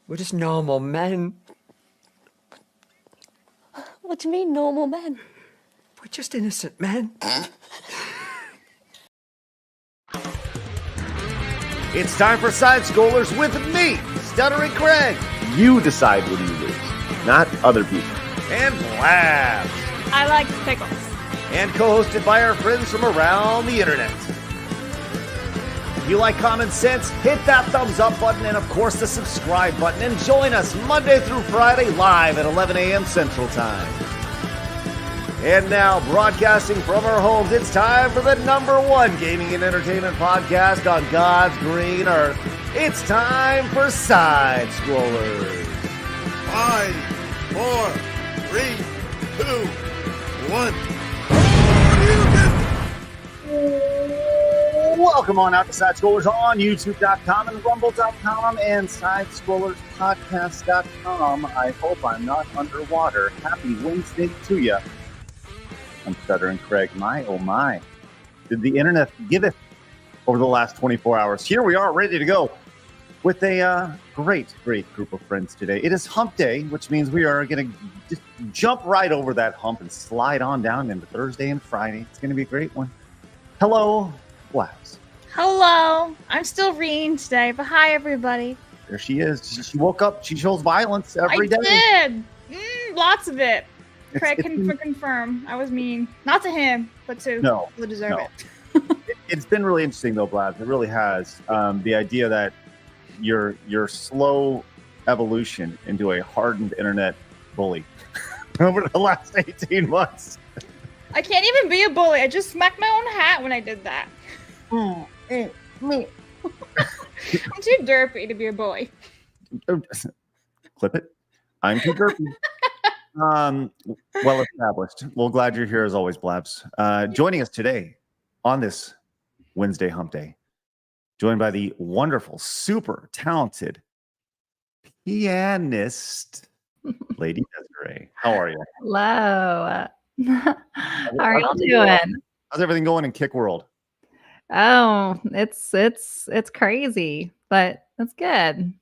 We're just normal men. What do you mean, normal men? We're just innocent men. It's time for Side Scrollers with me, Stuttering Craig. You decide when you lose, not other people. And Blabs. I like pickles. And co-hosted by our friends from around the internet. If you like common sense, hit that thumbs up button and, of course, the subscribe button. And join us Monday through Friday live at 11 a.m. Central Time. And now, broadcasting from our homes, it's time for the #1 gaming and entertainment podcast on God's green earth. It's time for Side Scrollers. 5, 4, 3, 2, 1. Welcome on out to Side Scrollers on YouTube.com and Rumble.com and SideScrollersPodcast.com. I hope I'm not underwater. Happy Wednesday to you. I'm Stuttering Craig. My, oh my. Did the internet give it over the last 24 hours? Here we are, ready to go with a great group of friends today. It is hump day, which means we are going to just jump right over that hump and slide on down into Thursday and Friday. It's going to be a great one. Hello, Blabs. Hello. I'm still reading today, but hi, everybody. There she is. She woke up. She shows violence every day. I did. Lots of it. Craig can confirm. I was mean. Not to him, but to people who deserve it. It's been really interesting, though, Blabs. It really has. The idea that your slow evolution into a hardened internet bully over the last 18 months. I can't even be a bully. I just smacked my own hat when I did that. Me. I'm too derpy to be a bully. Clip it. I'm too derpy. Well established. Well, glad you're here as always, Blabs. Joining us today on this Wednesday hump day, joined by the wonderful, super talented pianist, Lady Desiree. How are you? Hello. How are y'all doing? How's everything going in Kick World? Oh, it's crazy, but it's good.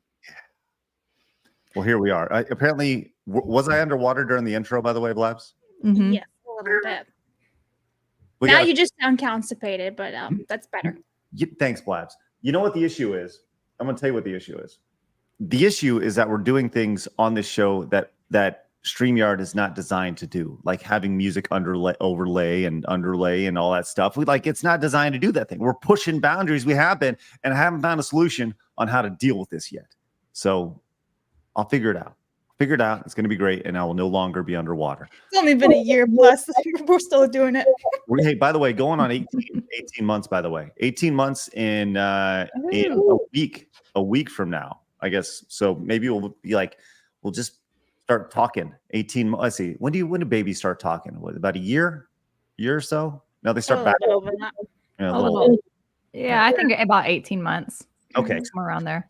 Well, here we are. Apparently, was I underwater during the intro, by the way, Blabs? Mm-hmm. Yes, a little bit. Now you just sound constipated, but that's better. Thanks, Blabs. You know what the issue is? I'm going to tell you what the issue is. The issue is that we're doing things on this show that StreamYard is not designed to do, like having music overlay and all that stuff. It's not designed to do that thing. We're pushing boundaries. We have been, and I haven't found a solution on how to deal with this yet. So I'll figure it out. It's going to be great, and I will no longer be underwater. It's only been a year plus. We're still doing it. Hey, by the way, going on 18 months, by the way. 18 months in a week from now, I guess. So maybe we'll be like, we'll just start talking. 18 months. Let's see. When do babies start talking? What, about a year or so? No, they start back. Yeah, I think about 18 months. Okay. Somewhere around there.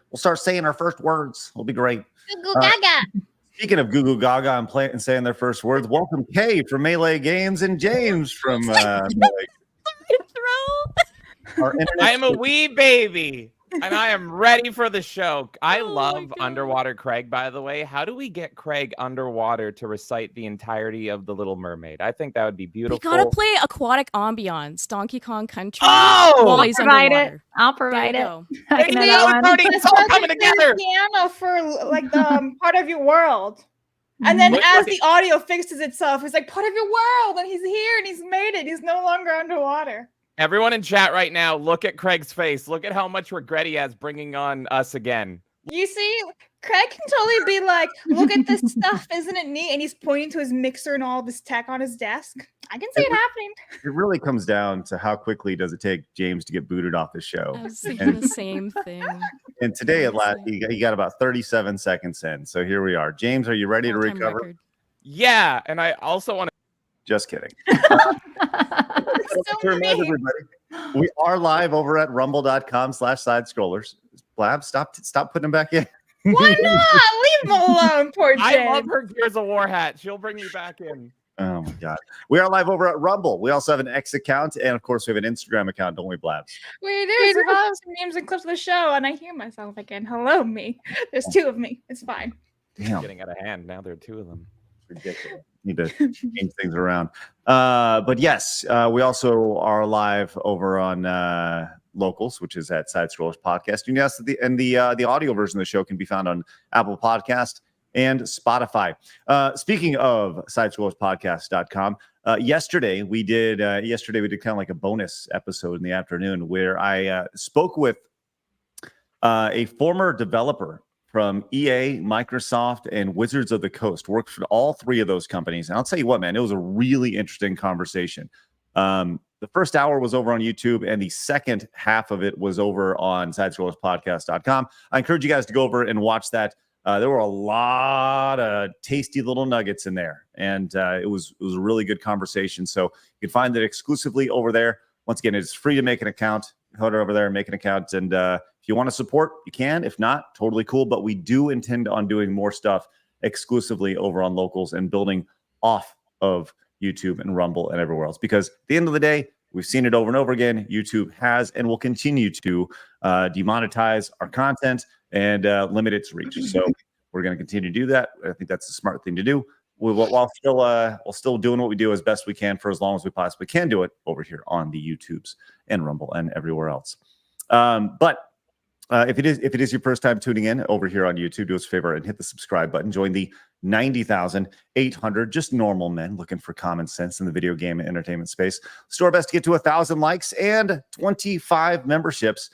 We'll start saying our first words. It'll be great. Goo Goo Gaga. Speaking of Goo Goo Gaga and saying their first words, welcome Kay from Melee Games and James from Melee. I am a wee baby, and I am ready for the show. I love Underwater Craig, by the way. How do we get Craig underwater to recite the entirety of The Little Mermaid? I think that would be beautiful. We gotta play Aquatic Ambiance, Donkey Kong Country. Oh! While he's underwater. I'll provide it. It's all coming together. Piano for like the part of your world. And then as the audio fixes itself, it's like part of your world, and he's here and he's made it. He's no longer underwater. Everyone in chat right now, look at Craig's face. Look at how much regret he has bringing on us again. You see, Craig can totally be like, look at this stuff, isn't it neat? And he's pointing to his mixer and all this tech on his desk. I can see it happening. It really comes down to how quickly does it take James to get booted off the show. I was thinking the same thing. And today at last, he got about 37 seconds in. So here we are. James, are you ready to recover? Record. Yeah, and I also want to... Just kidding. So remind everybody, we are live over at rumble.com/sidescrollers. Blab, stop putting him back in. Why not? Leave him alone, poor James. I love her Gears of War hat. She'll bring me back in. Oh my God. We are live over at Rumble. We also have an X account, and of course, we have an Instagram account, don't we, Blabs? We do. So I have some names and clips of the show, and I hear myself again. Hello, me. There's two of me. It's fine. Damn. Getting out of hand. Now there are two of them. Ridiculous. Need to change things around. But yes, we also are live over on Locals, which is at Side Scrollers Podcast. And yes, the audio version of the show can be found on Apple Podcast and Spotify. Speaking of sidescrollerspodcast.com, yesterday we did kind of like a bonus episode in the afternoon where I spoke with a former developer from EA, Microsoft, and Wizards of the Coast. Worked for all three of those companies. And I'll tell you what, man, it was a really interesting conversation. The first hour was over on YouTube, and the second half of it was over on sidescrollerspodcast.com. I encourage you guys to go over and watch that. There were a lot of tasty little nuggets in there, and it was a really good conversation. So you can find it exclusively over there. Once again, it's free to make an account. Head over there and make an account. And if you want to support, you can. If not, totally cool. But we do intend on doing more stuff exclusively over on Locals and building off of YouTube and Rumble and everywhere else. Because at the end of the day, we've seen it over and over again. YouTube has and will continue to demonetize our content and limit its reach. So we're going to continue to do that. I think that's the smart thing to do. While still doing what we do as best we can for as long as we possibly can do it over here on the YouTubes and Rumble and everywhere else. But if it is your first time tuning in over here on YouTube, do us a favor and hit the subscribe button. Join the 90,800 just normal men looking for common sense in the video game and entertainment space. Let's do our best to get to 1,000 likes and 25 memberships.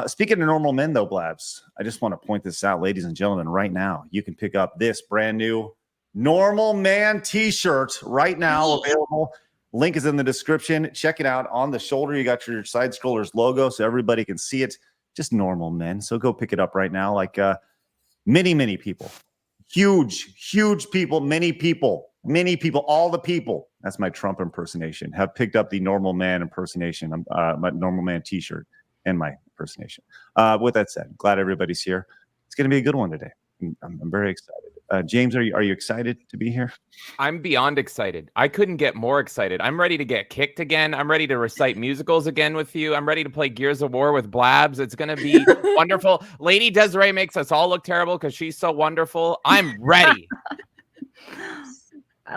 Speaking of normal men, though, Blabs, I just want to point this out, ladies and gentlemen, right now. You can pick up this brand new Normal Man t-shirt right now available. Link is in the description. Check it out. On the shoulder, you got your Side Scrollers logo so everybody can see it. Just normal men. So go pick it up right now. Like many people, huge people, many people, all the people. That's my Trump impersonation. Have picked up the Normal Man impersonation, my Normal Man t-shirt and my impersonation. With that said, glad everybody's here. It's going to be a good one today. I'm very excited. James, are you excited to be here? I'm beyond excited. I couldn't get more excited. I'm ready to get kicked again. I'm ready to recite musicals again with you. I'm ready to play Gears of War with Blabs. It's going to be wonderful. Lady Desiree makes us all look terrible because she's so wonderful. I'm ready.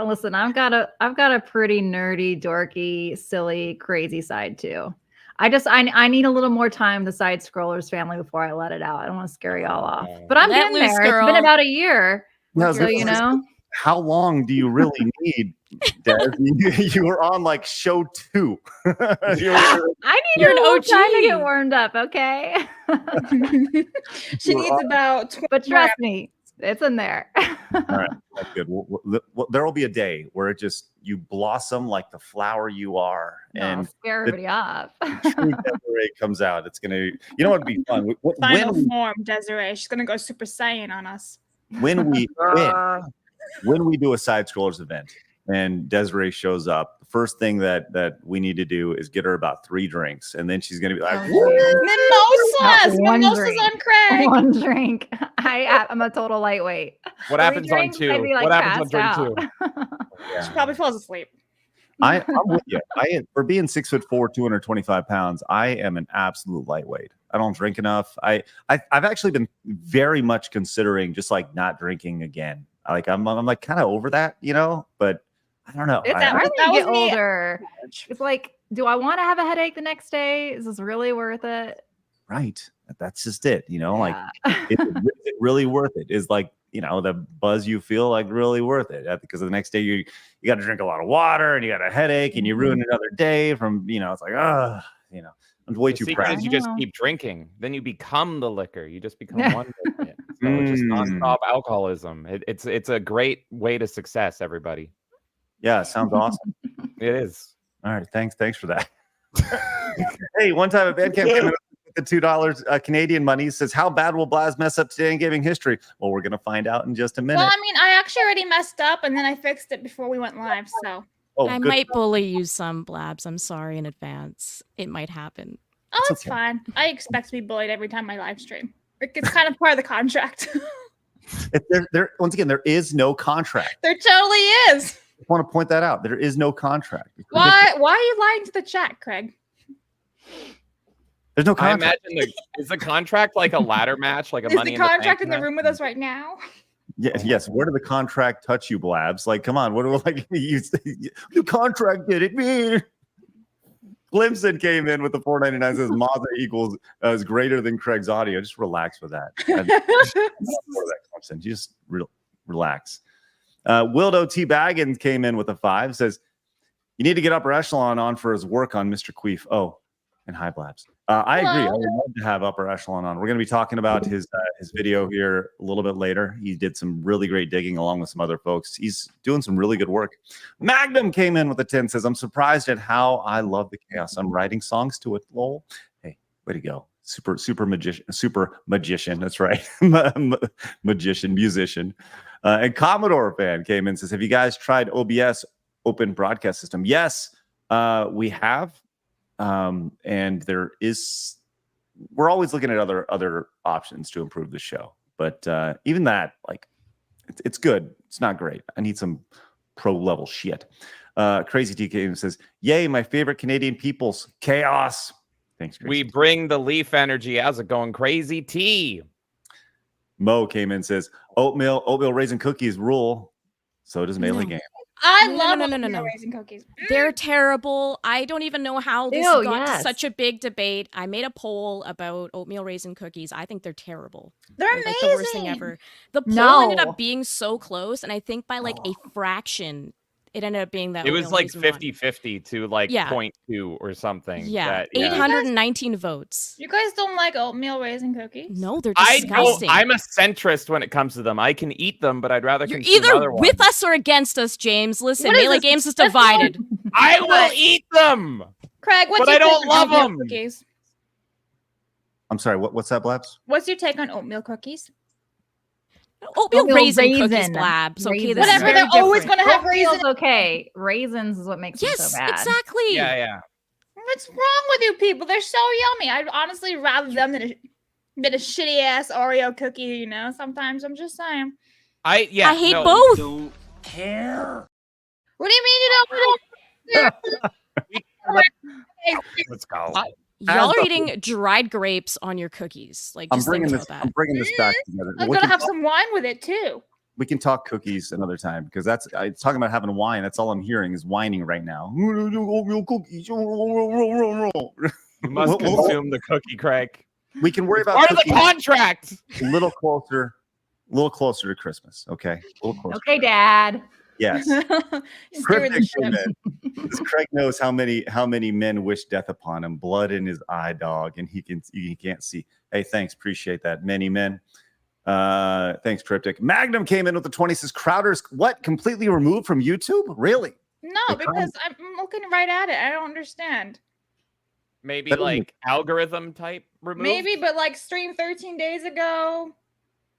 Listen, I've got a pretty nerdy, dorky, silly, crazy side too. I need a little more time, the Side Scrollers family, before I let it out. I don't want to scare y'all off. But I'm Let getting loose, there. girl. It's been about a year. No, So, you know, how long do you really need, Des? You were on like show 2. I need You're a an little OG. time to get warmed up, okay? She needs about 20 But trust me, it's in there. All right, that's good. There will be a day where you blossom like the flower you are, And and scare everybody off. true Desiree comes out. It's gonna, you know, what'd be fun Final form, Desiree. She's gonna go Super Saiyan on us. when we do a Side Scrollers event and Desiree shows up. The first thing that we need to do is get her about 3 drinks, and then she's gonna be like, Mimosas! One Mimosas drink. on Craig! One drink. I'm a total lightweight. What 3 happens on drinks, 2? I'd be, like, What happens on passed drink out. 2? She probably falls asleep. I'm with you. For being 6'4", 225 pounds, I am an absolute lightweight. I don't drink enough. I've actually been very much considering just like not drinking again. I'm like kind of over that, you know, but I don't know. It's that hard was- when you that get was me. older. It's like, do I want to have a headache the next day? Is this really worth it? Right. That's just it. You know, like Yeah. is it really worth it? Is like, you know, the buzz you feel like really worth it? Because the next day you got to drink a lot of water and you got a headache and you ruin another day from, you know, it's like, you know, I'm way The too secret proud. is you just I know. keep drinking. Then you become the liquor. You just become Yeah. one with it. So it's just nonstop alcoholism. It's a great way to success, everybody. Yeah, sounds awesome. It is. All right, thanks for that. Hey, one time at Bandcamp came in with the $2 Canadian money, says, how bad will Blaz mess up today in gaming history? Well, we're gonna find out in just a minute. Well, I mean, I actually already messed up and then I fixed it before we went live, so. Oh, I good. might bully you some, Blabs. I'm sorry in advance. It might happen. Oh, It's it's okay. fine. I expect to be bullied every time I live stream. It's kind of part of the contract. Once again, there is no contract. There totally is. just want to point that out. There is no contract. Why are you lying to the chat, Craig? There's no I contract. imagine is the contract like a ladder match, like a Is money the in the contract bank in the match? room with us right now? Yes. Where did the contract touch you, Blabs? Like, come on. What do we like? You contracted it, man. Clemson came in with the $4.99. Says Mazda equals is greater than Craig's audio. Just relax with that. Clemson. Just relax. Wildo T. Baggins came in with a 5. Says you need to get Upper Echelon on for his work on Mr. Queef. Oh, and hi, Blabs. I agree. I would love to have Upper Echelon on. We're going to be talking about his video here a little bit later. He did some really great digging along with some other folks. He's doing some really good work. Magnum came in with a 10. Says, I'm surprised at how I love the chaos. I'm writing songs to it. Lol. Hey, way to go. Super magician. That's right. Musician. And Commodore fan came in and says, have you guys tried OBS, Open Broadcast System? Yes, we have. And we're always looking at other options to improve the show, but even that, like, it's good. It's not great. I need some pro level shit. Crazy TK says, yay, my favorite Canadian peoples, chaos. Thanks, Crazy. We bring the Leaf energy. How's it going? Crazy T. Mo came in and says, oatmeal raisin cookies rule. So does Melee Game. I No, love no, oatmeal raisin cookies. They're terrible. I don't even know how this got such a big debate. I made a poll about oatmeal raisin cookies. I think they're terrible. They're like amazing. the worst thing ever. The poll ended up being so close, and I think by like a fraction, it ended up being that it was oatmeal like raisin one. 50-50 to like 0.2 or something. Yeah, that, 819 votes. You guys don't like oatmeal raisin cookies? No, they're disgusting. I'm a centrist when it comes to them. I can eat them, but I'd rather You're consume either other with ones. us or against us, James. Listen, What is Melee this? Games is That's divided. I will eat them. Craig, what's But your I don't take on love oatmeal them. Cookies? I'm sorry. What's that, Blabs? What's your take on oatmeal cookies? Oatmeal raisin cookies, raisin. Blabs. Okay, this Whatever, is they're very always different. going to have raisins. Oatmeal's okay. Raisins is what makes them so bad. Exactly. Yeah. What's wrong with you people? They're so yummy. I'd honestly rather them than a shitty ass Oreo cookie, you know? Sometimes I'm just saying. I hate both. Don't care. What do you mean you don't? Let's go. Y'all are eating dried grapes on your cookies. Like, I'm just think bringing about that. I'm bringing this back together. I'm We going to can have talk- some wine with it too. We can talk cookies another time because it's talking about having wine. That's all I'm hearing is whining right now. Cookies. You must consume the cookie, Craig. We can worry about Part of the cookies contract. a little closer to Christmas. Okay, a little closer. Okay, Dad. Yes. He's doing the Cryptic shit. men. Craig knows how many men wish death upon him. Blood in his eye, dog, and he can't see. Hey, thanks, appreciate that. Many men. Thanks, Cryptic. Magnum came in with the 20. Says Crowder's what? Completely removed from YouTube? Really? No, because I'm looking right at it. I don't understand. Maybe That doesn't like algorithm type removed. Maybe, but like streamed 13 days ago,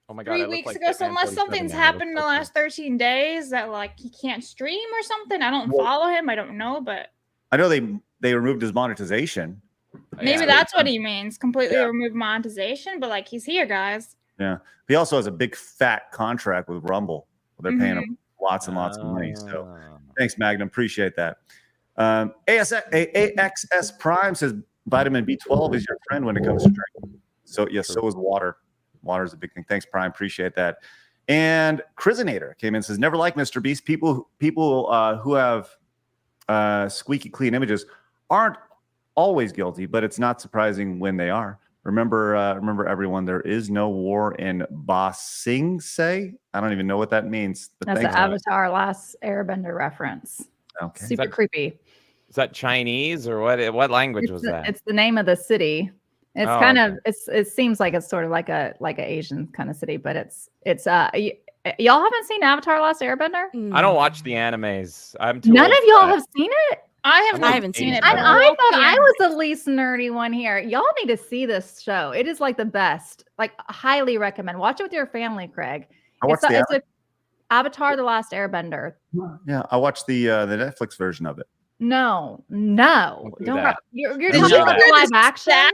Oh my god, 3 I look weeks like ago. So Hitman unless 47 something's now. I happened in the look so last 13 days that like he can't stream or something, I don't follow him. I don't know, but I know they removed his monetization. cool. maybe Yeah. that's what he means. Completely Yeah. remove monetization, but like he's here, guys. Yeah. He also has a big fat contract with Rumble. They're paying Mm-hmm. him lots and lots of money. So Ah. thanks, Magnum. Appreciate that. AXS Prime says vitamin B12 is your friend when it comes to drinking. So yes, so is water. Water is a big thing. Thanks, Prime. Appreciate that. And Crizinator came in and says, never like MrBeast. People who have squeaky clean images aren't always guilty, but it's not surprising when they are. Remember everyone, there is no war in Ba Sing Se. I don't even know what that means. But That's the thanks, Alex. Avatar Last Airbender reference. Okay. Super creepy. Is that Chinese or what? What language was that? It's the name of the city. It's Oh, kind okay. of it seems like it's sort of like a Asian kind of city, but y'all haven't seen Avatar Last Airbender? I don't watch the animes. I'm too None old of for y'all that. have seen it? I I'm haven't seen it, but And but I broke thought the I anime. was the least nerdy one here. Y'all need to see this show. It is like the best. Like highly recommend. Watch it with your family, Craig. I watched It's a Avatar The Last Airbender. Yeah, I watched the Netflix version of it. No. Don't do Don't that. you're Did talking you about do the live action.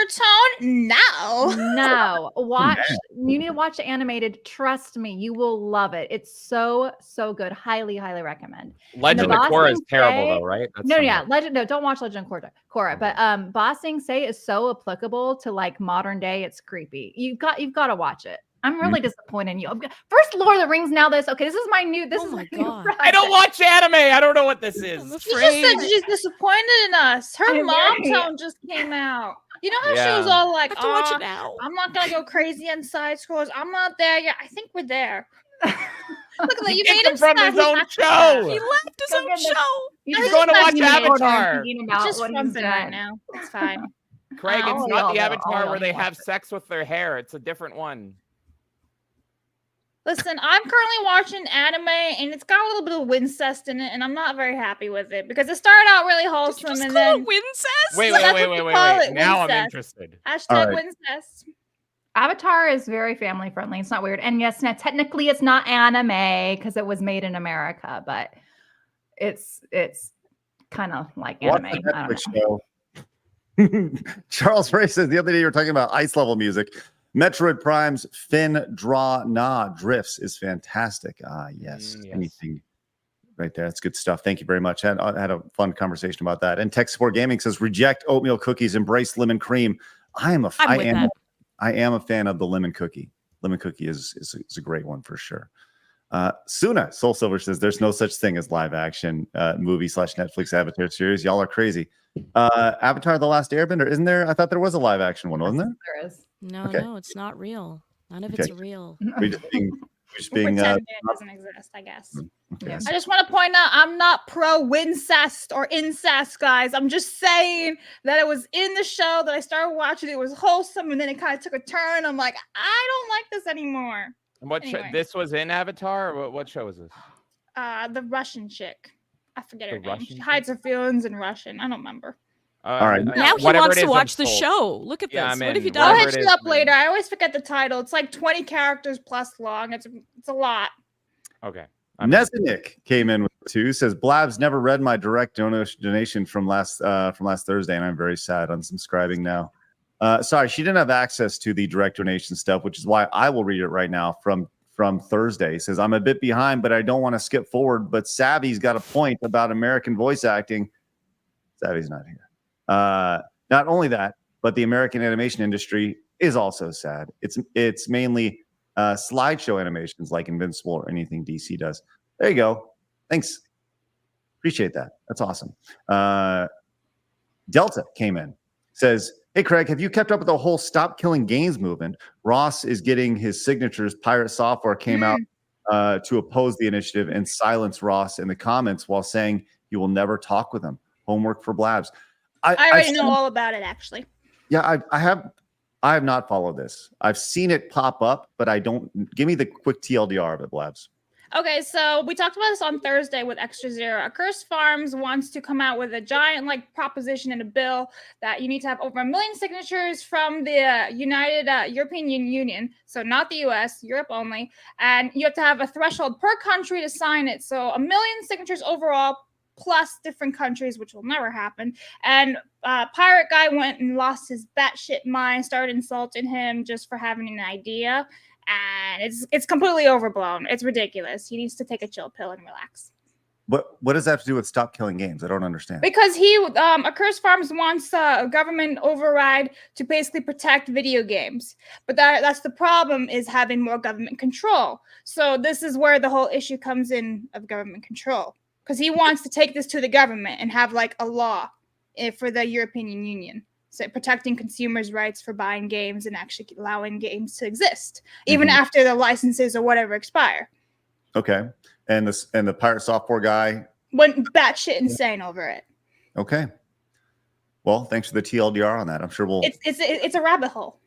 Tone? No. No, watch. You need to watch the animated. Trust me, you will love it. It's so good. Highly recommend. Legend of Korra is terrible though, right? That's Legend. No, don't watch Legend of Korra. But Ba Sing Se is so applicable to like modern day. It's creepy. You've got to watch it. I'm really disappointed in you. First Lord of the Rings, now this. Okay, this is my new. This is my new project. I don't watch anime. I don't know what this is. You just said she's disappointed in us. Her mom tone just came out. You know how she was all like, I have to watch it now. I'm not gonna go crazy on side scrolls. I'm not there yet. I think we're there. Look at that. You made him from his own show. He left his own show. He's going to watch Avatar. It's just something right now. It's fine. Craig, it's not the Avatar where they have sex with their hair. It's a different one. Listen, I'm currently watching anime, and it's got a little bit of Wincest in it, and I'm not very happy with it because it started out really wholesome, and then Wincest. Wait. Now I'm interested. Hashtag Wincest. Avatar is very family friendly. It's not weird, and yes, now technically it's not anime because it was made in America, but it's kind of like anime. I don't know. Charles Ray says the other day you were talking about ice level music. Metroid Prime's Fin Draw Na Drifts is fantastic. Yes. Anything right there. That's good stuff. Thank you very much. I had a fun conversation about that. And Tech Support Gaming says reject oatmeal cookies, embrace lemon cream. I am a fan of the lemon cookie. Lemon cookie is a great one for sure. Suna Soul Silver says there's no such thing as live action movie / Netflix Avatar series. Y'all are crazy. Avatar: The Last Airbender, isn't there? I thought there was a live action one, wasn't there? There is. No, it's not real. None of it's real. We're just being pretend it doesn't exist, I guess. Okay. I just want to point out I'm not pro Wincest or incest, guys. I'm just saying that it was in the show that I started watching. It was wholesome, and then it kind of took a turn. I'm like, I don't like this anymore. And what this was in Avatar? Or what show was this? The Russian chick. I forget her name. Russian She hides her feelings in Russian. I don't remember. All right. Now he wants to watch the show. Look at this. What have you done? I'll hit you up later. I always forget the title. It's like 20 characters plus long. It's a lot. Okay. Nezanik came in with 2. Says Blabs never read my direct donation from last Thursday, and I'm very sad. Unsubscribing now. Sorry, she didn't have access to the direct donation stuff, which is why I will read it right now from Thursday. He says I'm a bit behind, but I don't want to skip forward. But Savvy's got a point about American voice acting. Savvy's not here. Not only that, but the American animation industry is also sad. It's mainly slideshow animations like Invincible or anything DC does. There you go. Thanks. Appreciate that. That's awesome. Delta came in. Says, hey, Craig, have you kept up with the whole Stop Killing Games movement? Ross is getting his signatures. Pirate Software came out to oppose the initiative and silence Ross in the comments while saying you will never talk with him. Homework for Blabs. I already know all about it, actually. Yeah, I have not followed this. I've seen it pop up, but I don't. Give me the quick TLDR of it, Blabs. Okay, so we talked about this on Thursday with Extra Zero. Accursed Farms wants to come out with a giant proposition in a bill that you need to have over 1 million signatures from the United European Union, so not the US, Europe only, and you have to have a threshold per country to sign it. So 1 million signatures overall, plus different countries, which will never happen. And Pirate Guy went and lost his batshit mind, started insulting him just for having an idea. And it's completely overblown. It's ridiculous. He needs to take a chill pill and relax. What does that have to do with Stop Killing Games? I don't understand. Because Accursed Farms wants a government override to basically protect video games. But that's the problem, is having more government control. So this is where the whole issue comes in of government control. Because he wants to take this to the government and have a law for the European Union, so protecting consumers' rights for buying games and actually allowing games to exist, even after the licenses or whatever expire. Okay, and the Pirate Software guy went batshit insane over it. Okay, well, thanks for the TLDR on that. I'm sure it's a rabbit hole.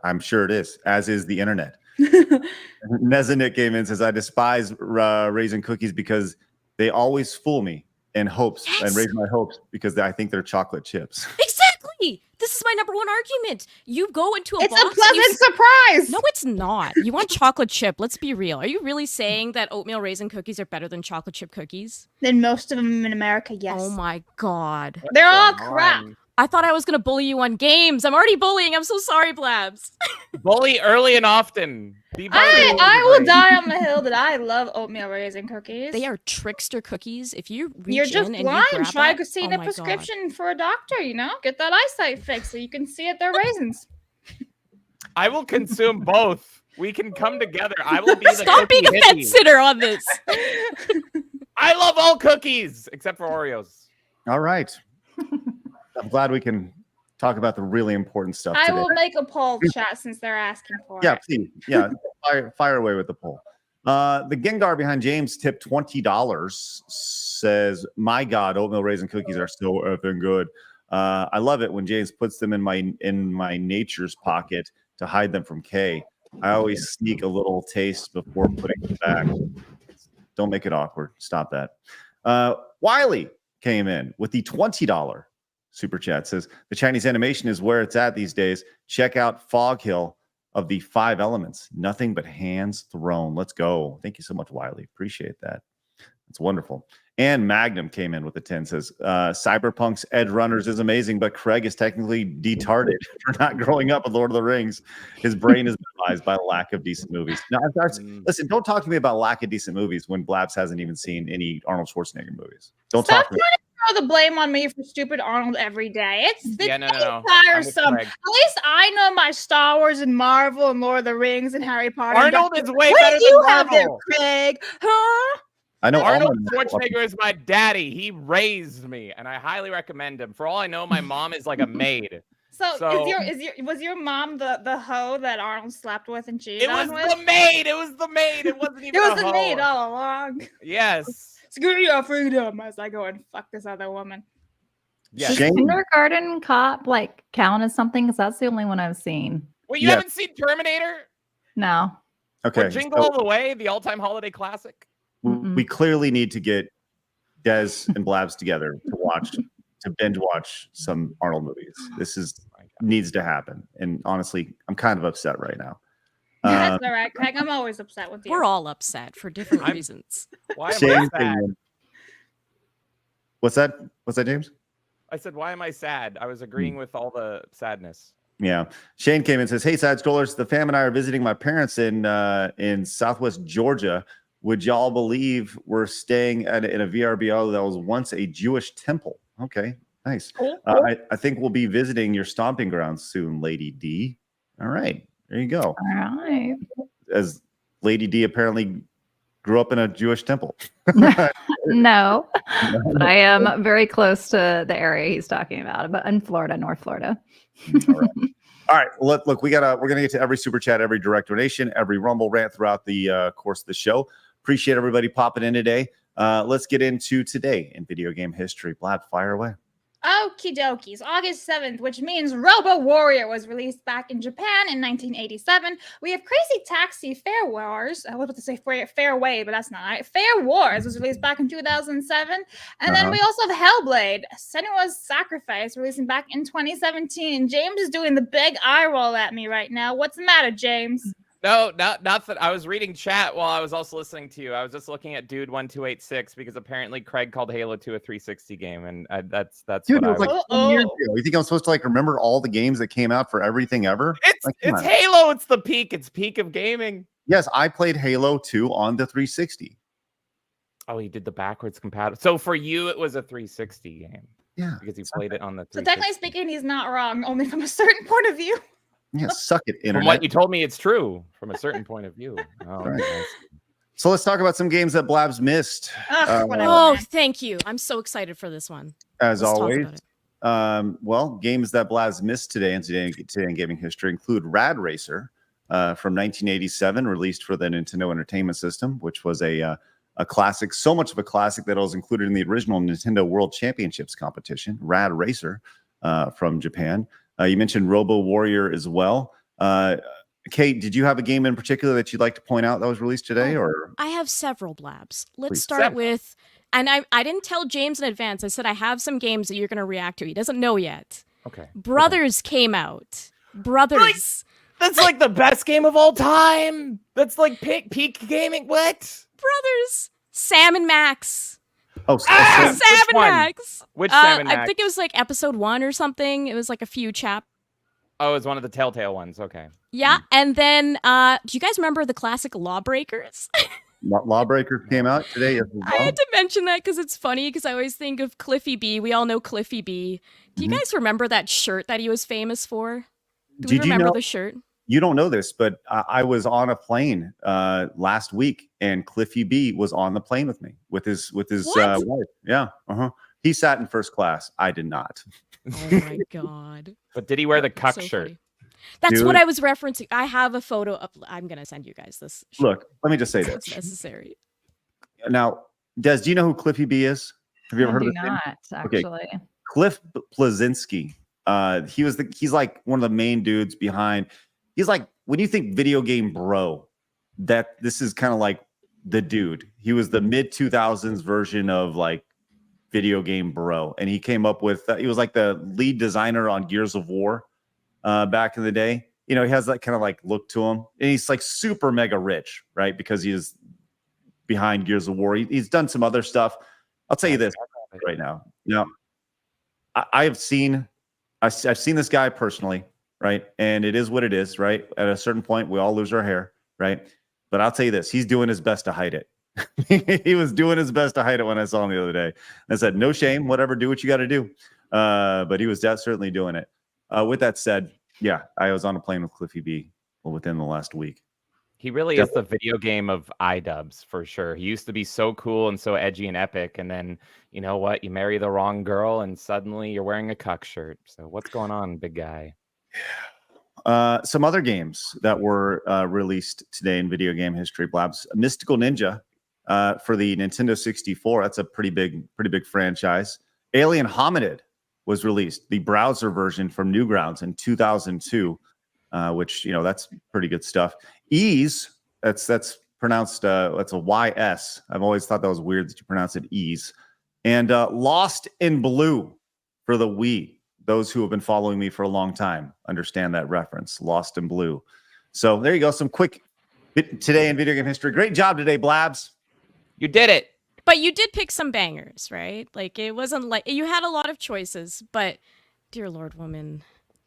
I'm sure it is, as is the internet. Nezanik came in and says, I despise Raisin Cookies because they always fool me in hopes and raise my hopes because I think they're chocolate chips. Exactly. This is my number one argument. You go into a box. It's a pleasant surprise. No, it's not. You want chocolate chip. Let's be real. Are you really saying that oatmeal raisin cookies are better than chocolate chip cookies? Than most of them in America, yes. Oh my God. They're all crap. I thought I was going to bully you on games. I'm already bullying. I'm so sorry, Blabs. Bully early and often. I will die on the hill that I love oatmeal raisin cookies. They are trickster cookies. If you reach You're just in and blind. you grab Try that, seeing oh a my prescription for a doctor, you know? Get that eyesight fixed so you can see it. They're raisins. I will consume both. We can come together. I will be the Stop being a cookie fence sitter on this. I love all cookies except for Oreos. All right. I'm glad we can talk about the really important stuff I today. will make a poll chat since they're asking for Yeah, it. please. Yeah, fire away with the poll. The Gengar behind James tipped $20. Says, "My God, oatmeal raisin cookies are so effing good. I love it when James puts them in my nature's pocket to hide them from Kay. I always sneak a little taste before putting them back. Don't make it awkward. Stop that." Wiley came in with the $20 super chat. Says, "The Chinese animation is where it's at these days. Check out Fog Hill of the 5 elements. Nothing but hands thrown. Let's go." Thank you so much, Wiley. Appreciate that. It's wonderful. And Magnum came in with the 10. Says, "Cyberpunk's Edge Runners is amazing, but Craig is technically detarded for not growing up with Lord of the Rings. His brain is paralyzed by lack of decent movies." Now, listen, don't talk to me about lack of decent movies when Blabs hasn't even seen any Arnold Schwarzenegger movies. Don't Stop talk to me. trying to throw the blame on me for stupid Arnold every day. It's No. tiresome. I'm with Craig. At least I know my Star Wars and Marvel and Lord of the Rings and Harry Potter. Arnold is way What better do you than have there, Marvel. Craig? Huh? I know Arnold all my- Schwarzenegger is my daddy. He raised me, and I highly recommend him. For all I know, my mom is like a maid. So was your mom the hoe that Arnold slept with and cheated It was on with? the maid. It was the maid. It wasn't even It was a the hoe. maid all along. Yes. Screw your freedom as I go and fuck this other woman. Yes. Does Shane? Kindergarten Cop like count as something? Because that's the only one I've seen. Wait, you Yeah. haven't seen Terminator? No. Okay. Or Jingle All the Way, the all-time holiday classic? We clearly need to get Des and Blabs together to binge watch some Arnold movies. This needs to happen. And honestly, I'm kind of upset right now. That's all right, Craig. I'm always upset with you. We're all upset for different reasons. Why am I Shane sad? came in. What's that, James? I said, why am I sad? I was agreeing with all the sadness. Yeah. Shane came in and says, "Hey, side scrollers, the fam and I are visiting my parents in Southwest Georgia. Would y'all believe we're staying in a VRBO that was once a Jewish temple?" Okay, nice. Cool. I think we'll be visiting your stomping grounds soon, Lady D. All right, there you go. All right. As Lady D apparently grew up in a Jewish temple. No, but I am very close to the area he's talking about, but in Florida, North Florida. All right, look, we're gonna get to every super chat, every direct donation, every Rumble rant throughout the course of the show. Appreciate everybody popping in today. Let's get into today in video game history. Blab, fire away. Okie dokies. August 7th, which means Robo Warrior was released back in Japan in 1987. We have Crazy Taxi Fair Wars. I was about to say Fairway, but that's not right. Fair Wars was released back in 2007. And then we also have Hellblade, Senua's Sacrifice, releasing back in 2017. And James is doing the big eye roll at me right now. What's the matter, James? No, not that. I was reading chat while I was also listening to you. I was just looking at Dude 1286 because apparently Craig called Halo 2 a 360 game, and that's Dude, what it was I like was. 10 years ago. You think I'm supposed to like remember all the games that came out for everything ever? It's Halo. It's the peak. It's peak of gaming. Yes, I played Halo 2 on the 360. Oh, he did the backwards compatible. So for you, it was a 360 game. Yeah, because you played it on the 360. So technically speaking, he's not wrong, only from a certain point of view. Yeah, suck it, internet. From what you told me, it's true from a certain point of view. Oh, Right. nice. So let's talk about some games that Blabs missed. Whatever. Oh, thank you. I'm so excited for this one. As Let's talk always. about it. Well, games that Blabs missed today in gaming history include Rad Racer from 1987, released for the Nintendo Entertainment System, which was a classic, so much of a classic that it was included in the original Nintendo World Championships competition. Rad Racer from Japan. You mentioned Robo Warrior as well. Kate, did you have a game in particular that you'd like to point out that was released today? Or I have several Blabs. Let's Please. start with, and I didn't tell James in advance. I said I have some games that you're going to react to. He doesn't know yet. Okay. Brothers came out. Brothers. That's like the best game of all time. That's like peak gaming. What? Brothers. Sam and Max. Which Salmon one? hacks. Which salmon I hack? think it was like episode 1 or something. It was like a few Oh, it's one of the Telltale ones. Okay. Yeah, and then do you guys remember the classic Lawbreakers? Lawbreaker came out today as I well. had to mention that because it's funny because I always think of Cliffy B. We all know Cliffy B. Do you guys remember that shirt that he was famous for? Do we remember the shirt? You don't know this, but I was on a plane last week, and Cliffy B was on the plane with me with his wife. Yeah, he sat in first class. I did not. Oh my god! But did he wear the cuck So shirt? funny. That's what I was referencing. I have a photo of. I'm gonna send you guys this. Shirt. Look, let me just say It's this. necessary. Now, Des, do you know who Cliffy B is? Have you ever heard of this name? Actually. Okay. Cliff Blazinski. He's like one of the main dudes behind. He's like, when you think video game bro, that this is kind of like the dude. He was the mid 2000s version of like video game bro, and he came up with he was like the lead designer on Gears of War back in the day. You know, he has that kind of like look to him, and he's like super mega rich, right? Because he is behind Gears of War. He's done some other stuff. I'll tell you this right now. Now, I've seen this guy personally, right? And it is what it is, right? At a certain point, we all lose our hair, right? But I'll tell you this, he's doing his best to hide it. He was doing his best to hide it when I saw him the other day. And I said, no shame, whatever, do what you got to do. But he was certainly doing it. With that said, yeah, I was on a plane with Cliffy B within the last week. He really is the video game of iDubbbz for sure. He used to be so cool and so edgy and epic, and then you know what? You marry the wrong girl, and suddenly you're wearing a cuck shirt. So what's going on, big guy? Some other games that were released today in video game history, Blabs. Mystical Ninja for the Nintendo 64. That's a pretty big franchise. Alien Hominid was released, the browser version from Newgrounds in 2002, which, you know, that's pretty good stuff. Ease, that's pronounced, that's a Y-S. I've always thought that was weird that you pronounce it Ease. And Lost in Blue for the Wii. Those who have been following me for a long time understand that reference, Lost in Blue. So there you go. Some quick today in video game history. Great job today, Blabs. You did it. But you did pick some bangers, right? Like it wasn't like you had a lot of choices, but dear Lord, woman,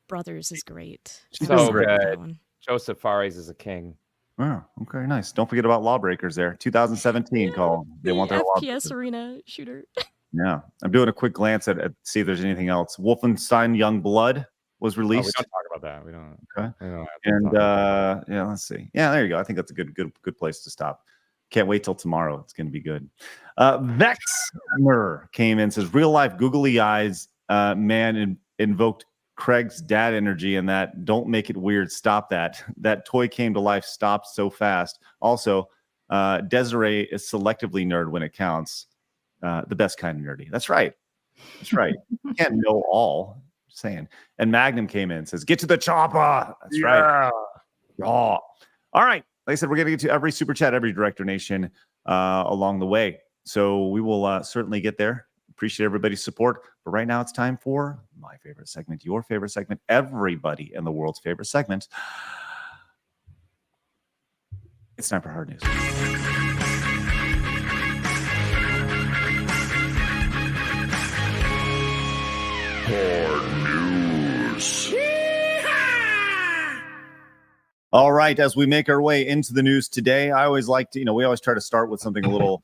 Brothers is great. So good. Joseph Fares is a king. Oh, okay, nice. Don't forget about Lawbreakers there. 2017 call. They want their FPS arena shooter. Yeah, I'm doing a quick glance at see if there's anything else. Wolfenstein Young Blood was released. We don't talk about that. We don't. Okay. We don't And yeah, let's see. Yeah, there you go. I think that's a good place to stop. Can't wait till tomorrow. It's going to be good. Vexner came in, says real life googly eyes man invoked Craig's dad energy, and that don't make it weird. Stop that. That toy came to life. Stopped so fast. Also, Desiree is selectively nerd when it counts. The best kind of nerdy. That's right. That's right. You can't know all. Just saying. And Magnum came in and says, get to the chopper. That's right. Yeah. All right. Like I said, we're going to get to every super chat, every direct donation along the way. So we will certainly get there. Appreciate everybody's support. But right now it's time for my favorite segment, your favorite segment, everybody in the world's favorite segment. It's time for Hard News. All right, as we make our way into the news today, I always like to, we always try to start with something a little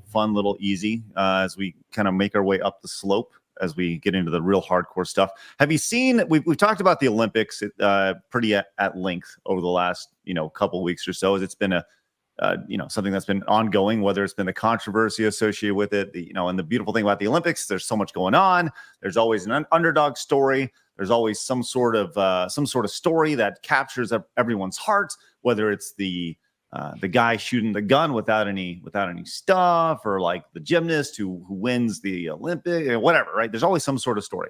fun, little easy, as we kind of make our way up the slope as we get into the real hardcore stuff. Have you seen, we've talked about the Olympics pretty at length over the last, couple weeks or so, as it's been something that's been ongoing, whether it's been the controversy associated with it, and the beautiful thing about the Olympics, there's so much going on. There's always an underdog story. There's always some sort of story that captures everyone's heart, whether it's the guy shooting the gun without any stuff, or like the gymnast who wins the Olympic, whatever, right? There's always some sort of story.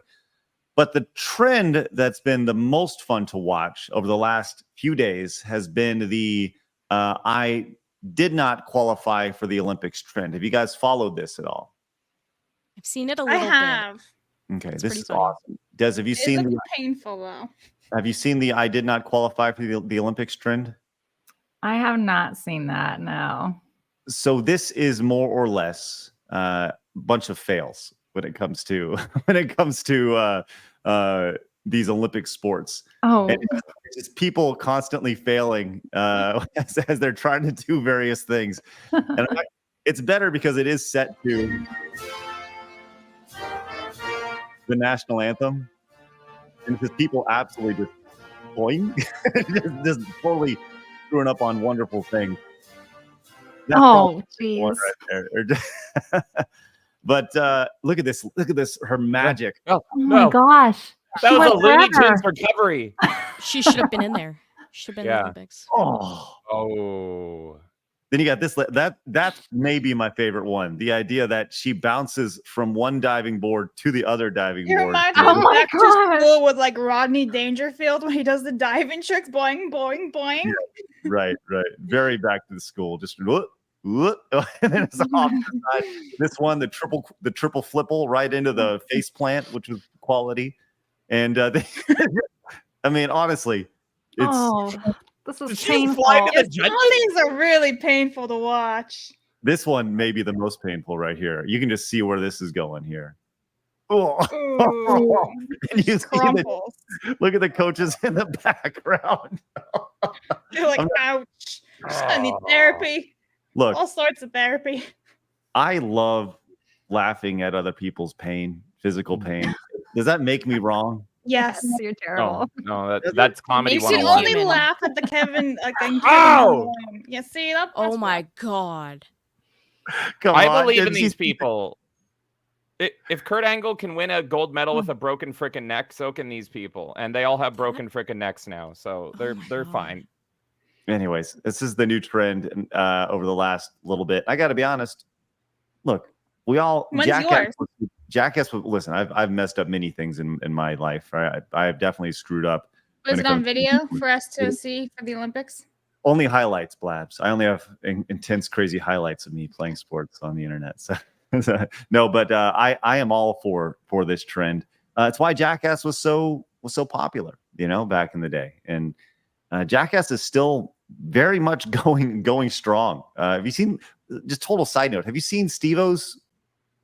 But the trend that's been the most fun to watch over the last few days has been the I did not qualify for the Olympics trend. Have you guys followed this at all? I've seen it a little bit. I have. Okay, It's this pretty is funny. awesome. Des, have you seen It's painful though. Have you seen the I did not qualify for the Olympics trend? I have not seen that, no. So this is more or less bunch of fails when it comes to these Olympic sports. Oh, And it's just people constantly failing as they're trying to do various things. And it's better because it is set to the national anthem, and because people absolutely just boing, just totally screwing up on wonderful things. That's oh, probably one jeez. right there. But look at this! Look at this! Her magic. Oh, Oh my no. gosh. That She was a went Looney forever. Tunes recovery. She should have been in there. Should have been in Yeah. the Olympics. Oh. Oh. Then you got this. That's maybe my favorite one. The idea that she bounces from one diving board to the other diving You board. remind me Oh of my Back to gosh. School with like Rodney Dangerfield when he does the diving tricks, boing, boing, boing. Yeah. Right. Very back to the school. Just whoop, whoop, and then it's off to the side. This one, the triple flipple right into the face plant, which was quality. And I mean, honestly, it's Oh, this is Did she just fly painful. to the Some judges? of these are really painful to watch. this one may be the most painful right here. You can just see where this is going here. Oh. Ooh, And you see crumples. look at the coaches in the background. You're like, ouch. I need therapy. Look, All sorts of therapy. I love laughing at other people's pain, physical pain. Does that make me wrong? Yes. You're terrible. No, that's comedy Makes You you 101. only human. laugh at the Kevin. Ow! Yeah, see that? Oh my god. Come I on, believe in kids. these people. If Kurt Angle can win a gold medal with a broken frickin' neck, so can these people, and they all have broken frickin' necks now, so they're God. fine. Anyways, this is the new trend over the last little bit. I got to be honest. Look, we all When's yours? Jackass. Listen, I've messed up many things in my life. I've definitely screwed up. Was when it it on comes to video YouTube. for us to see for the Olympics? Only highlights, Blabs. I only have intense, crazy highlights of me playing sports on the internet. So no, but I am all for this trend. It's why Jackass was so popular, back in the day. And Jackass is still very much going strong. Have you seen? Just total side note. Have you seen Steve-O's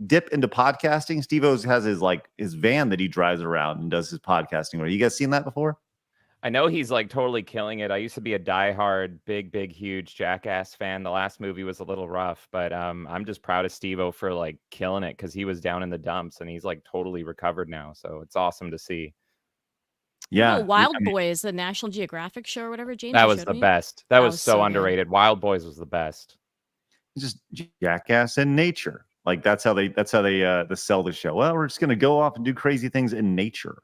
dip into podcasting? Steve-O's has his van that he drives around and does his podcasting. Have you guys seen that before? I know he's like totally killing it. I used to be a diehard, big, huge Jackass fan. The last movie was a little rough, but I'm just proud of Steve-O for like killing it because he was down in the dumps and he's like totally recovered now. So it's awesome to see. Yeah, Wild Boys, the National Geographic show or whatever. James, That you was showed the me. best. That was so so good. underrated. Wild Boys was the best. just Jackass in nature. Like that's how they sell the show. Well, we're just gonna go off and do crazy things in nature.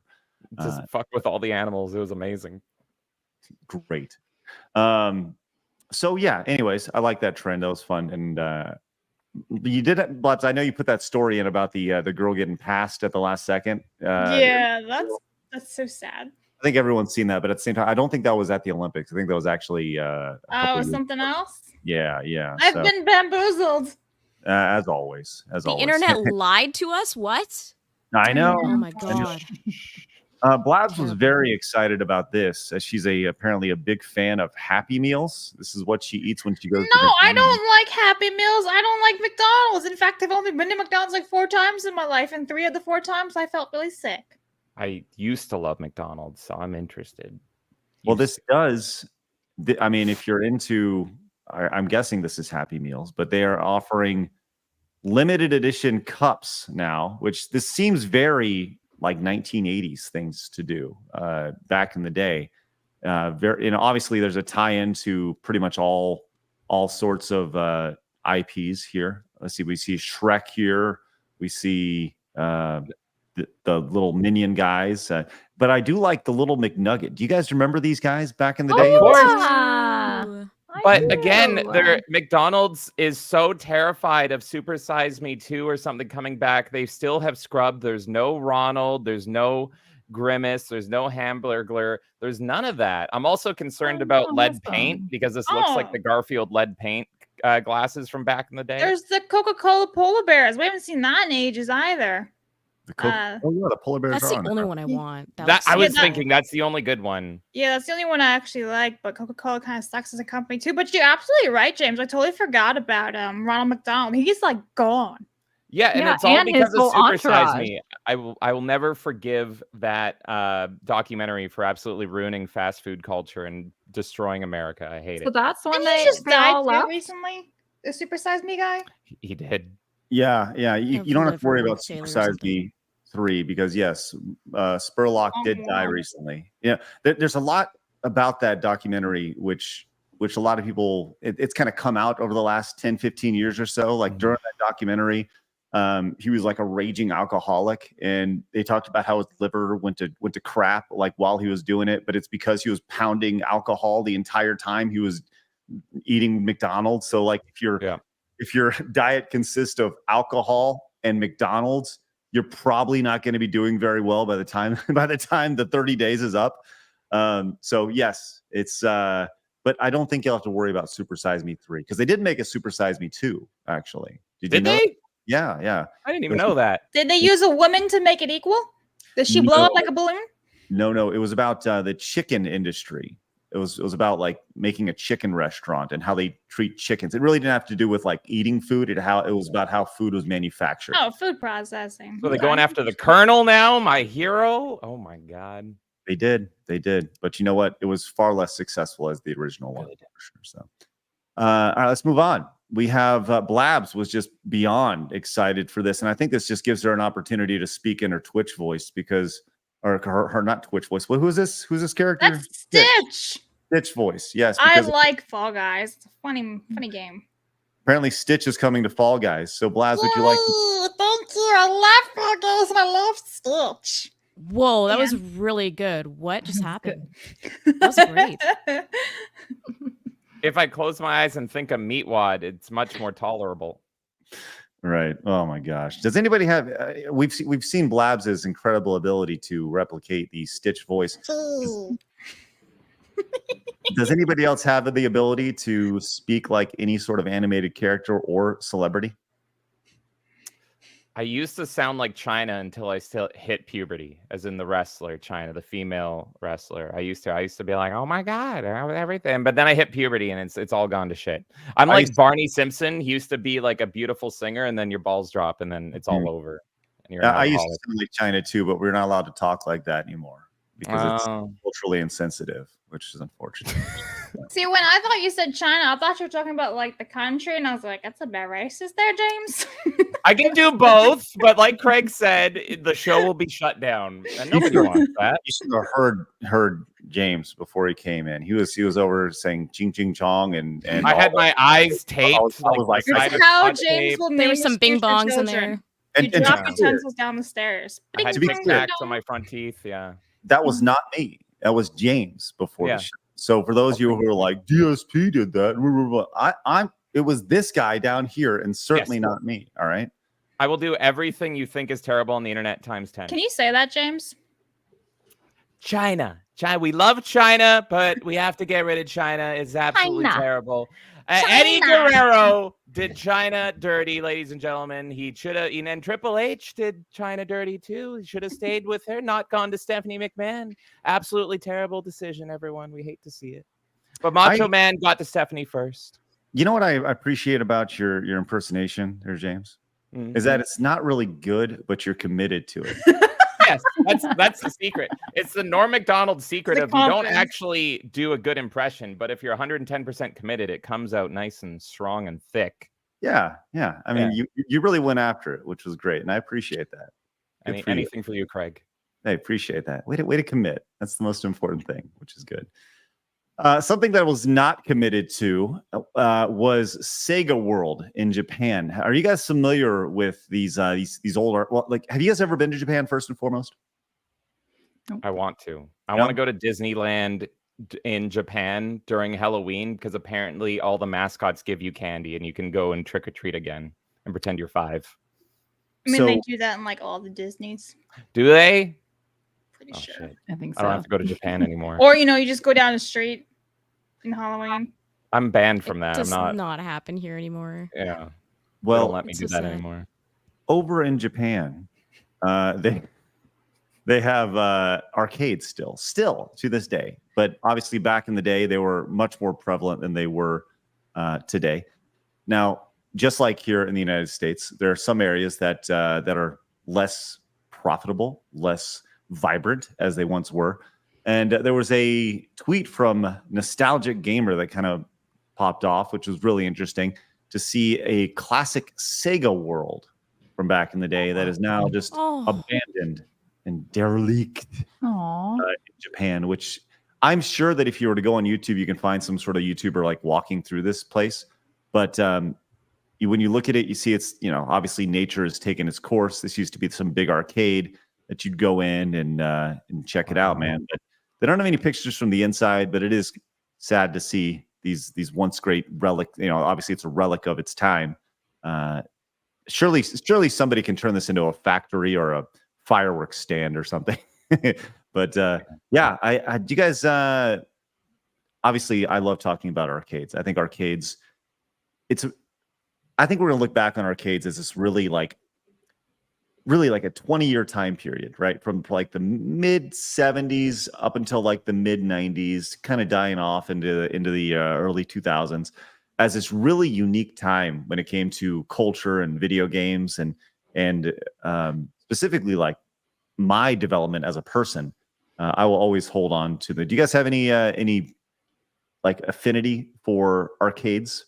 Just fuck with all the animals. It was amazing. Great. So yeah. Anyways, I like that trend. That was fun. And you did it, Blabs. I know you put that story in about the girl getting passed at the last second. Yeah, that's so sad. I think everyone's seen that, but at the same time, I don't think that was at the Olympics. I think that was actually Oh, something else? Yeah. I've So, been bamboozled. as always. The internet lied to us? What? I know. Oh my god. Blabs was very excited about this, as she's apparently a big fan of Happy Meals. This is what she eats when she goes. to No, I McDonald's. don't like Happy Meals. I don't like McDonald's. In fact, I've only been to McDonald's like 4 times in my life, and 3 of the 4 times I felt really sick. I used to love McDonald's, so I'm interested. Well, this does. I mean, if you're into, I'm guessing this is Happy Meals, but they are offering limited edition cups now, which this seems very like 1980s things to do back in the day. Obviously there's a tie-in to pretty much all sorts of IPs here. Let's see, we see Shrek here. We see the little minion guys. But I do like the little McNugget. Do you guys remember these guys back in the day? Of course. Ooh. But again, McDonald's is so terrified of Super Size Me 2 or something coming back. They still have Scrub. There's no Ronald. There's no Grimace. There's no Hamburglar. There's none of that. I'm also concerned about lead paint because this looks like the Garfield lead paint glasses from back in the day. There's the Coca-Cola polar bears. We haven't seen that in ages either. The the polar bears. That's are the on only there. one I want. I was thinking that's the only good one. Yeah, that's the only one I actually like, but Coca-Cola kind of sucks as a company too. But you're absolutely right, James. I totally forgot about Ronald McDonald. He's like gone. Yeah, and Yeah, it's all and his because of whole Super Size entourage. Me. I will never forgive that documentary for absolutely ruining fast food culture and destroying America. I hate So it. that's when Didn't he they just they died all too left. recently? The Super Size Me guy? He did. Yeah, yeah. You Of don't have to worry liver about failure or Supersize something. Me 3 because yes, Spurlock Oh, did die wow. recently. Yeah, there's a lot about that documentary which a lot of people it's kind of come out over the last 10, 15 years or so. Like during that documentary, he was like a raging alcoholic, and they talked about how his liver went to crap like while he was doing it, but it's because he was pounding alcohol the entire time he was eating McDonald's. So like if your diet consists of alcohol and McDonald's, you're probably not going to be doing very well by the time the 30 days is up. So yes, it's but I don't think you'll have to worry about Super Size Me 3 because they did make a Super Size Me 2 actually. Did you know? they? Yeah, yeah. I didn't even know that. Did they use a woman to make it equal? Does she blow up No. like a balloon? No. It was about the chicken industry. It was about like making a chicken restaurant and how they treat chickens. It really didn't have to do with like eating food. It was about how food was manufactured. Oh, food processing. So they're going after the Colonel now, my hero. Oh my God. They did. But you know what? It was far less successful as the original one. For sure. So, all right, let's move on. We have Blabs was just beyond excited for this, and I think this just gives her an opportunity to speak in her Twitch voice because, or her not Twitch voice. Well, who's this? Who's this character? That's Stitch. Stitch voice. Yes. I because like Fall Guys. It's a funny game. apparently Stitch is coming to Fall Guys. So Blabs, would you like? Thank you. I love Fall Guys and I love Stitch. Whoa, that Yeah. was really good. What just happened? That was great. If I close my eyes and think of Meatwad, it's much more tolerable. Right. Oh my gosh. Does anybody have? We've seen Blabs' incredible ability to replicate the Stitch voice. Does anybody else have the ability to speak like any sort of animated character or celebrity? I used to sound like China until I still hit puberty, as in the wrestler China, the female wrestler. I used to be like, oh my God, everything. But then I hit puberty and it's all gone to shit. I'm like Barney Simpson. He used to be like a beautiful singer, and then your balls drop, and then it's all over. And you're I used to sound like China too, but we're not allowed to talk like that anymore because it's Oh. culturally insensitive, which is unfortunate. See, when I thought you said China, I thought you were talking about like the country, and I was like, that's a bit racist there, James. I can do both, but like Craig said, the show will be shut down, and nobody wants that. You should have heard James before he came in. He was over saying ching ching chong and I had my eyes taped. I was like, my This side is of how scotch James tape. will name There were his some bing future bongs in children. there. You and drop to be your clear, pencils down the stairs. I had To be Tic clear- Tacs on my front teeth. Yeah. that was not me. That was James before Yeah. the show. So for those of you who are like DSP did that, it was this guy down here, and certainly Yes. not me. All right. I will do everything you think is terrible on the internet times 10. Can you say that, James? China. We love China, but we have to get rid of China. It's absolutely China. terrible. Eddie Guerrero did China dirty, ladies and gentlemen. He should have, and Triple H did China dirty too. He should have stayed with her, not gone to Stephanie McMahon. Absolutely terrible decision, everyone. We hate to see it. But Macho Man got to Stephanie first. You know what I appreciate about your impersonation there, James, is that it's not really good, but you're committed to it. Yes, that's the secret. It's the Norm Macdonald secret The of you don't confidence. actually do a good impression, but if you're 110% committed, it comes out nice and strong and thick. Yeah. I mean, you really went after it, which was great, and I appreciate that. Good for you. Anything for you, Craig. I appreciate that. Way to commit. That's the most important thing, which is good. Something that I was not committed to was Sega World in Japan. Are you guys familiar with these older? Well, like, have you guys ever been to Japan first and foremost? I want to. I want to go to Disneyland in Japan during Halloween because apparently all the mascots give you candy and you can go and trick or treat again and pretend you're 5. I mean, So- they do that in like all the Disneys. Do they? Pretty Oh, sure. shit. I think I don't so. have to go to Japan anymore. Or you just go down the street in Halloween. I'm banned from that. It does I'm not. not happen here anymore. Yeah. Well, Don't let me it's do so that sad. anymore. over in Japan, they have arcades still to this day. But obviously, back in the day, they were much more prevalent than they were today. Now, just like here in the United States, there are some areas that are less profitable, less vibrant as they once were. And there was a tweet from Nostalgic Gamer that kind of popped off, which was really interesting to see a classic Sega world from back in the day that is now just abandoned and derelict Aw. in Japan, which I'm sure that if you were to go on YouTube, you can find some sort of YouTuber like walking through this place. But when you look at it, you see it's, obviously nature has taken its course. This used to be some big arcade that you'd go in and check it out, man. But they don't have any pictures from the inside, but it is sad to see these once great relic. Obviously it's a relic of its time. Surely somebody can turn this into a factory or a fireworks stand or something. But yeah, do you guys? Obviously, I love talking about arcades. I think arcades. I think we're gonna look back on arcades as this really like a 20-year time period, right? From like the mid 70s up until like the mid 90s, kind of dying off into the early 2000s, as this really unique time when it came to culture and video games and specifically like my development as a person. I will always hold on to the. Do you guys have any like affinity for arcades?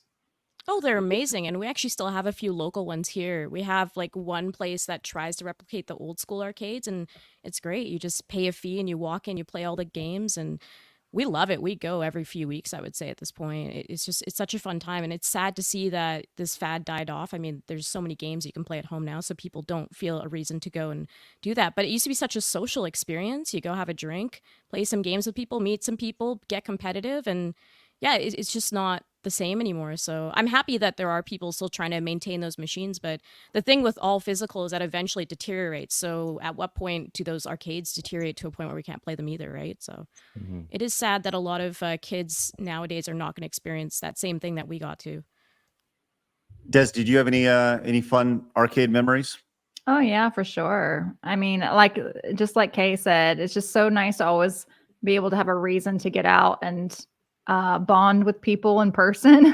Oh, they're amazing. And we actually still have a few local ones here. We have like one place that tries to replicate the old school arcades, and it's great. You just pay a fee and you walk in, you play all the games, and we love it. We go every few weeks, I would say, at this point. It's such a fun time. And it's sad to see that this fad died off. I mean, there's so many games you can play at home now, so people don't feel a reason to go and do that. But it used to be such a social experience. You go have a drink, play some games with people, meet some people, get competitive, and yeah, it's just not the same anymore. So I'm happy that there are people still trying to maintain those machines. But the thing with all physical is that eventually it deteriorates. So at what point do those arcades deteriorate to a point where we can't play them either, right? So it is sad that a lot of kids nowadays are not going to experience that same thing that we got to. Des, did you have any fun arcade memories? Oh yeah, for sure. I mean, like just like Kay said, it's just so nice to always be able to have a reason to get out and bond with people in person.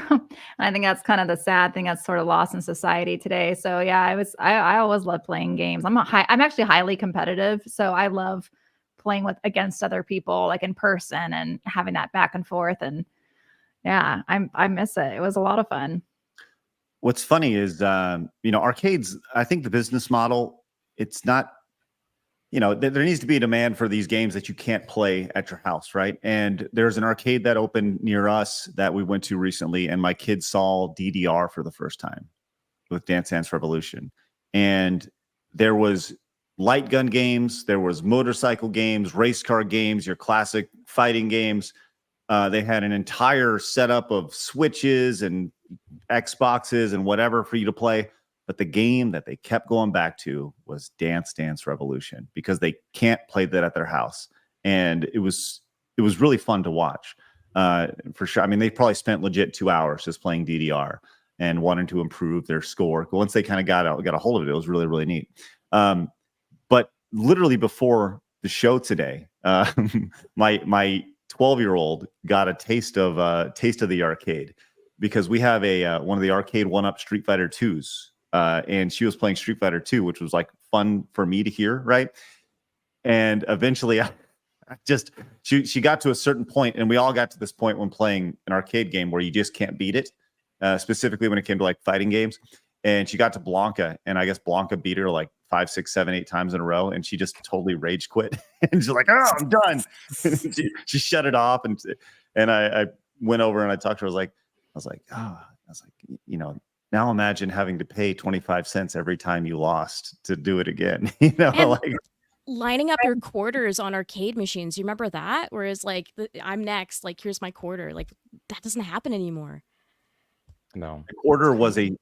I think that's kind of the sad thing that's sort of lost in society today. So yeah, I always love playing games. I'm actually highly competitive, so I love playing against other people like in person and having that back and forth. And yeah, I miss it. It was a lot of fun. What's funny is arcades. I think the business model, it's not. There needs to be a demand for these games that you can't play at your house, right? And there's an arcade that opened near us that we went to recently, and my kids saw DDR for the first time with Dance Dance Revolution. And there was light gun games, there was motorcycle games, race car games, your classic fighting games. They had an entire setup of Switches and Xboxes and whatever for you to play. But the game that they kept going back to was Dance Dance Revolution because they can't play that at their house. And it was really fun to watch for sure. I mean, they probably spent legit 2 hours just playing DDR and wanting to improve their score. Once they kind of got a hold of it, it was really, really neat. But literally before the show today, my 12-year-old got a taste of the arcade because we have one of the arcade 1-up Street Fighter 2s. And she was playing Street Fighter 2, which was like fun for me to hear, right? And eventually, she got to a certain point, and we all got to this point when playing an arcade game where you just can't beat it, specifically when it came to like fighting games. And she got to Blanca, and I guess Blanca beat her like 5, 6, 7, 8 times in a row, and she just totally rage quit. And she's like, "Oh, I'm done." she shut it off, and I went over and I talked to her. I was like, now imagine having to pay 25 cents every time you lost to do it again. Lining up your quarters on arcade machines. You remember that? Whereas like I'm next, like here's my quarter. Like that doesn't happen anymore. No. The quarter was the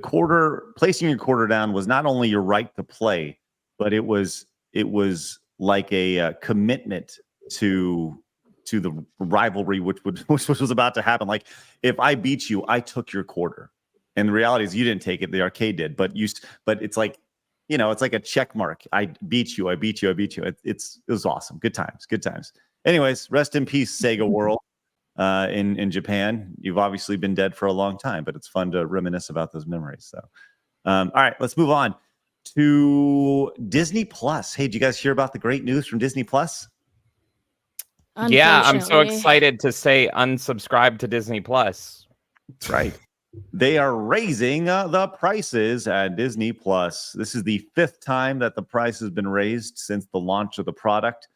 quarter, placing your quarter down was not only your right to play, but it was like a commitment to the rivalry which was about to happen. Like if I beat you, I took your quarter. And the reality is you didn't take it, the arcade did, but it's like, it's like a check mark. I beat you. It was awesome. Good times. Anyways, rest in peace, Sega World. in Japan. You've obviously been dead for a long time, but it's fun to reminisce about those memories. So, all right, let's move on to Disney Plus. Hey, did you guys hear about the great news from Disney Plus? Yeah, I'm so Unfortunately. excited to say unsubscribe to Disney Plus. Right. They are raising the prices at Disney Plus. This is the 5th time that the price has been raised since the launch of the product.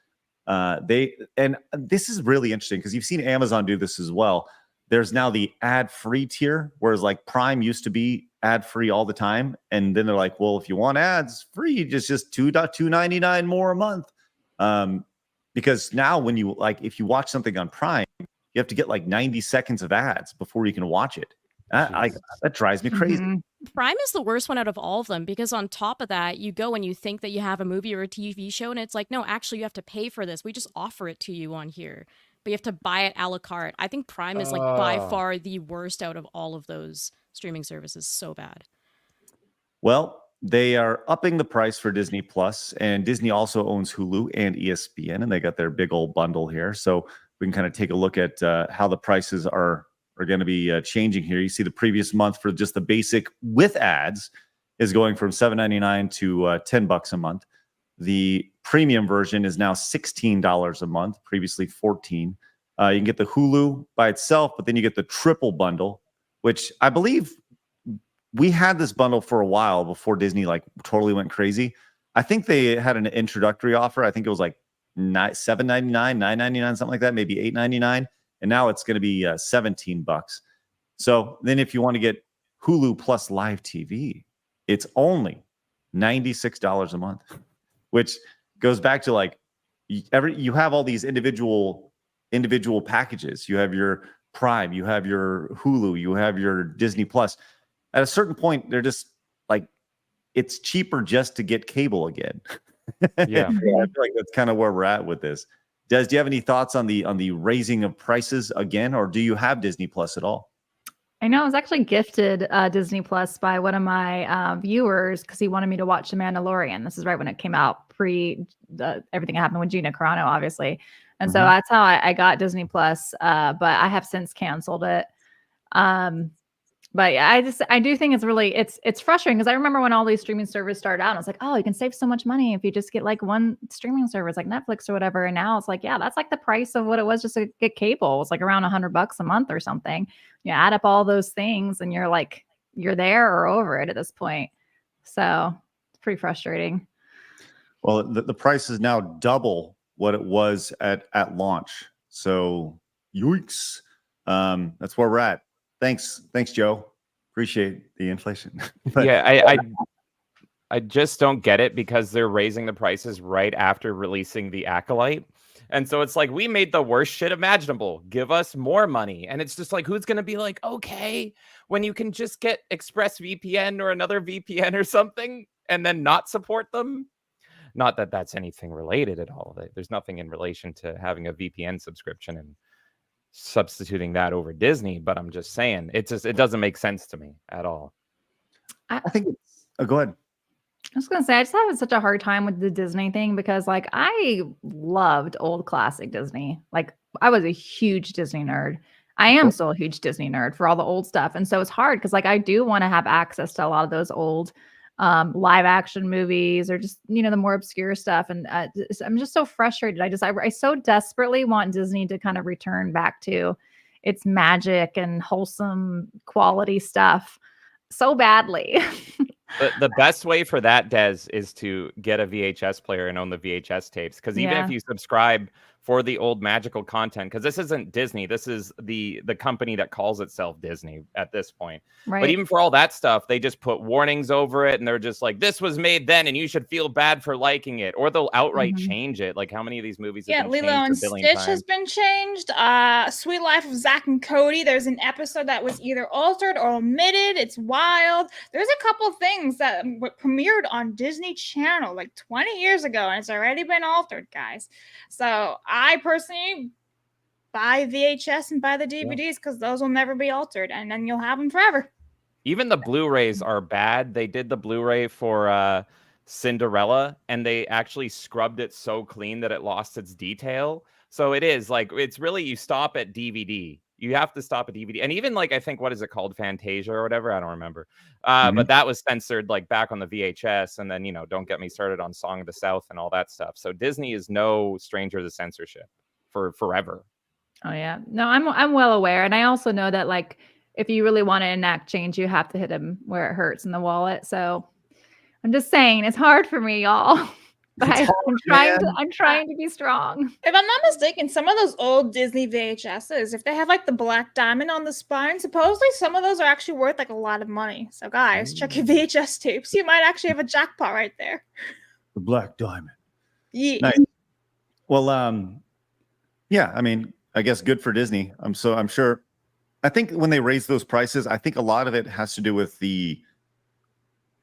And this is really interesting because you've seen Amazon do this as well. There's now the ad-free tier, whereas like Prime used to be ad-free all the time, and then they're like, well, if you want ads free, just $2.99 more a month. Because now when you if you watch something on Prime, you have to get like 90 seconds of ads before you can watch it. That drives me crazy. Prime is the worst one out of all of them because on top of that, you go and you think that you have a movie or a TV show, and it's like, no, actually, you have to pay for this. We just offer it to you on here, but you have to buy it a la carte. I think Prime is like by far the worst out of all of those streaming services. So bad. Well, they are upping the price for Disney Plus, and Disney also owns Hulu and ESPN, and they got their big old bundle here. So we can kind of take a look at how the prices are going to be changing here. You see the previous month for just the basic with ads is going from $7.99 to $10 a month. The premium version is now $16 a month, previously $14. You can get the Hulu by itself, but then you get the triple bundle, which I believe we had this bundle for a while before Disney like totally went crazy. I think they had an introductory offer. I think it was like $7.99, $9.99, something like that, maybe $8.99. And now it's going to be $17. So then if you want to get Hulu plus live TV, it's only $96 a month, which goes back to like you have all these individual packages. You have your Prime, you have your Hulu, you have your Disney Plus. At a certain point, they're just like, it's cheaper just to get cable again. Yeah. I feel like that's kind of where we're at with this. Des, do you have any thoughts on the raising of prices again, or do you have Disney Plus at all? I know I was actually gifted Disney Plus by one of my viewers because he wanted me to watch The Mandalorian. This is right when it came out, everything that happened with Gina Carano, obviously. And so that's how I got Disney Plus, but I have since canceled it. But yeah, I do think it's frustrating because I remember when all these streaming services started out, and I was like, oh, you can save so much money if you just get like one streaming service like Netflix or whatever. And now it's like, yeah, that's like the price of what it was just to get cable. It's like around $100 a month or something. You add up all those things and you're like, you're there or over it at this point. So it's pretty frustrating. Well, the price is now double what it was at launch. So yikes. That's where we're at. Thanks, Joe. Appreciate the inflation. But, yeah, I just don't get it because they're raising the prices right after releasing The Acolyte. And so it's like, we made the worst shit imaginable. Give us more money. And it's just like, who's going to be like, okay, when you can just get ExpressVPN or another VPN or something and then not support them? Not that that's anything related at all. There's nothing in relation to having a VPN subscription and substituting that over Disney, but I'm just saying it doesn't make sense to me at all. I think it's go ahead. I was gonna say I just have such a hard time with the Disney thing because like I loved old classic Disney. Like I was a huge Disney nerd. I am still a huge Disney nerd for all the old stuff. And so it's hard because like I do want to have access to a lot of those old live action movies or just, you know, the more obscure stuff. And I'm just so frustrated. I so desperately want Disney to kind of return back to its magic and wholesome quality stuff so badly. The best way for that, Des, is to get a VHS player and own the VHS tapes. Because even if you subscribe for the old magical content, because this isn't Disney, this is the company that calls itself Disney at this point. Right. But even for all that stuff, they just put warnings over it, and they're just like, "This was made then, and you should feel bad for liking it," or they'll outright change it. Like how many of these movies? Yeah, have been Lilo and changed a billion Stitch times? has been changed. Sweet Life of Zack and Cody. There's an episode that was either altered or omitted. It's wild. There's a couple things that premiered on Disney Channel like 20 years ago, and it's already been altered, guys. So I personally buy VHS and buy the DVDs because those will never be altered, and then you'll have them forever. Even the Blu-rays are bad. They did the Blu-ray for Cinderella, and they actually scrubbed it so clean that it lost its detail. So it is like it's really you stop at DVD. You have to stop at DVD, and even like I think what is it called, Fantasia or whatever? I don't remember. But that was censored like back on the VHS, and then don't get me started on Song of the South and all that stuff. So Disney is no stranger to censorship for forever. Oh yeah, no, I'm well aware, and I also know that like if you really want to enact change, you have to hit them where it hurts in the wallet. So I'm just saying it's hard for me, y'all. But I'm trying to be strong. If I'm not mistaken, some of those old Disney VHSs, if they have like the black diamond on the spine, supposedly some of those are actually worth like a lot of money. So guys, check your VHS tapes. You might actually have a jackpot right there. The black diamond. Yeah. Nice. Well, yeah, I mean, I guess good for Disney. I'm sure. I think when they raise those prices, I think a lot of it has to do with the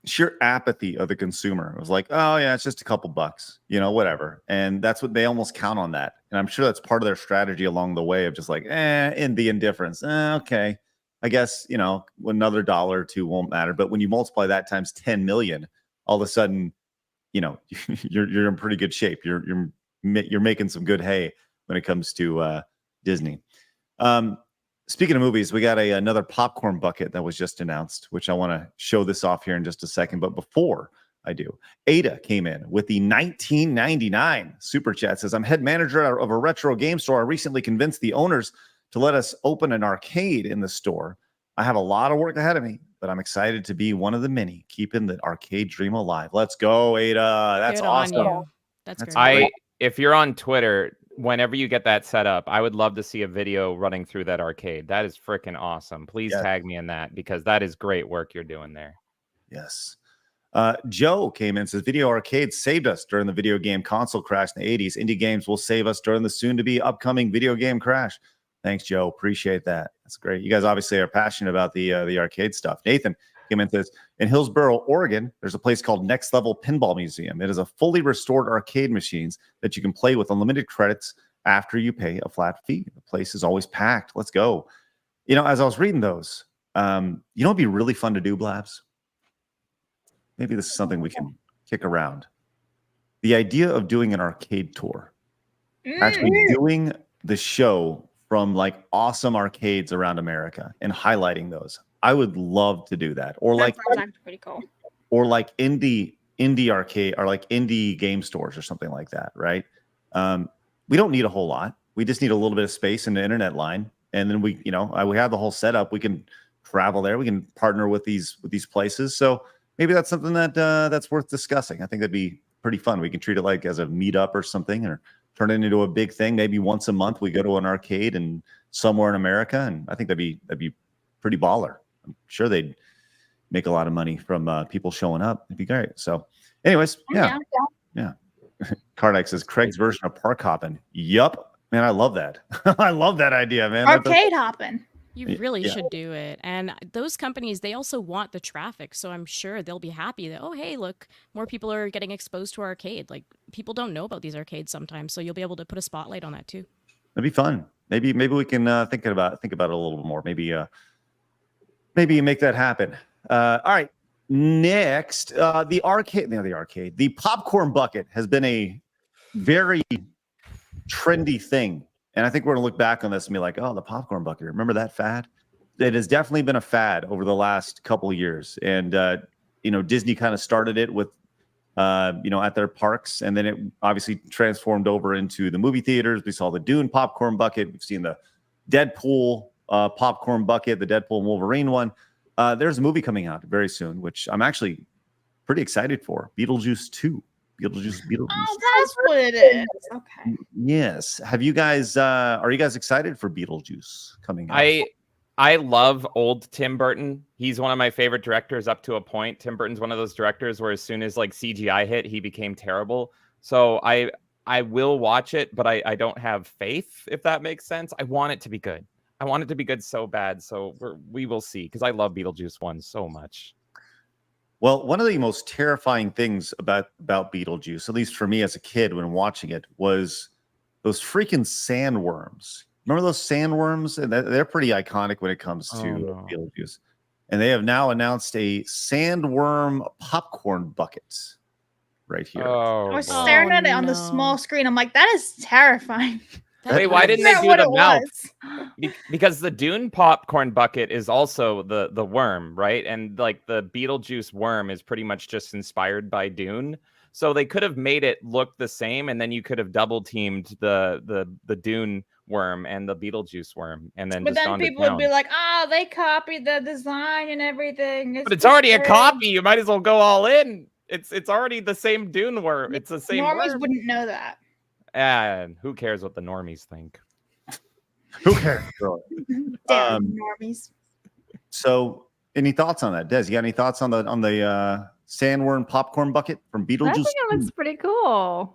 sheer apathy of the consumer. It was like, oh yeah, it's just a couple bucks, whatever. And that's what they almost count on that. And I'm sure that's part of their strategy along the way of just like, in the indifference. Okay. I guess, another dollar or two won't matter. But when you multiply that times 10 million, all of a sudden, you're in pretty good shape. You're making some good hay when it comes to Disney. Speaking of movies, we got another popcorn bucket that was just announced, which I want to show this off here in just a second. But before I do, Ada came in with the 1999 super chat. Says, I'm head manager of a retro game store. I recently convinced the owners to let us open an arcade in the store. I have a lot of work ahead of me, but I'm excited to be one of the many keeping the arcade dream alive. Let's go, Ada. That's Good awesome. on you. That's great. If you're on Twitter, whenever you get that set up, I would love to see a video running through that arcade. That is freaking awesome. Please tag me in that because that is great work you're doing there. Yes. Joe came in and says, video arcades saved us during the video game console crash in the 80s. Indie games will save us during the soon-to-be upcoming video game crash. Thanks, Joe. Appreciate that. That's great. You guys obviously are passionate about the arcade stuff. Nathan came in and says, in Hillsboro, Oregon, there's a place called Next Level Pinball Museum. It is a fully restored arcade machines that you can play with unlimited credits after you pay a flat fee. The place is always packed. Let's go. As I was reading those, it'd be really fun to do, Blabs. Maybe this is something we can kick around. The idea of doing an arcade tour, actually doing the show from like awesome arcades around America and highlighting those. I would love to do that. Or That's pretty cool. Or like indie arcade or like indie game stores or something like that, right? We don't need a whole lot. We just need a little bit of space in the internet line. And then we have the whole setup. We can travel there. We can partner with these places. So maybe that's something that's worth discussing. I think that'd be pretty fun. We can treat it like as a meetup or something, or turn it into a big thing. Maybe once a month we go to an arcade and somewhere in America. And I think that'd be pretty baller. I'm sure they'd make a lot of money from people showing up. It'd be great. So anyways, yeah. Karnak says Craig's version of park hopping. Yup. Man, I love that. I love that idea, man. Arcade hopping. You really should do it. And those companies, they also want the traffic. So I'm sure they'll be happy that, oh, hey, look, more people are getting exposed to arcade. Like, people don't know about these arcades sometimes. So you'll be able to put a spotlight on that too. That'd be fun. Maybe we can think about it a little bit more. Maybe make that happen. All right. Next, the popcorn bucket has been a very trendy thing. And I think we're going to look back on this and be like, oh, the popcorn bucket. Remember that fad? It has definitely been a fad over the last couple of years. And, Disney kind of started it with, at their parks. And then it obviously transformed over into the movie theaters. We saw the Dune popcorn bucket. We've seen the Deadpool popcorn bucket, the Deadpool and Wolverine one. There's a movie coming out very soon, which I'm actually pretty excited for. Beetlejuice 2. Beetlejuice. Oh, that's what it is. Okay. Yes. Have you guys? Are you guys excited for Beetlejuice coming out? I love old Tim Burton. He's one of my favorite directors up to a point. Tim Burton's one of those directors where as soon as like CGI hit, he became terrible. So I will watch it, but I don't have faith, if that makes sense. I want it to be good. I want it to be good so bad. So we will see, because I love Beetlejuice 1 so much. Well, one of the most terrifying things about Beetlejuice, at least for me as a kid when watching it, was those freaking sandworms. Remember those sandworms? And they're pretty iconic when it comes to Beetlejuice. And they have now announced a sandworm popcorn bucket right here. I was staring at it on the small screen. I'm like, that is terrifying. Wait, why didn't they That's do what the it mouth? was. Because the Dune popcorn bucket is also the worm, right? And like the Beetlejuice worm is pretty much just inspired by Dune. So they could have made it look the same, and then you could have double teamed the Dune worm and the Beetlejuice worm, and then But just then gone to people would be town. like, "Oh, they copied the design and everything." But it's already a weird." copy. You might as well go all in. It's already the same Dune worm. It's the same Normies worm. wouldn't know that. And who cares what the normies think? Who cares? Really? Damn normies. So, any thoughts on that, Des? You got any thoughts on the sandworm popcorn bucket from I Beetlejuice? think it looks pretty cool.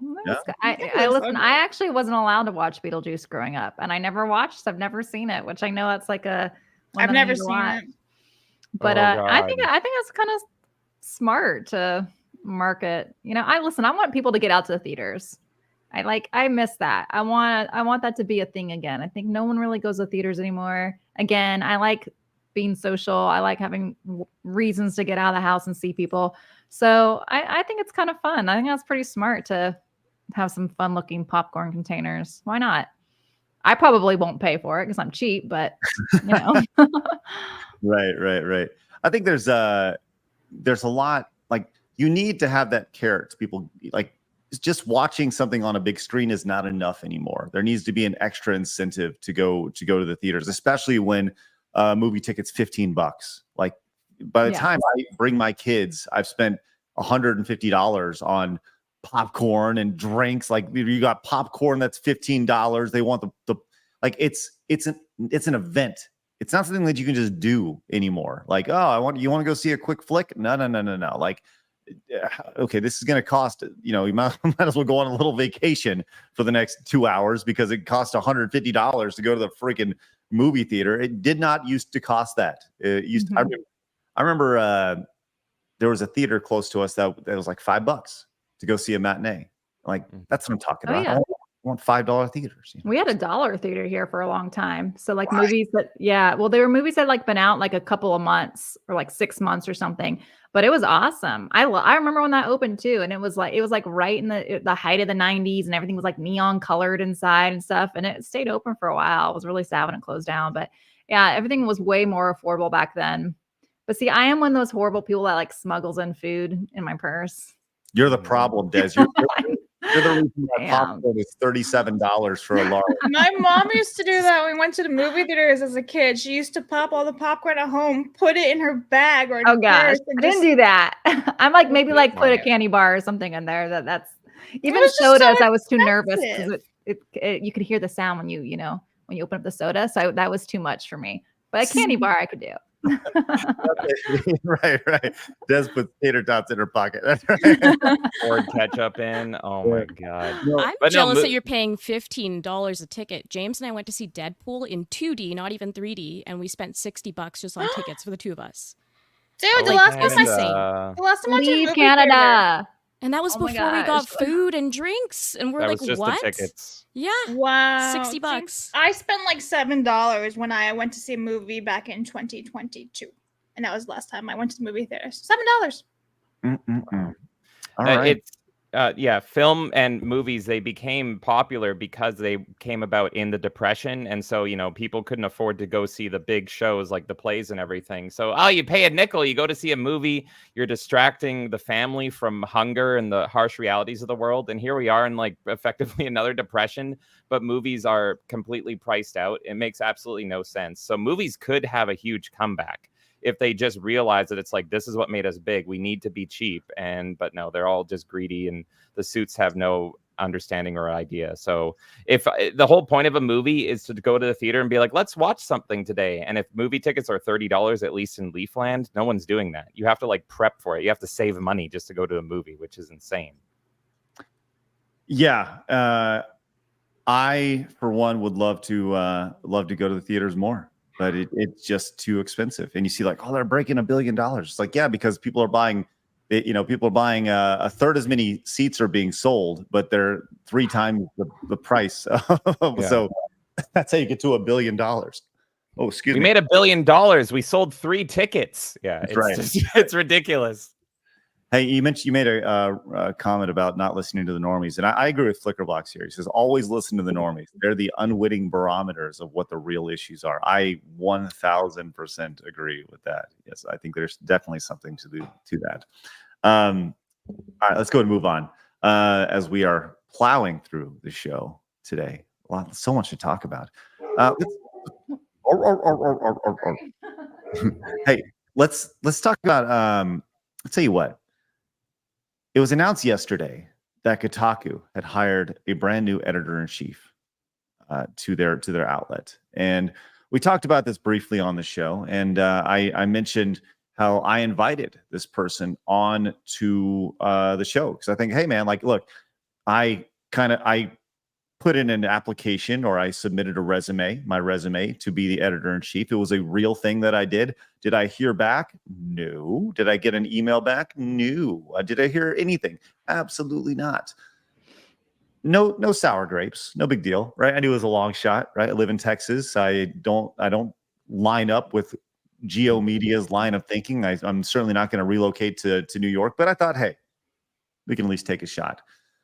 I listen. I actually wasn't allowed to watch Beetlejuice growing up, and I never watched. I've never seen it, which I know that's like a. one I've that I never need to seen watch. it. But Oh, I think God. it's kind of smart to market. I want people to get out to the theaters. I miss that. I want that to be a thing again. I think no one really goes to theaters anymore. Again, I like being social. I like having reasons to get out of the house and see people. So I think it's kind of fun. I think that's pretty smart to have some fun looking popcorn containers. Why not? I probably won't pay for it because I'm cheap, but Right. I think there's a lot, like, you need to have that carrot. People like just watching something on a big screen is not enough anymore. There needs to be an extra incentive to go to the theaters, especially when movie tickets $15. Like, by the time I bring my kids, I've spent $150 on popcorn and drinks. Like, you got popcorn that's $15. They want the like it's an event. It's not something that you can just do anymore. Like, oh, you want to go see a quick flick? No. Like, okay, this is going to cost, you might as well go on a little vacation for the next 2 hours because it costs $150 to go to the freaking movie theater. It did not used to cost that. It used I remember there was a theater close to us that was like $5 to go see a matinee. Like, that's what I'm talking about. yeah. I want $5 theaters. We had a dollar theater here for a long time. So like movies that, they were movies that like been out like a couple of months or like 6 months or something, but it was awesome. I remember when that opened too. And it was like right in the height of the 90s and everything was like neon colored inside and stuff. And it stayed open for a while. It was really sad when it closed down, but yeah, everything was way more affordable back then. But see, I am one of those horrible people that like smuggles in food in my purse. You're the problem, Des. You're the reason that popcorn is $37 for a large. My mom used to do that when we went to the movie theaters as a kid. She used to pop all the popcorn at home, put it in her bag or in her Gosh, purse, and I didn't do that. I'm like maybe like put a candy bar or something in there. That's even was just sodas. so I was too nervous expensive. because you could hear the sound when you open up the soda. So that was too much for me. But a candy bar I could do. Right. Des puts tater tots in her pocket. That's right. Poured ketchup in. Oh my God. I'm jealous that you're paying $15 a ticket. James and I went to see Deadpool in 2D, not even 3D, and we spent $60 just on tickets for the two of us. Dude, the Like, last time it's insane. the last time I went to the Leave movie Canada. And that was Oh my before we got gosh. food and drinks, and we're That like, was just what? the tickets. Yeah, theater. Wow, $60. I spent like $7 when I went to see a movie back in 2022, and that was the last time I went to the movie theater. $7. All right. It's film and movies, they became popular because they came about in the Depression, and so people couldn't afford to go see the big shows like the plays and everything. So you pay a nickel, you go to see a movie, you're distracting the family from hunger and the harsh realities of the world, and here we are in like effectively another depression, but movies are completely priced out. It makes absolutely no sense. So movies could have a huge comeback if they just realize that it's like, this is what made us big. We need to be cheap. But no, they're all just greedy, and the suits have no understanding or idea. So if the whole point of a movie is to go to the theater and be like, let's watch something today. And if movie tickets are $30, at least in Leafland, no one's doing that. You have to like prep for it. You have to save money just to go to a movie, which is insane. Yeah. I, for one, would love to go to the theaters more. But it's just too expensive. And you see like, they're breaking $1 billion. It's like, yeah, because people are buying a third as many seats are being sold, but they're 3 times the price. So that's how you get to $1 billion. Oh, excuse me. We made $1 billion. We sold 3 tickets. Yeah, That's right. It's ridiculous. Hey, you made a comment about not listening to the normies, and I agree with Flickerblocks here. He says always listen to the normies. They're the unwitting barometers of what the real issues are. I 1000% agree with that. Yes, I think there's definitely something to that. All right, let's go and move on as we are plowing through the show today. So much to talk about. Hey, let's talk about. I'll tell you what. It was announced yesterday that Kotaku had hired a brand new editor-in-chief to their outlet, and we talked about this briefly on the show. And I mentioned how I invited this person on to the show because I think, hey man, like, look, I put in an application, or I submitted my resume to be the editor-in-chief. It was a real thing that I did. Did I hear back? No. Did I get an email back? No. Did I hear anything? Absolutely not. No sour grapes. No big deal, right? I knew it was a long shot, right? I live in Texas. I don't line up with Geo Media's line of thinking. I'm certainly not going to relocate to New York, but I thought, hey, we can at least take a shot.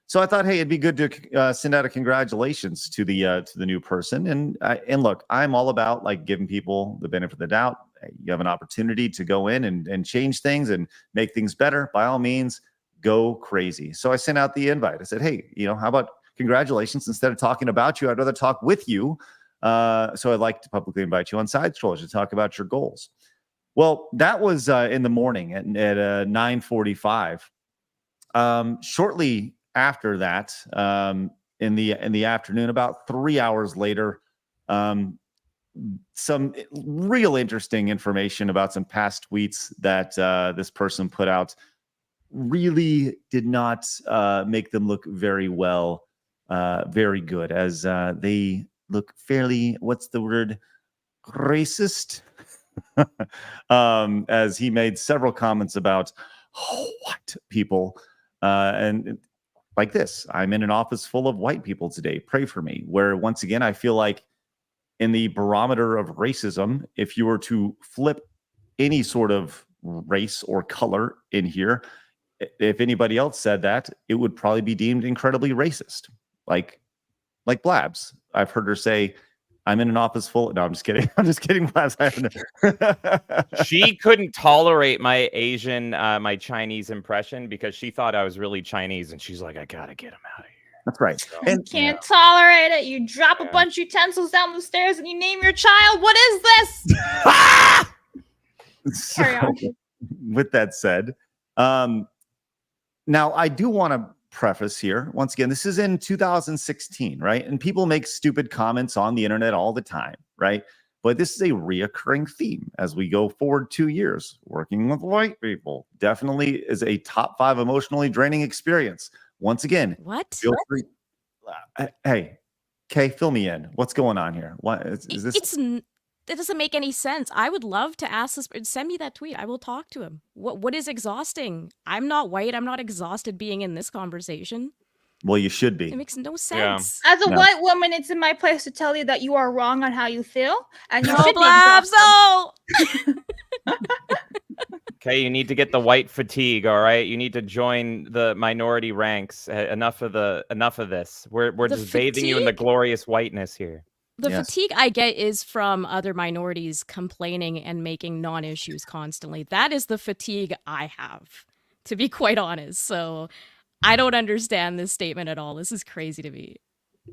So I thought, hey, it'd be good to send out a congratulations to the new person. And look, I'm all about like giving people the benefit of the doubt. You have an opportunity to go in and change things and make things better. By all means, go crazy. So I sent out the invite. I said, hey, how about congratulations? Instead of talking about you, I'd rather talk with you. So I'd like to publicly invite you on Side Strollers to talk about your goals. Well, that was in the morning at 9:45. Shortly after that, in the afternoon, about 3 hours later, some real interesting information about some past tweets that this person put out really did not make them look very good, as they look fairly, what's the word, racist, as he made several comments about white people, and like this: I'm in an office full of white people today. Pray for me. Where once again, I feel like in the barometer of racism, if you were to flip any sort of race or color in here, if anybody else said that, it would probably be deemed incredibly racist. Like Blabs. I've heard her say, I'm in an office full. No, I'm just kidding. I'm just kidding, Blabs. She couldn't tolerate my Asian, my Chinese impression because she thought I was really Chinese, and she's like, I gotta get him out of here. That's right. So, And Can't tolerate it. You drop a bunch of utensils down the stairs and you name your child. What is this? Carry on. With that said, now I do want to preface here, once again, this is in 2016, right? And people make stupid comments on the internet all the time, right? But this is a reoccurring theme as we go forward 2 years. Working with white people definitely is a top 5 emotionally draining experience. Once again, What? feel free. Hey, Kay, fill me in. What's going on here? What is this? That doesn't make any sense. I would love to ask this. Send me that tweet. I will talk to him. What is exhausting? I'm not white. I'm not exhausted being in this conversation. Well, you should be. It makes no sense. As a No. white woman, it's in my place to tell you that you are wrong on how you feel, and you No, should be Blabs, exhausted. no! Okay, you need to get the white fatigue. All right, you need to join the minority ranks. Enough of this. We're The just bathing you in the fatigue? glorious whiteness here. The Yes. fatigue I get is from other minorities complaining and making non-issues constantly. That is the fatigue I have, to be quite honest. So I don't understand this statement at all. This is crazy to me.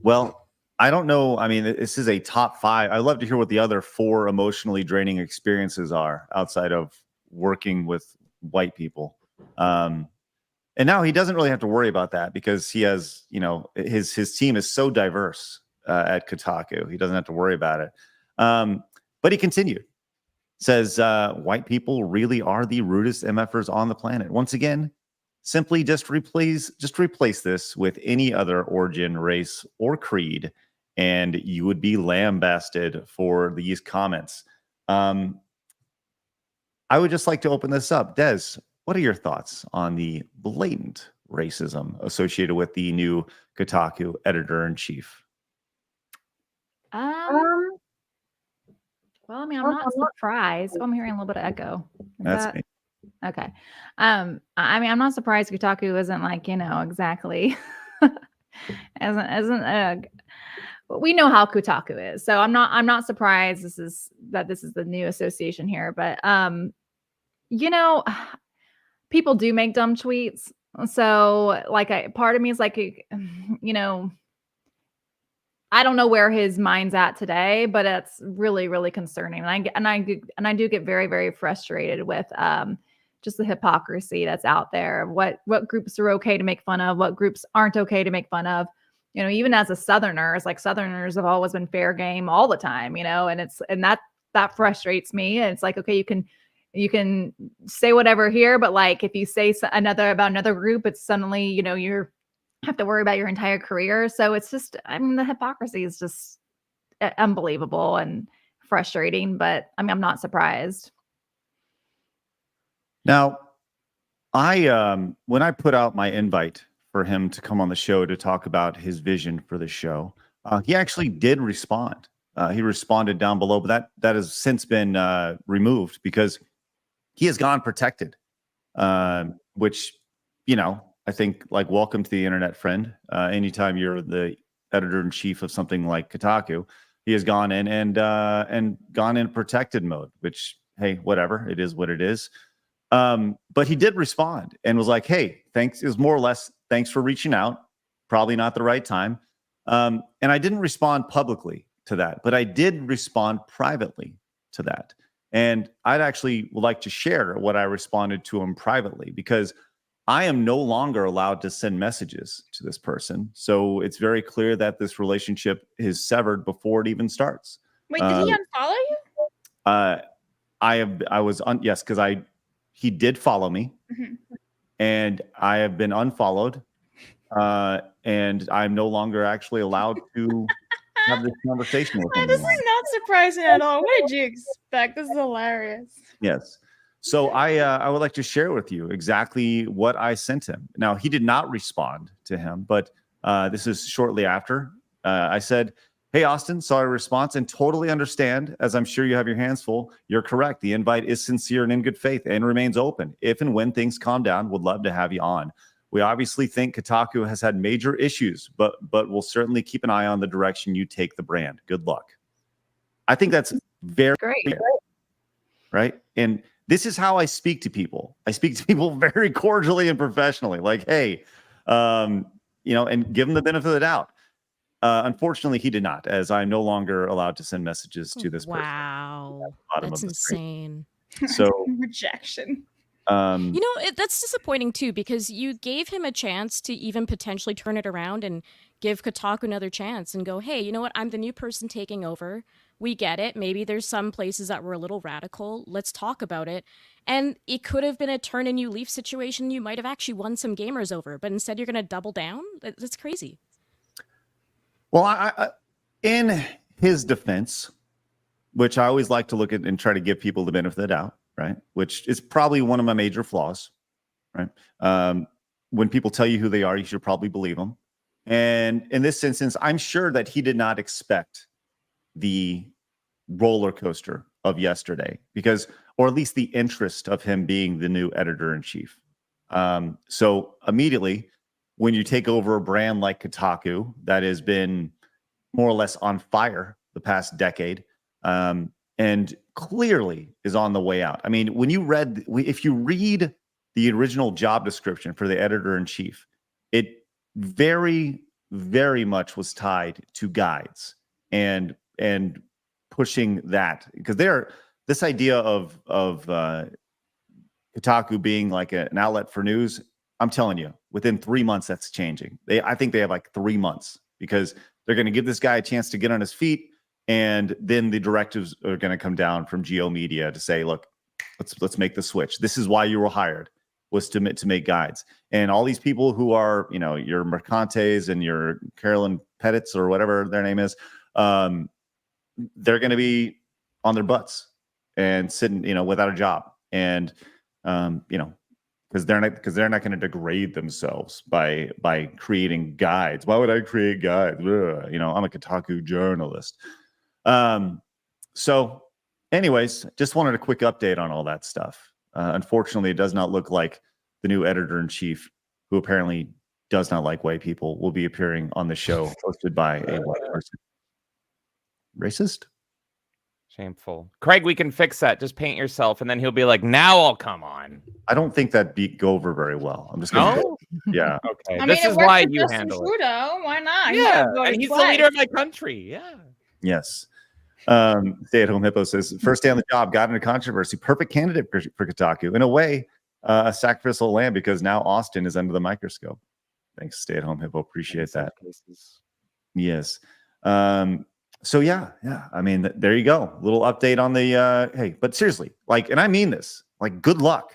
Well, I don't know. I mean, this is a top 5. I'd love to hear what the other 4 emotionally draining experiences are outside of working with white people. And now he doesn't really have to worry about that because he has, his team is so diverse at Kotaku. He doesn't have to worry about it. But he continued. Says, white people really are the rudest MFers on the planet. Once again, simply just replace this with any other origin, race, or creed, and you would be lambasted for these comments. I would just like to open this up. Des, what are your thoughts on the blatant racism associated with the new Kotaku editor-in-chief? Well, I mean, I'm not surprised. Oh, I'm hearing a little bit of echo. That's me. Okay. I mean, I'm not surprised Kotaku isn't like, exactly isn't we know how Kotaku is. So I'm not surprised this is the new association here, but you know, people do make dumb tweets. So like part of me is like, I don't know where his mind's at today, but it's really, really concerning. And I do get very, very frustrated with just the hypocrisy that's out there. What groups are okay to make fun of, what groups aren't okay to make fun of. Even as a Southerner, it's like Southerners have always been fair game all the time, and that frustrates me. And it's like, okay, you can say whatever here, but like if you say about another group, it's suddenly, you're have to worry about your entire career. So it's just, the hypocrisy is just unbelievable and frustrating, but I'm not surprised. Now, when I put out my invite for him to come on the show to talk about his vision for the show, he actually did respond. He responded down below, but that has since been removed because he has gone protected, which, I think, like, welcome to the internet, friend. Anytime you're the editor-in-chief of something like Kotaku, he has gone in and gone in protected mode, which, hey, whatever, it is what it is. But he did respond and was like, hey, thanks. It was more or less, thanks for reaching out. Probably not the right time. And I didn't respond publicly to that, but I did respond privately to that. And I'd actually like to share what I responded to him privately, because I am no longer allowed to send messages to this person. So it's very clear that this relationship is severed before it even starts. Wait, did he unfollow you? Yes, because he did follow me, and I have been unfollowed, and I'm no longer actually allowed to have this conversation with him. This is not surprising at all. What did you expect? This is hilarious. Yes. So I would like to share with you exactly what I sent him. Now, he did not respond to him, but this is shortly after. I said, hey, Austin, saw your response and totally understand, as I'm sure you have your hands full. You're correct. The invite is sincere and in good faith and remains open. If and when things calm down, would love to have you on. We obviously think Kotaku has had major issues, but we'll certainly keep an eye on the direction you take the brand. Good luck. I think that's very great. Right? And this is how I speak to people. I speak to people very cordially and professionally, like, hey, and give them the benefit of the doubt. Unfortunately, he did not, as I'm no longer allowed to send messages to this person. Wow, that's insane. So rejection. That's disappointing too, because you gave him a chance to even potentially turn it around and give Kotaku another chance and go, hey, you know what? I'm the new person taking over. We get it. Maybe there's some places that were a little radical. Let's talk about it. And it could have been a turn and you leave situation. You might have actually won some gamers over, but instead you're going to double down. That's crazy. Well, I in his defense, which I always like to look at and try to give people the benefit of the doubt, right? Which is probably one of my major flaws, right? When people tell you who they are, you should probably believe them. And in this instance, I'm sure that he did not expect the roller coaster of yesterday, or at least the interest of him being the new editor-in-chief. So immediately, when you take over a brand like Kotaku that has been more or less on fire the past decade, and clearly is on the way out. I mean, if you read the original job description for the editor-in-chief, it very, very much was tied to guides and pushing that, because this idea of Kotaku being like an outlet for news, I'm telling you, within 3 months, that's changing. I think they have like 3 months, because they're going to give this guy a chance to get on his feet. And then the directives are going to come down from Geo Media to say, look, let's make the switch. This is why you were hired, was to make guides. And all these people who are, your Mercantes and your Carolyn Pettits or whatever their name is, they're going to be on their butts and sitting, without a job. And, because they're not going to degrade themselves by creating guides. Why would I create guides? I'm a Kotaku journalist. So anyways, just wanted a quick update on all that stuff. Unfortunately, it does not look like the new editor-in-chief, who apparently does not like white people, will be appearing on the show hosted by a white person. Racist? Shameful. Craig, we can fix that. Just paint yourself, and then he'll be like, now I'll come on. I don't think that beat go over very well. I'm just going to No? yeah. Okay. I This mean, it is worked why with you Justin handle it. Trudeau. Why not? Yeah, got voted and he's the twice. leader of my country. Yeah. Yes. Stay-at-home Hippo says, first day on the job, got into controversy. Perfect candidate for Kotaku. In a way, a sacrificial lamb, because now Austin is under the microscope. Thanks, Stay-at-home Hippo. Appreciate that. Yes. So yeah. I mean, there you go. Little update on the hey, but seriously, like, and I mean this, like, good luck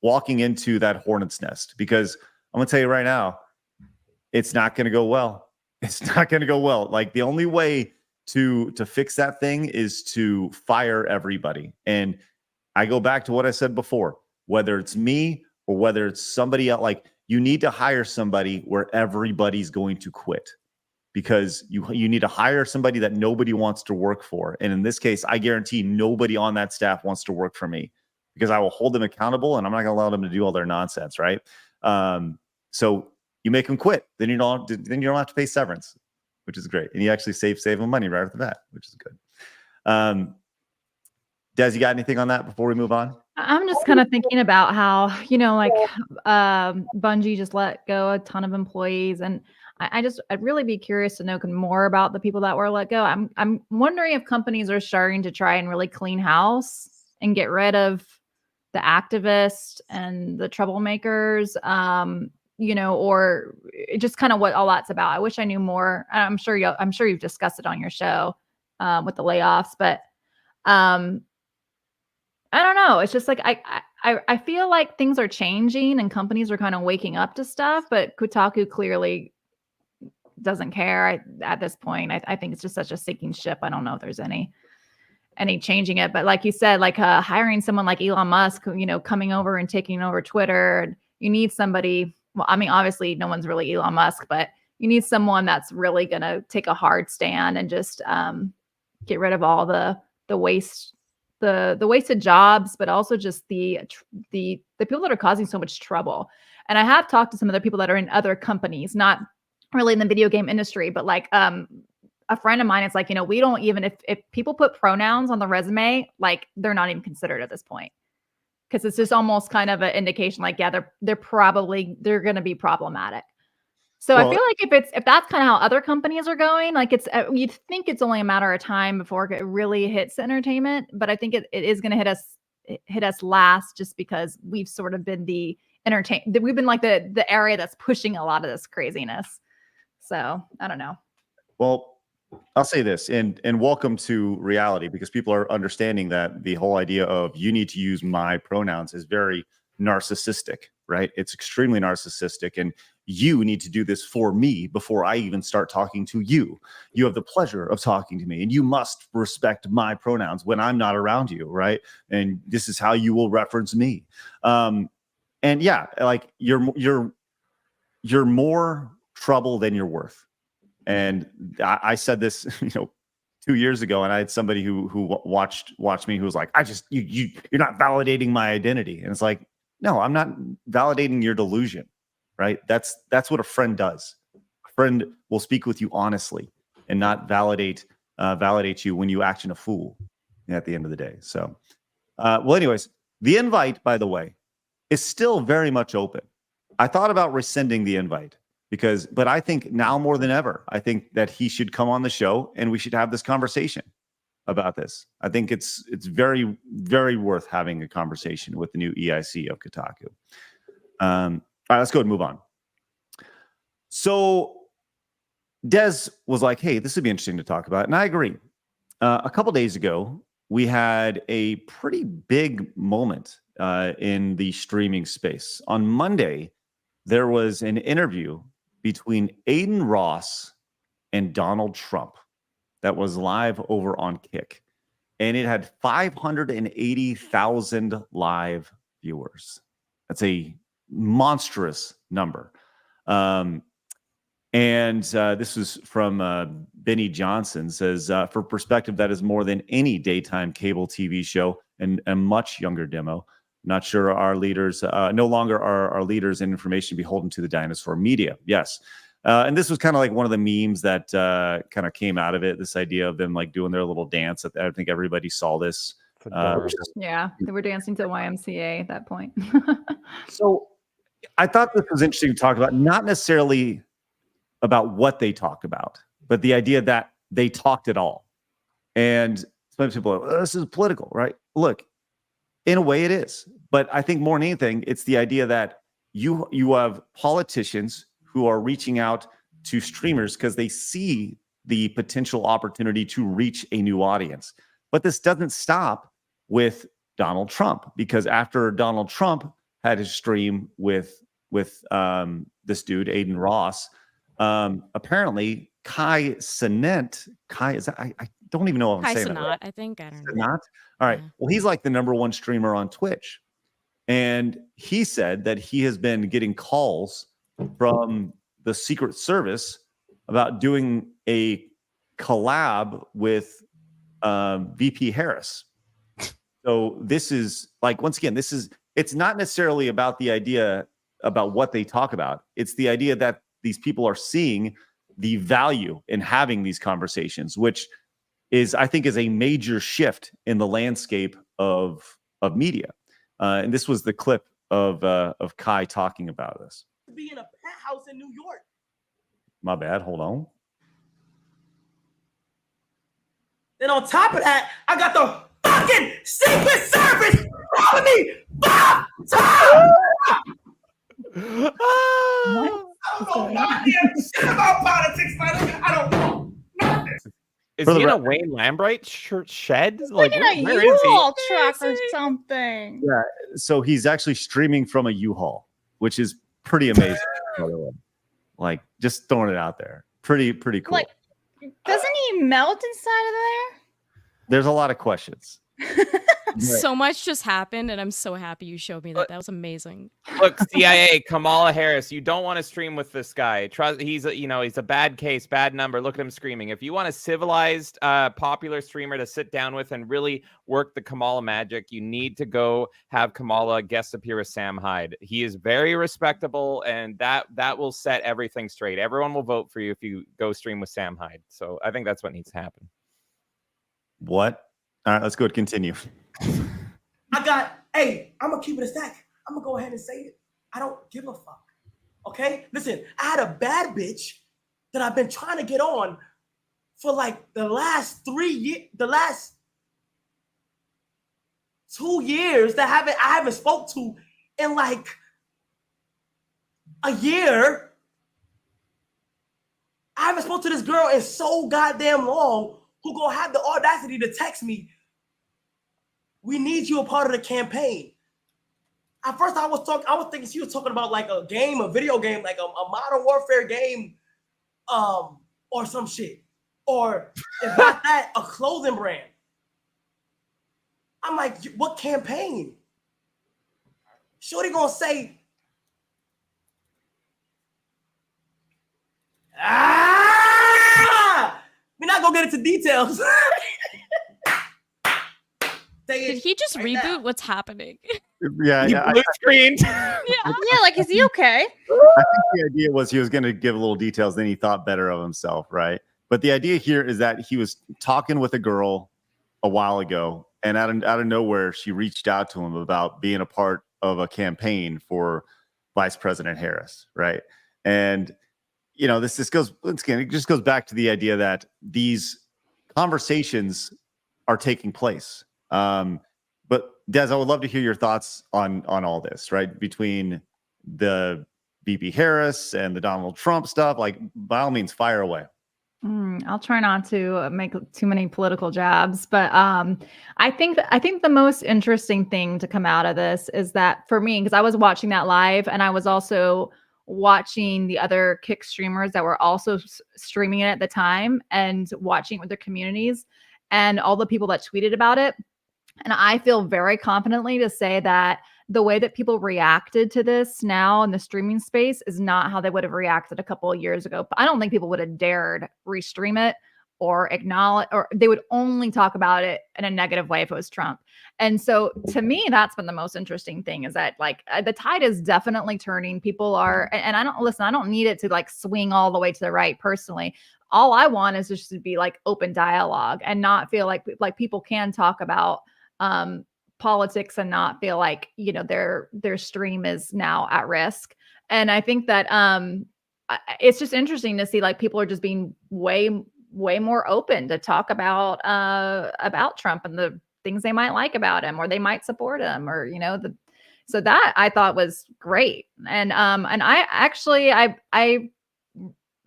walking into that hornet's nest, because I'm gonna tell you right now, it's not gonna go well. It's not gonna go well. Like, the only way to fix that thing is to fire everybody. And I go back to what I said before, whether it's me or whether it's somebody else, like, you need to hire somebody where everybody's going to quit, because you need to hire somebody that nobody wants to work for. And in this case, I guarantee nobody on that staff wants to work for me, because I will hold them accountable and I'm not going to allow them to do all their nonsense, right? So you make them quit. Then you don't have to pay severance, which is great. And you actually save them money right off the bat, which is good. Des, you got anything on that before we move on? I'm just kind of thinking about how, like Bungie just let go a ton of employees, and I'd really be curious to know more about the people that were let go. I'm wondering if companies are starting to try and really clean house and get rid of the activists and the troublemakers, or just kind of what all that's about. I wish I knew more. I'm sure you've discussed it on your show with the layoffs, but I don't know. It's just like I feel like things are changing and companies are kind of waking up to stuff, but Kotaku clearly doesn't care at this point. I think it's just such a sinking ship. I don't know if there's any changing it. But like you said, like hiring someone like Elon Musk, coming over and taking over Twitter, you need somebody. Well, I mean, obviously no one's really Elon Musk, but you need someone that's really going to take a hard stand and just get rid of all the waste. The wasted jobs, but also just the people that are causing so much trouble. And I have talked to some of the people that are in other companies, not really in the video game industry, but like a friend of mine is like, we don't even, if people put pronouns on the resume, like they're not even considered at this point, because it's just almost kind of an indication, like, yeah, they're going to be problematic. So I feel like if that's kind of how other companies are going, like you'd think it's only a matter of time before it really hits entertainment, but I think it is going to hit us last, just because we've sort of been we've been like the area that's pushing a lot of this craziness. So I don't know. Well, I'll say this, and welcome to reality, because people are understanding that the whole idea of you need to use my pronouns is very narcissistic, right? It's extremely narcissistic, and you need to do this for me before I even start talking to you. You have the pleasure of talking to me, and you must respect my pronouns when I'm not around you, right? And this is how you will reference me. And yeah, like you're more trouble than you're worth. And I said this, 2 years ago, and I had somebody who watched me who was like, you're not validating my identity. And it's like, no, I'm not validating your delusion, right? That's what a friend does. A friend will speak with you honestly and not validate you when you act in a fool at the end of the day. So, well, anyways, the invite, by the way, is still very much open. I thought about rescinding the invite but I think now more than ever, I think that he should come on the show and we should have this conversation about this. I think it's very, very worth having a conversation with the new EIC of Kotaku. All right, let's go and move on. So Des was like, hey, this would be interesting to talk about. And I agree. A couple days ago, we had a pretty big moment in the streaming space. On Monday, there was an interview between Adin Ross and Donald Trump that was live over on Kick. And it had 580,000 live viewers. That's a monstrous number. And this was from Benny Johnson, says, for perspective, that is more than any daytime cable TV show and a much younger demo. Not sure our leaders, no longer are our leaders in information beholden to the dinosaur media. Yes. And this was kind of like one of the memes that kind of came out of it, this idea of them like doing their little dance. I think everybody saw this. Yeah, they were dancing to YMCA at that point. So I thought this was interesting to talk about, not necessarily about what they talk about, but the idea that they talked it all. And some people are, oh, this is political, right? Look, in a way it is. But I think more than anything, it's the idea that you have politicians who are reaching out to streamers because they see the potential opportunity to reach a new audience. But this doesn't stop with Donald Trump, because after Donald Trump had his stream with this dude, Adin Ross, apparently Kai Cenat, I don't even know if I'm saying that right. I think. I don't know. Cenat? All right. Yeah. Well, he's like the #1 streamer on Twitch. And he said that he has been getting calls from the Secret Service about doing a collab with VP Harris. So this is like, once again, it's not necessarily about the idea about what they talk about. It's the idea that these people are seeing the value in having these conversations, which I think is a major shift in the landscape of media. And this was the clip of Kai talking about this. Be in a penthouse in New York. My bad. Hold on. Then on top of that, I got the fucking Secret Service calling me 5 times. I don't know goddamn shit about politics, man. I don't know nothing. Is he in a Wayne Lambright shed? Like, in a where is he? U-Haul truck or something. Yeah. So he's actually streaming from a U-Haul, which is pretty amazing. By the way, like, just throwing it out there. Pretty cool. Like, doesn't he melt inside of there? There's a lot of questions. So much just happened, and I'm so happy you showed me that. That was amazing. Look, CIA, Kamala Harris, you don't want to stream with this guy. Trust, he's a bad case, bad number. Look at him screaming. If you want a civilized, popular streamer to sit down with and really work the Kamala magic, you need to go have Kamala guest appear with Sam Hyde. He is very respectable, and that will set everything straight. Everyone will vote for you if you go stream with Sam Hyde. So I think that's what needs to happen. What? All right, let's go. Continue. I'm gonna keep it a stack. I'm gonna go ahead and say it. I don't give a fuck. Okay? Listen, I had a bad bitch that I've been trying to get on for like the last 3 years, the last 2 years that I haven't spoke to in like a year. I haven't spoke to this girl in so goddamn long, who gonna have the audacity to text me, we need you a part of the campaign. At first, I was thinking she was talking about like a video game, like a Modern Warfare game, or some shit. Or if not that, a clothing brand. I'm like, what campaign? Shorty gonna say, we're not gonna get into details. Did he just right reboot? now. What's happening? Yeah, Blue screened. Yeah, like, is he okay? I think the idea was he was going to give a little details, then he thought better of himself, right? But the idea here is that he was talking with a girl a while ago, and out of nowhere, she reached out to him about being a part of a campaign for Vice President Harris, right? And this goes, once again, it just goes back to the idea that these conversations are taking place. But Des, I would love to hear your thoughts on all this, right? Between the VP Harris and the Donald Trump stuff, like, by all means, fire away. I'll try not to make too many political jabs, but I think the most interesting thing to come out of this is that, for me, because I was watching that live, and I was also watching the other Kick streamers that were also streaming it at the time, and watching it with their communities and all the people that tweeted about it. And I feel very confidently to say that the way that people reacted to this now in the streaming space is not how they would have reacted a couple of years ago. I don't think people would have dared restream it. or acknowledge, or they would only talk about it in a negative way if it was Trump. And so to me, that's been the most interesting thing, is that like the tide is definitely turning. People are, and I don't need it to like swing all the way to the right personally. All I want is just to be like open dialogue and not feel like people can talk about politics and not feel like, you know, their stream is now at risk. And I think that it's just interesting to see like people are just being way more open to talk about Trump and the things they might like about him, or they might support him, or, you know, so that I thought was great. And I actually, I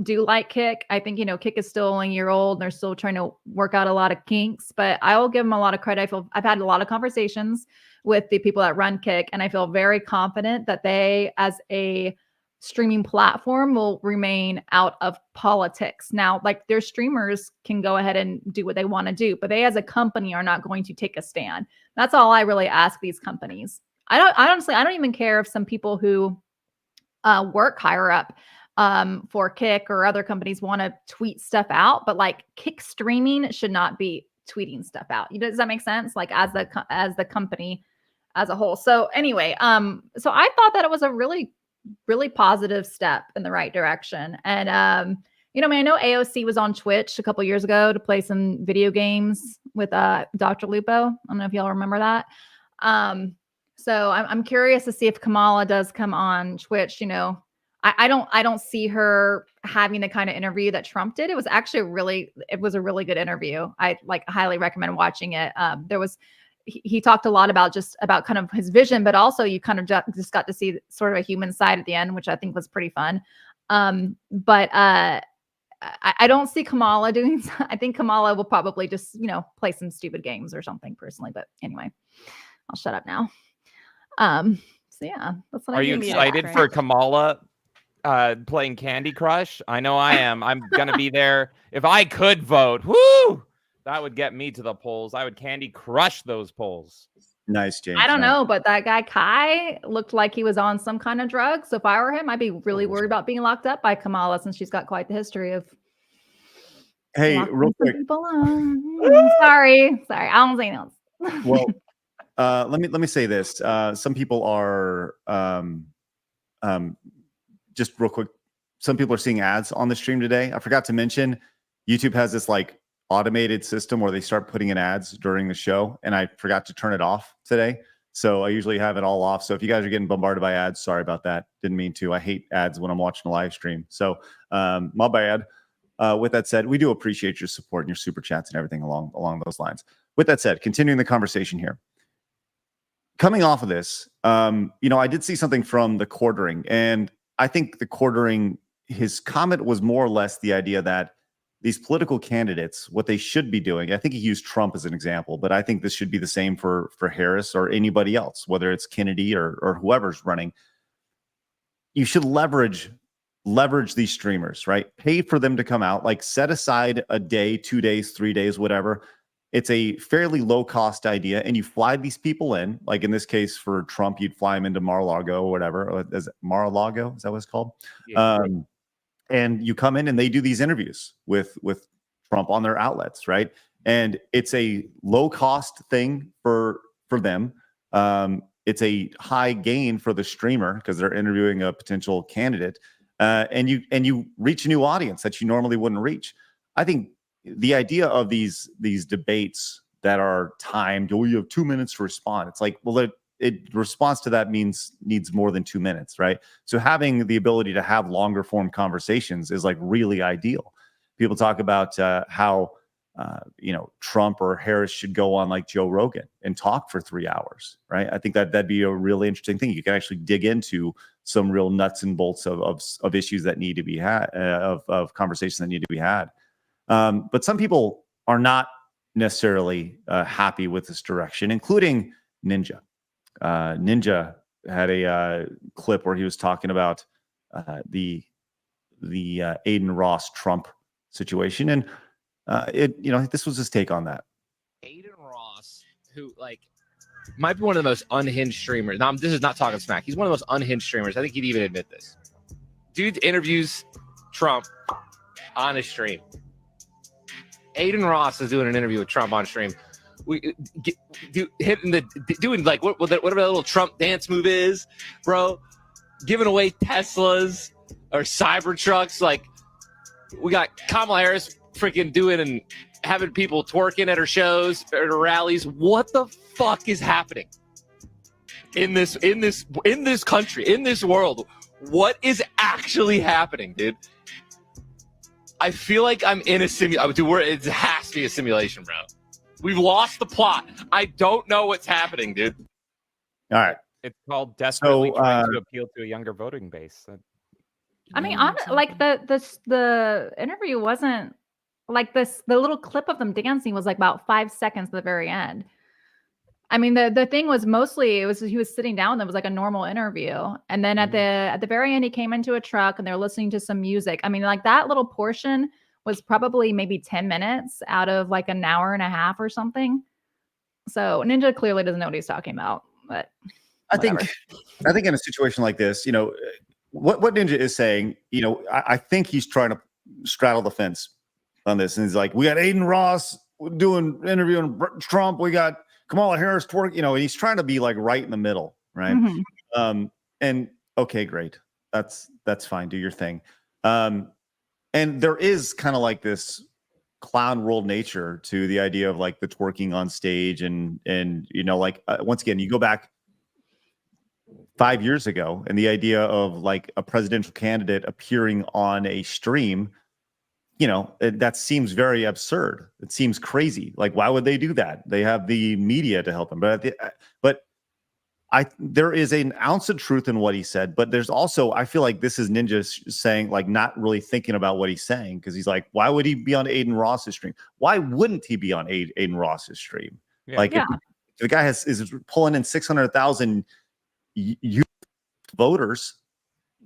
do like Kick. I think, you know, Kick is still only a year old and they're still trying to work out a lot of kinks, but I will give them a lot of credit. I feel I've had a lot of conversations with the people that run Kick, and I feel very confident that they, as a streaming platform, will remain out of politics. Now, like, their streamers can go ahead and do what they want to do, but they as a company are not going to take a stand. That's all I really ask these companies. I don't even care if some people who work higher up for Kick or other companies want to tweet stuff out, but like Kick streaming should not be tweeting stuff out. Does that make sense? Like as the company as a whole. So anyway, so I thought that it was a really positive step in the right direction. And you know, I mean, I know AOC was on Twitch a couple years ago to play some video games with Dr. Lupo. I don't know if y'all remember that. So I'm curious to see if Kamala does come on Twitch. You know, I don't see her having the kind of interview that Trump did. It was actually a really good interview. I highly recommend watching it. He talked a lot about kind of his vision, but also you kind of just got to see sort of a human side at the end, which I think was pretty fun. But I don't see Kamala doing. I think Kamala will probably just, you know, play some stupid games or something personally. But anyway, I'll shut up now. So yeah, that's what Are you excited for Kamala playing Candy Crush? I know I am. I'm gonna be there. If I could vote, whoo! That would get me to the polls. I would Candy Crush those polls. Nice, James. I don't know, but that guy Kai looked like he was on some kind of drug. So if I were him, I'd be really worried about being locked up by Kamala, since she's got quite the history of. Hey, real quick. Sorry, I don't say no. Well, let me say this. Some people are just real quick. Some people are seeing ads on the stream today. I forgot to mention, YouTube has this like automated system where they start putting in ads during the show, and I forgot to turn it off today. So I usually have it all off. So if you guys are getting bombarded by ads, sorry about that. Didn't mean to. I hate ads when I'm watching a live stream. So my bad. With that said, we do appreciate your support and your super chats and everything along those lines. With that said, continuing the conversation here. Coming off of this, you know, I did see something from the quartering, and I think the quartering, his comment was more or less the idea that these political candidates, what they should be doing, I think he used Trump as an example, but I think this should be the same for Harris or anybody else, whether it's Kennedy or whoever's running. You should leverage these streamers, right? Pay for them to come out, like set aside a day, 2 days, 3 days, whatever. It's a fairly low cost idea, and you fly these people in. Like in this case for Trump, you'd fly him into Mar-a-Lago or whatever. Is it Mar-a-Lago? Is that what it's called? Yeah. And you come in and they do these interviews with Trump on their outlets, right? And it's a low cost thing for them. It's a high gain for the streamer because they're interviewing a potential candidate, and you reach a new audience that you normally wouldn't reach. I think the idea of these debates that are timed, you have 2 minutes to respond. It's like, well, response to that needs more than 2 minutes, right? So having the ability to have longer form conversations is like really ideal. People talk about how you know, Trump or Harris should go on like Joe Rogan and talk for 3 hours, right? I think that'd be a really interesting thing. You can actually dig into some real nuts and bolts of issues that need to be had, of conversations that need to be had. But some people are not necessarily happy with this direction, including Ninja. Ninja had a clip where he was talking about the Adin Ross Trump situation, and this was his take on that. Adin Ross, who like might be one of the most unhinged streamers. Now, this is not talking smack. He's one of the most unhinged streamers. I think he'd even admit this. Dude interviews Trump on a stream. Adin Ross is doing an interview with Trump on stream. Doing like whatever that little Trump dance move is, bro. Giving away Teslas or Cybertrucks. Like, we got Kamala Harris freaking doing and having people twerking at her shows, at her rallies. What the fuck is happening in this country, in this world? What is actually happening, dude? I feel like I'm in a simulation. It has to be a simulation, bro. We've lost the plot. I don't know what's happening, dude. All right. It's called desperately trying to appeal to a younger voting base. I mean, like the interview wasn't like this. The little clip of them dancing was like about 5 seconds at the very end. I mean, the thing was mostly he was sitting down. That was like a normal interview, and then at the very end, he came into a truck and they're listening to some music. I mean, like that little portion was probably maybe 10 minutes out of like an hour and a half or something. So Ninja clearly doesn't know what he's talking about, but. I think in a situation like this, you know, what Ninja is saying, you know, I think he's trying to straddle the fence on this. And he's like, we got Adin Ross interviewing Trump. We got Kamala Harris twerk, you know, and he's trying to be like right in the middle. Right. Mm-hmm. And okay, great. That's fine. Do your thing. And there is kind of like this clown world nature to the idea of like the twerking on stage and you know, like once again, you go back 5 years ago, and the idea of like a presidential candidate appearing on a stream, you know, that seems very absurd. It seems crazy. Like, why would they do that? They have the media to help them. But there is an ounce of truth in what he said. But there's also, I feel like this is Ninja saying, like, not really thinking about what he's saying, because he's like, why would he be on Adin Ross's stream? Why wouldn't he be on Adin Ross's stream? Yeah. Like, if the guy is pulling in 600,000 youth voters,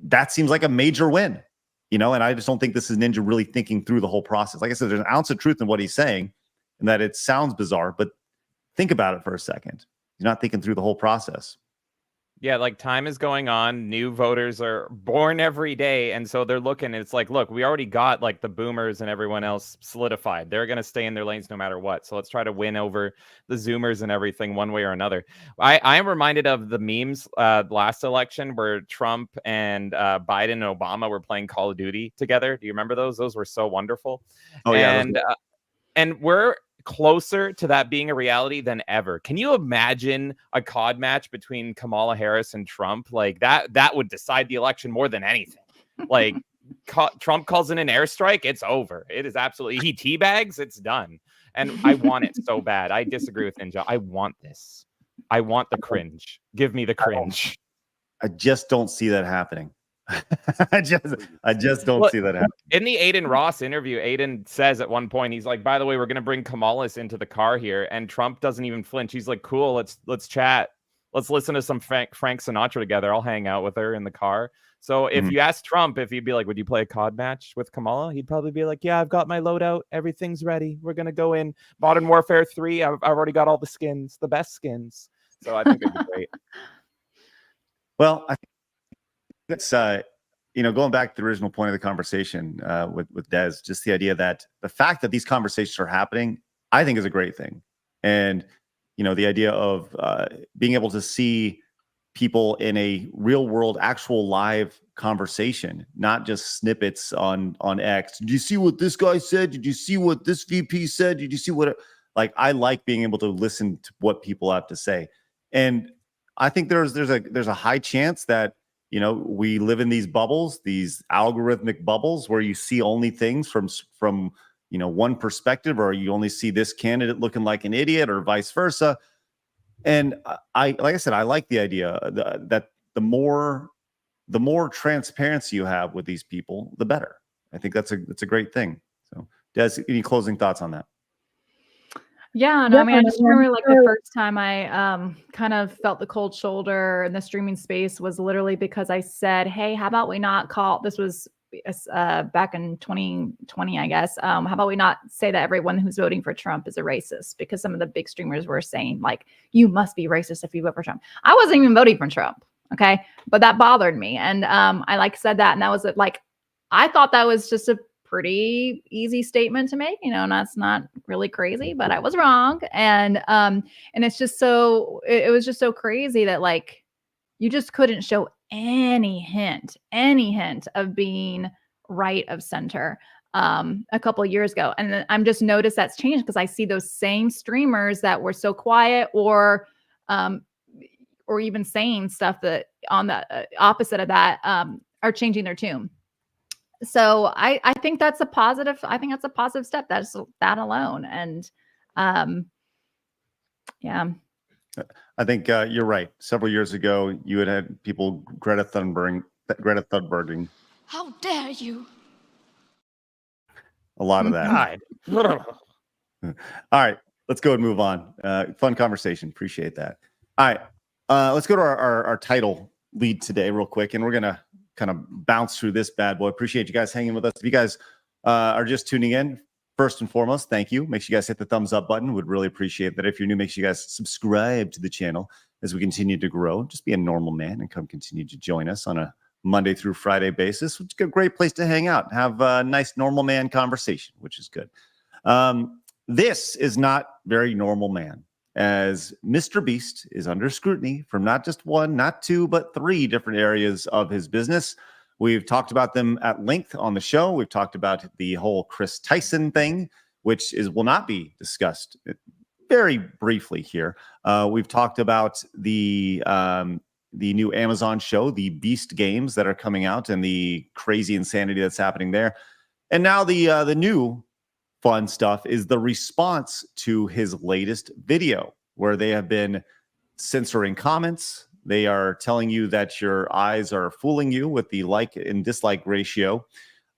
that seems like a major win, you know. And I just don't think this is Ninja really thinking through the whole process. Like I said, there's an ounce of truth in what he's saying, and that it sounds bizarre, but think about it for a second. He's not thinking through the whole process. Yeah, like time is going on. New voters are born every day. And so they're looking, it's like, look, we already got like the boomers and everyone else solidified. They're going to stay in their lanes no matter what. So let's try to win over the Zoomers and everything one way or another. I am reminded of the memes last election where Trump and Biden and Obama were playing Call of Duty together. Do you remember those? Those were so wonderful. Oh, yeah. And we're closer to that being a reality than ever. Can you imagine a COD match between Kamala Harris and Trump? Like that would decide the election more than anything. Like Trump calls in an airstrike, it's over. It is absolutely, he teabags, it's done. And I want it so bad. I disagree with Ninja. I want this. I want the cringe. Give me the cringe. I just don't see that happening. I just don't see that happen. In the Adin Ross interview, Adin says at one point, he's like, by the way, we're going to bring Kamala into the car here. And Trump doesn't even flinch. He's like, cool, let's chat. Let's listen to some Frank Sinatra together. I'll hang out with her in the car. So if you ask Trump if he'd be like, would you play a COD match with Kamala? He'd probably be like, yeah, I've got my loadout. Everything's ready. We're going to go in Modern Warfare 3. I've already got all the skins, the best skins. So I think it'd be great. Well, I think that's, going back to the original point of the conversation with Des, just the idea that the fact that these conversations are happening, I think is a great thing. And, the idea of being able to see people in a real world, actual live conversation, not just snippets on X. Did you see what this guy said? Did you see what this VP said? Did you see what, I like being able to listen to what people have to say. And I think there's a high chance that, we live in these bubbles, these algorithmic bubbles where you see only things from one perspective, or you only see this candidate looking like an idiot or vice versa. And like I said, I like the idea that the more transparency you have with these people, the better. I think that's a great thing. So Des, any closing thoughts on that? Yeah, no, I mean, I just remember the first time I kind of felt the cold shoulder in the streaming space was literally because I said, hey, how about we not call, this was back in 2020, I guess. How about we not say that everyone who's voting for Trump is a racist? Because some of the big streamers were saying, you must be racist if you vote for Trump. I wasn't even voting for Trump, okay? But that bothered me. And I said that, and that was I thought that was just a pretty easy statement to make, and that's not really crazy, but I was wrong. And it's just it was just so crazy that like you just couldn't show any hint of being right of center a couple of years ago. And then I'm just noticed that's changed because I see those same streamers that were so quiet or even saying stuff that on the opposite of that are changing their tune. So I think that's a positive. I think that's a positive step. That's that alone. And yeah. I think you're right. Several years ago, you had people Greta Thunberging. How dare you? A lot of that. All right, let's go and move on. Fun conversation. Appreciate that. All right, let's go to our title lead today real quick, and we're going to kind of bounce through this bad boy. Appreciate you guys hanging with us. If you guys are just tuning in, first and foremost, thank you. Make sure you guys hit the thumbs up button. Would really appreciate that. If you're new, make sure you guys subscribe to the channel as we continue to grow. Just be a normal man and come continue to join us on a Monday through Friday basis, which is a great place to hang out and have a nice normal man conversation, which is good. This is not very normal man, as MrBeast is under scrutiny from not just one, not two, but three different areas of his business. We've talked about them at length on the show. We've talked about the whole Chris Tyson thing, which will not be discussed very briefly here. We've talked about the new Amazon show, the Beast games that are coming out, and the crazy insanity that's happening there. And now the new fun stuff is the response to his latest video, where they have been censoring comments. They are telling you that your eyes are fooling you with the like and dislike ratio.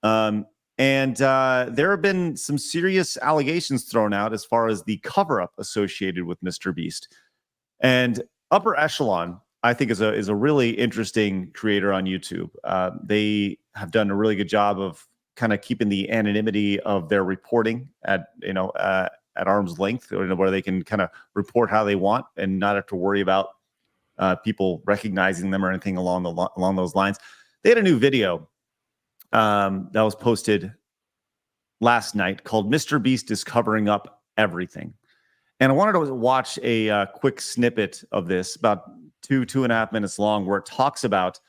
And there have been some serious allegations thrown out as far as the cover-up associated with MrBeast. And Upper Echelon, I think, is a really interesting creator on YouTube. They have done a really good job of kind of keeping the anonymity of their reporting at arm's length, where they can kind of report how they want and not have to worry about people recognizing them or anything along those lines. They had a new video that was posted last night called "MrBeast is Covering Up Everything," and I wanted to watch a quick snippet of this, about 2.5 minutes long, where it talks about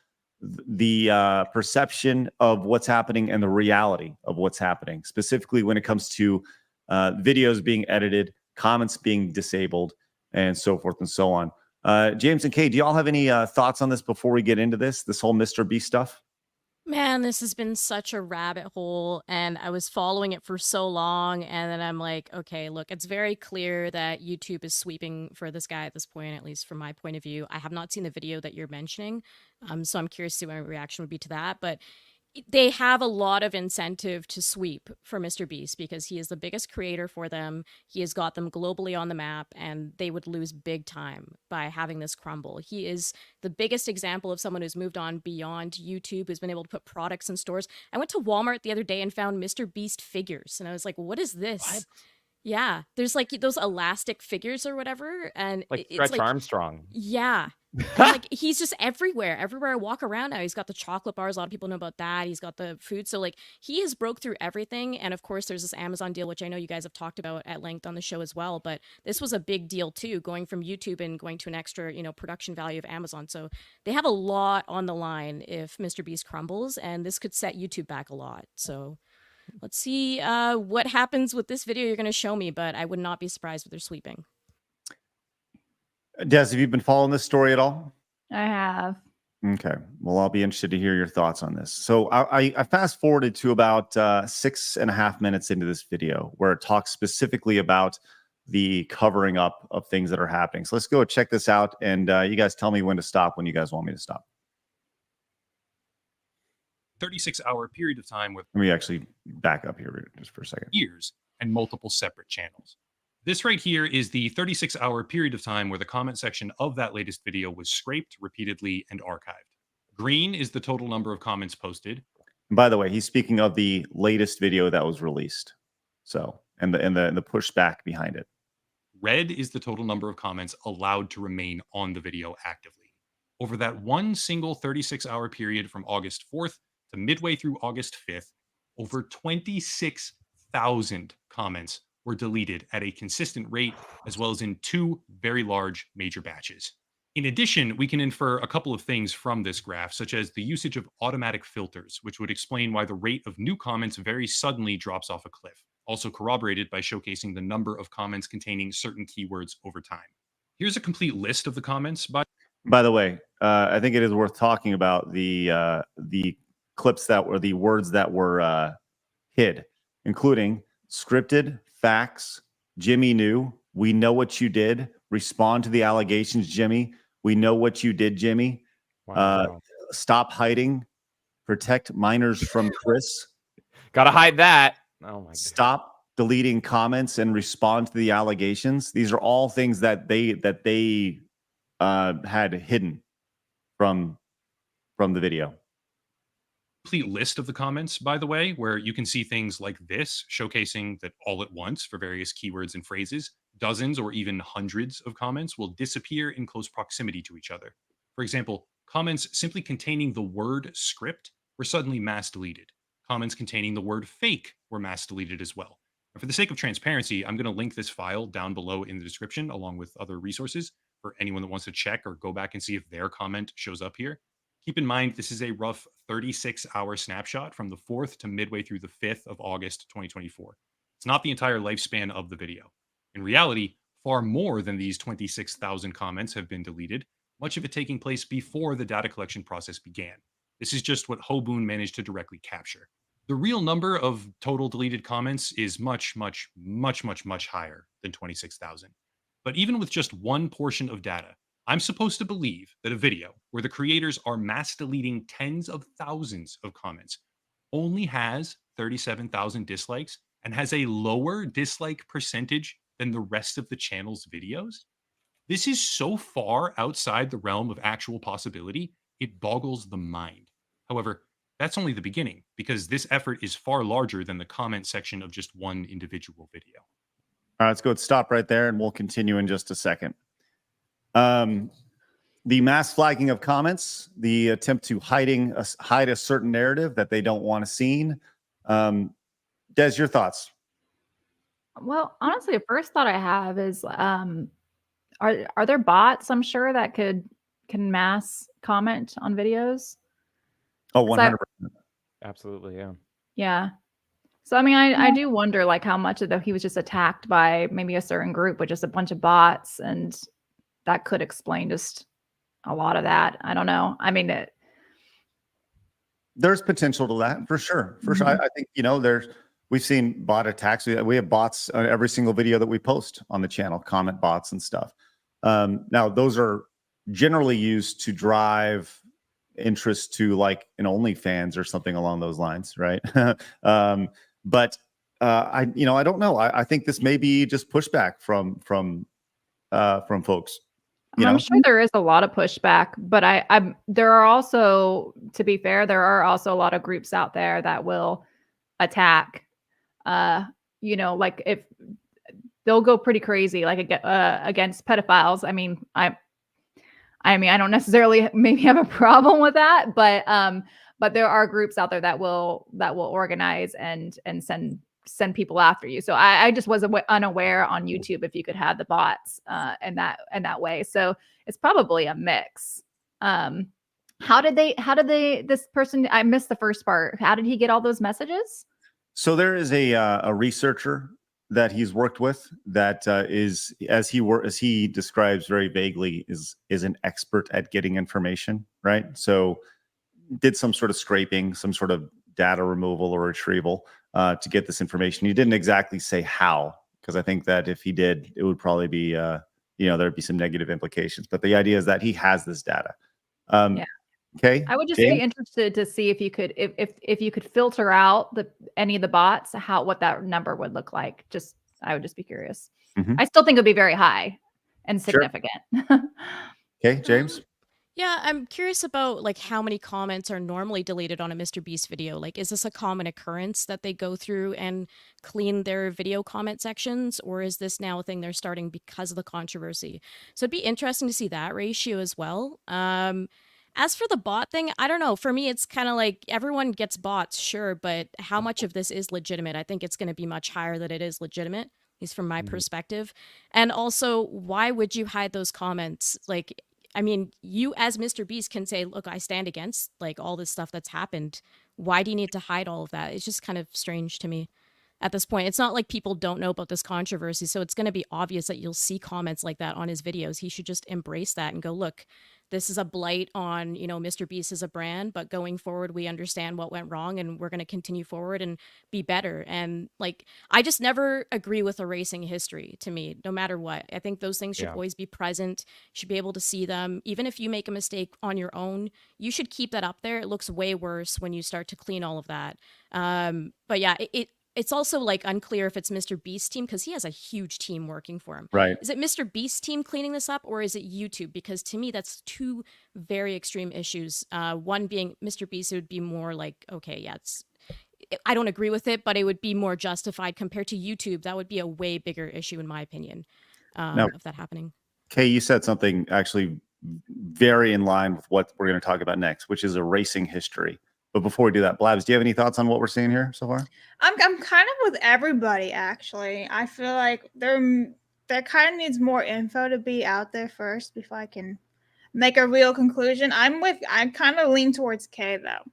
the perception of what's happening and the reality of what's happening, specifically when it comes to videos being edited, comments being disabled, and so forth and so on. James and Kay, do y'all have any thoughts on this before we get into this whole MrBeast stuff? Man, this has been such a rabbit hole, and I was following it for so long, and then I'm like, okay, look, it's very clear that YouTube is sweeping for this guy at this point, at least from my point of view. I have not seen the video that you're mentioning, so I'm curious to see what my reaction would be to that, but they have a lot of incentive to sweep for MrBeast because he is the biggest creator for them. He has got them globally on the map, and they would lose big time by having this crumble. He is the biggest example of someone who's moved on beyond YouTube, who's been able to put products in stores. I went to Walmart the other day and found MrBeast figures, and I was like, what is this? What? Yeah, there's like those elastic figures or whatever, and like it's Stretch like, Armstrong. Yeah. Like he's just everywhere I walk around now. He's got the chocolate bars, a lot of people know about that. He's got the food, so like he has broke through everything. And of course there's this Amazon deal, which I know you guys have talked about at length on the show as well, but this was a big deal too, going from YouTube and going to an extra production value of Amazon. So they have a lot on the line if MrBeast crumbles, and this could set YouTube back a lot. So let's see what happens with this video you're going to show me, but I would not be surprised if they're sweeping. Des, have you been following this story at all? I have. Okay. Well, I'll be interested to hear your thoughts on this. So I fast forwarded to about 6.5 minutes into this video, where it talks specifically about the covering up of things that are happening. So let's go check this out, and you guys tell me when to stop when you guys want me to stop. 36-hour period of time with... Let me actually back up here just for a second. ...years and multiple separate channels. This right here is the 36-hour period of time where the comment section of that latest video was scraped repeatedly and archived. Green is the total number of comments posted. And by the way, he's speaking of the latest video that was released. So, and the pushback behind it. Red is the total number of comments allowed to remain on the video actively. Over that one single 36-hour period from August 4th to midway through August 5th, over 26,000 comments were deleted at a consistent rate, as well as in 2 very large major batches. In addition, we can infer a couple of things from this graph, such as the usage of automatic filters, which would explain why the rate of new comments very suddenly drops off a cliff, also corroborated by showcasing the number of comments containing certain keywords over time. Here's a complete list of the comments. By the way, I think it is worth talking about the clips that were the words that were hid, including scripted, facts, Jimmy knew, we know what you did, respond to the allegations, Jimmy, we know what you did, Jimmy, Wow. stop hiding, protect minors from Chris. Gotta hide that. Oh my God. Stop deleting comments and respond to the allegations. These are all things that they had hidden from the video. Complete list of the comments, by the way, where you can see things like this, showcasing that all at once for various keywords and phrases, dozens or even hundreds of comments will disappear in close proximity to each other. For example, comments simply containing the word script were suddenly mass deleted. Comments containing the word fake were mass deleted as well. And for the sake of transparency, I'm going to link this file down below in the description, along with other resources for anyone that wants to check or go back and see if their comment shows up here. Keep in mind, this is a rough 36-hour snapshot from the 4th to midway through the 5th of August, 2024. It's not the entire lifespan of the video. In reality, far more than these 26,000 comments have been deleted, much of it taking place before the data collection process began. This is just what Hoboon managed to directly capture. The real number of total deleted comments is much, much, much, much, much higher than 26,000. But even with just one portion of data, I'm supposed to believe that a video where the creators are mass deleting tens of thousands of comments only has 37,000 dislikes and has a lower dislike percentage than the rest of the channel's videos. This is so far outside the realm of actual possibility, it boggles the mind. However, that's only the beginning, because this effort is far larger than the comment section of just one individual video. All right, let's go stop right there, and we'll continue in just a second. The mass flagging of comments, the attempt to hide a certain narrative that they don't want seen. Des, your thoughts? Well, honestly, the first thought I have is, are there bots, I'm sure, that can mass comment on videos? Oh, 100%. Absolutely, yeah. Yeah. So, I mean, I do wonder, like, how much of he was just attacked by maybe a certain group with just a bunch of bots, and that could explain just a lot of that. I don't know. I mean, there's potential to that for sure. For sure. I think, we've seen bot attacks. We have bots on every single video that we post on the channel, comment bots and stuff. Now, those are generally used to drive interest to like an OnlyFans or something along those lines, right? But I don't know. I think this may be just pushback from folks. I'm sure there is a lot of pushback, but there are also, to be fair, there are also a lot of groups out there that will attack. Like if they'll go pretty crazy, like against pedophiles. I mean, I don't necessarily maybe have a problem with that, but there are groups out there that will organize and send people after you. So I just was unaware on YouTube if you could have the bots in that way. So it's probably a mix. How did this person, I missed the first part. How did he get all those messages? So there is a researcher that he's worked with that is, as he describes very vaguely, is an expert at getting information, right? So did some sort of scraping, some sort of data removal or retrieval to get this information. He didn't exactly say how, because I think that if he did, it would probably be, there'd be some negative implications. But the idea is that he has this data. Yeah. Okay. I would just James? be interested to see if you could, if you could filter out any of the bots, what that number would look like. I would just be curious. Mhm. I still think it would be very high and Sure. significant. Okay, James. Yeah, I'm curious about like how many comments are normally deleted on a MrBeast video. Like, is this a common occurrence that they go through and clean their video comment sections, or is this now a thing they're starting because of the controversy? So it'd be interesting to see that ratio as well. As for the bot thing, I don't know. For me, it's kind of like everyone gets bots, sure, but how much of this is legitimate? I think it's going to be much higher that it is legitimate, at least from my perspective. And also, why would you hide those comments? Like, I mean, you as Mr. Beast can say, look, I stand against like all this stuff that's happened. Why do you need to hide all of that? It's just kind of strange to me at this point. It's not like people don't know about this controversy, so it's going to be obvious that you'll see comments like that on his videos. He should just embrace that and go, look, this is a blight on, Mr. Beast as a brand, but going forward, we understand what went wrong and we're going to continue forward and be better. And like, I just never agree with erasing history to me, no matter what. I think those things should always be present. You should be able to see them. Even if you make a mistake on your own, you should keep that up there. It looks way worse when you start to clean all of that. But yeah, it's also like unclear if it's Mr. Beast's team because he has a huge team working for him. Right. Is it Mr. Beast's team cleaning this up or is it YouTube? Because to me, that's two very extreme issues. One being Mr. Beast, it would be more like, okay, yeah, I don't agree with it, but it would be more justified compared to YouTube. That would be a way bigger issue, in my opinion, of that happening. Kay, you said something actually very in line with what we're going to talk about next, which is erasing history. But before we do that, Blabs, do you have any thoughts on what we're seeing here so far? I'm kind of with everybody, actually. I feel like there kind of needs more info to be out there first before I can make a real conclusion. I kind of lean towards K though.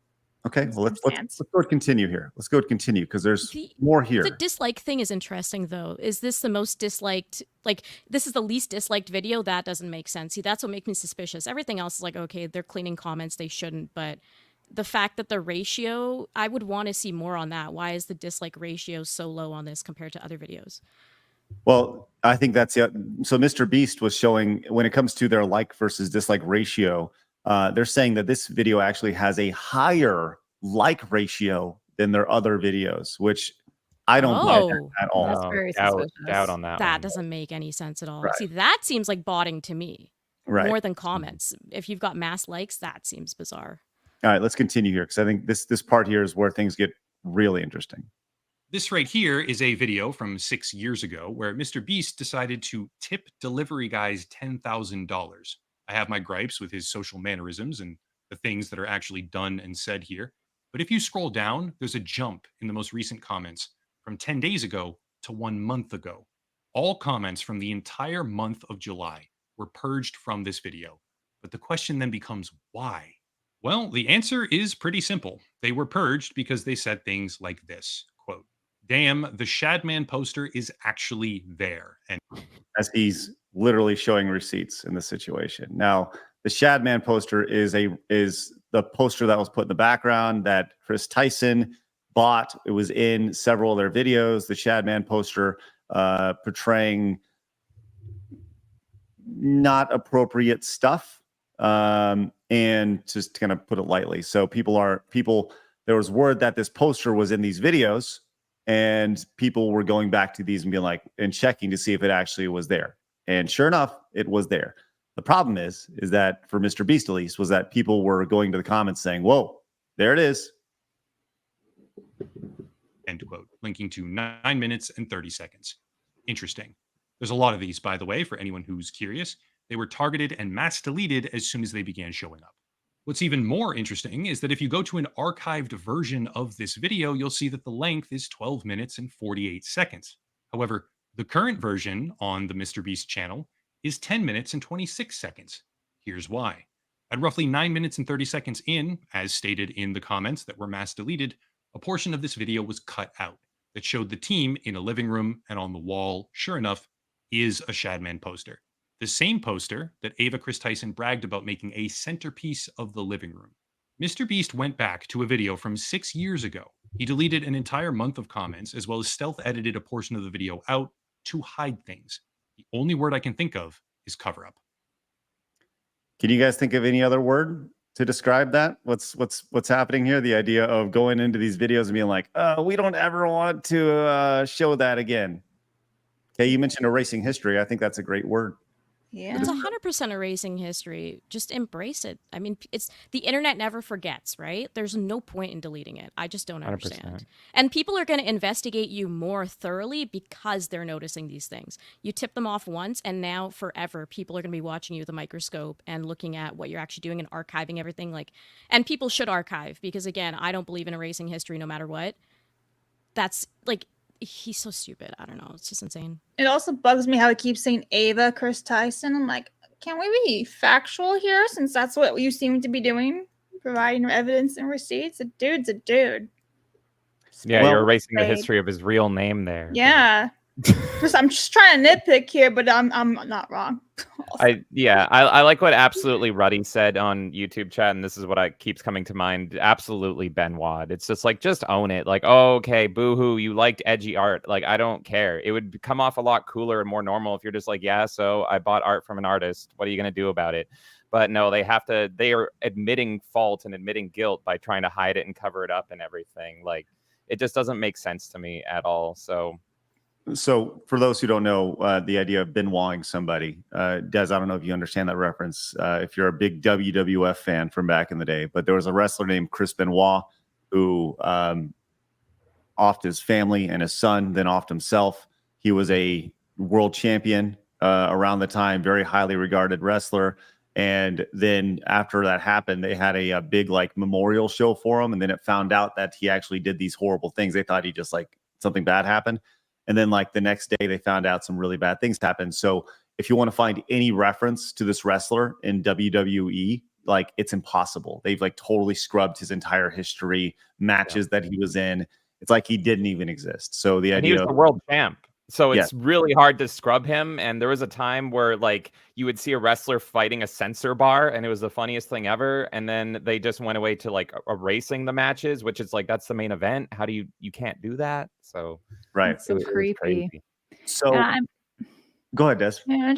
Okay, well let's go and continue here. Let's go and continue because there's more here. The dislike thing is interesting though. Is this the most disliked? Like this is the least disliked video? That doesn't make sense. See, that's what makes me suspicious. Everything else is like, okay, they're cleaning comments. They shouldn't, but the fact that the ratio, I would want to see more on that. Why is the dislike ratio so low on this compared to other videos? Well, I think that's it. So Mr. Beast was showing when it comes to their like versus dislike ratio, they're saying that this video actually has a higher like ratio than their other videos, which I don't buy that at all. That's very doubt on that. That one. doesn't make any sense at all. Right. See, that seems like botting to me Right. more than comments. If you've got mass likes, that seems bizarre. All right, let's continue here because I think this part here is where things get really interesting. This right here is a video from 6 years ago where Mr. Beast decided to tip delivery guys $10,000. I have my gripes with his social mannerisms and the things that are actually done and said here. But if you scroll down, there's a jump in the most recent comments from 10 days ago to 1 month ago. All comments from the entire month of July were purged from this video. But the question then becomes why? Well, the answer is pretty simple. They were purged because they said things like this, quote, "Damn, the Shadman poster is actually there." And as he's literally showing receipts in this situation. Now, the Shadman poster is the poster that was put in the background that Chris Tyson bought. It was in several of their videos. The Shadman poster portraying not appropriate stuff. And just to kind of put it lightly. So there was word that this poster was in these videos and people were going back to these and being like, and checking to see if it actually was there. And sure enough, it was there. The problem is that for Mr. Beast, at least, was that people were going to the comments saying, whoa, there it is. End quote, linking to 9 minutes and 30 seconds. Interesting. There's a lot of these, by the way, for anyone who's curious. They were targeted and mass deleted as soon as they began showing up. What's even more interesting is that if you go to an archived version of this video, you'll see that the length is 12 minutes and 48 seconds. However, the current version on the MrBeast channel is 10 minutes and 26 seconds. Here's why. At roughly 9 minutes and 30 seconds in, as stated in the comments that were mass deleted, a portion of this video was cut out that showed the team in a living room, and on the wall, sure enough, is a Shadman poster. The same poster that Ava Chris Tyson bragged about making a centerpiece of the living room. Mr. Beast went back to a video from 6 years ago. He deleted an entire month of comments, as well as stealth edited a portion of the video out to hide things. The only word I can think of is cover up. Can you guys think of any other word to describe that? What's happening here? The idea of going into these videos and being like, we don't ever want to show that again. Okay, you mentioned erasing history. I think that's a great word. Yeah. It's 100% erasing history. Just embrace it. I mean, it's the internet never forgets, right? There's no point in deleting it. I just don't understand. 100%. And people are going to investigate you more thoroughly because they're noticing these things. You tip them off once, and now forever, people are going to be watching you with a microscope and looking at what you're actually doing and archiving everything. And people should archive because, again, I don't believe in erasing history no matter what. That's he's so stupid. I don't know. It's just insane. It also bugs me how he keeps saying Ava, Chris Tyson. I'm like, can we be factual here since that's what you seem to be doing? Providing evidence and receipts? A dude's a dude. Yeah, Well, you're erasing the Spade. history of his real name there. Yeah. I'm just trying to nitpick here, but I'm not wrong. I like what absolutely Ruddy said on YouTube chat, and this is what keeps coming to mind. Absolutely Benoit. It's just like, just own it. Like, oh, okay, boohoo, you liked edgy art. Like, I don't care. It would come off a lot cooler and more normal if you're just like, yeah, so I bought art from an artist. What are you gonna do about it? But no, they are admitting fault and admitting guilt by trying to hide it and cover it up and everything. Like, it just doesn't make sense to me at all. So for those who don't know, the idea of Benoiting somebody, Des, I don't know if you understand that reference. If you're a big WWF fan from back in the day, but there was a wrestler named Chris Benoit who offed his family and his son, then offed himself. He was a world champion around the time, very highly regarded wrestler. And then after that happened, they had a big memorial show for him. And then it found out that he actually did these horrible things. They thought he just something bad happened. And then the next day they found out some really bad things happened. So if you want to find any reference to this wrestler in WWE, it's impossible. They've totally scrubbed his entire history, matches that he was in. It's like he didn't even exist. So the idea he was the world champ. So it's Yeah. really hard to scrub him. And there was a time where you would see a wrestler fighting a censor bar, and it was the funniest thing ever. And then they just went away to erasing the matches, which is that's the main event. How do you can't do that? So right. It's so creepy. crazy. So Yeah, go ahead, Des. Yeah,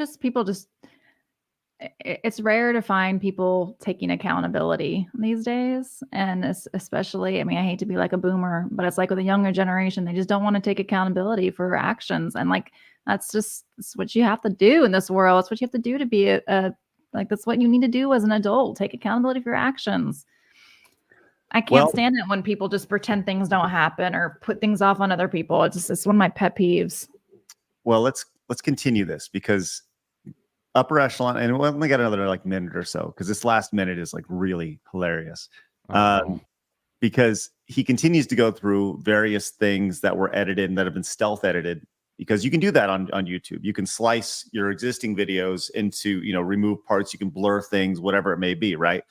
it's rare to find people taking accountability these days. And especially, I mean, I hate to be like a boomer, but it's with the younger generation, they just don't want to take accountability for actions. And that's what you have to do in this world. It's what you have to do to be that's what you need to do as an adult. Take accountability for your actions. I can't stand it when people just pretend things don't happen or put things off on other people. It's one of my pet peeves. Well, let's continue this because upper echelon, and we'll only got another minute or so because this last minute is really hilarious. Because he continues to go through various things that were edited and that have been stealth edited, because you can do that on YouTube. You can slice your existing videos into, remove parts, you can blur things, whatever it may be, right?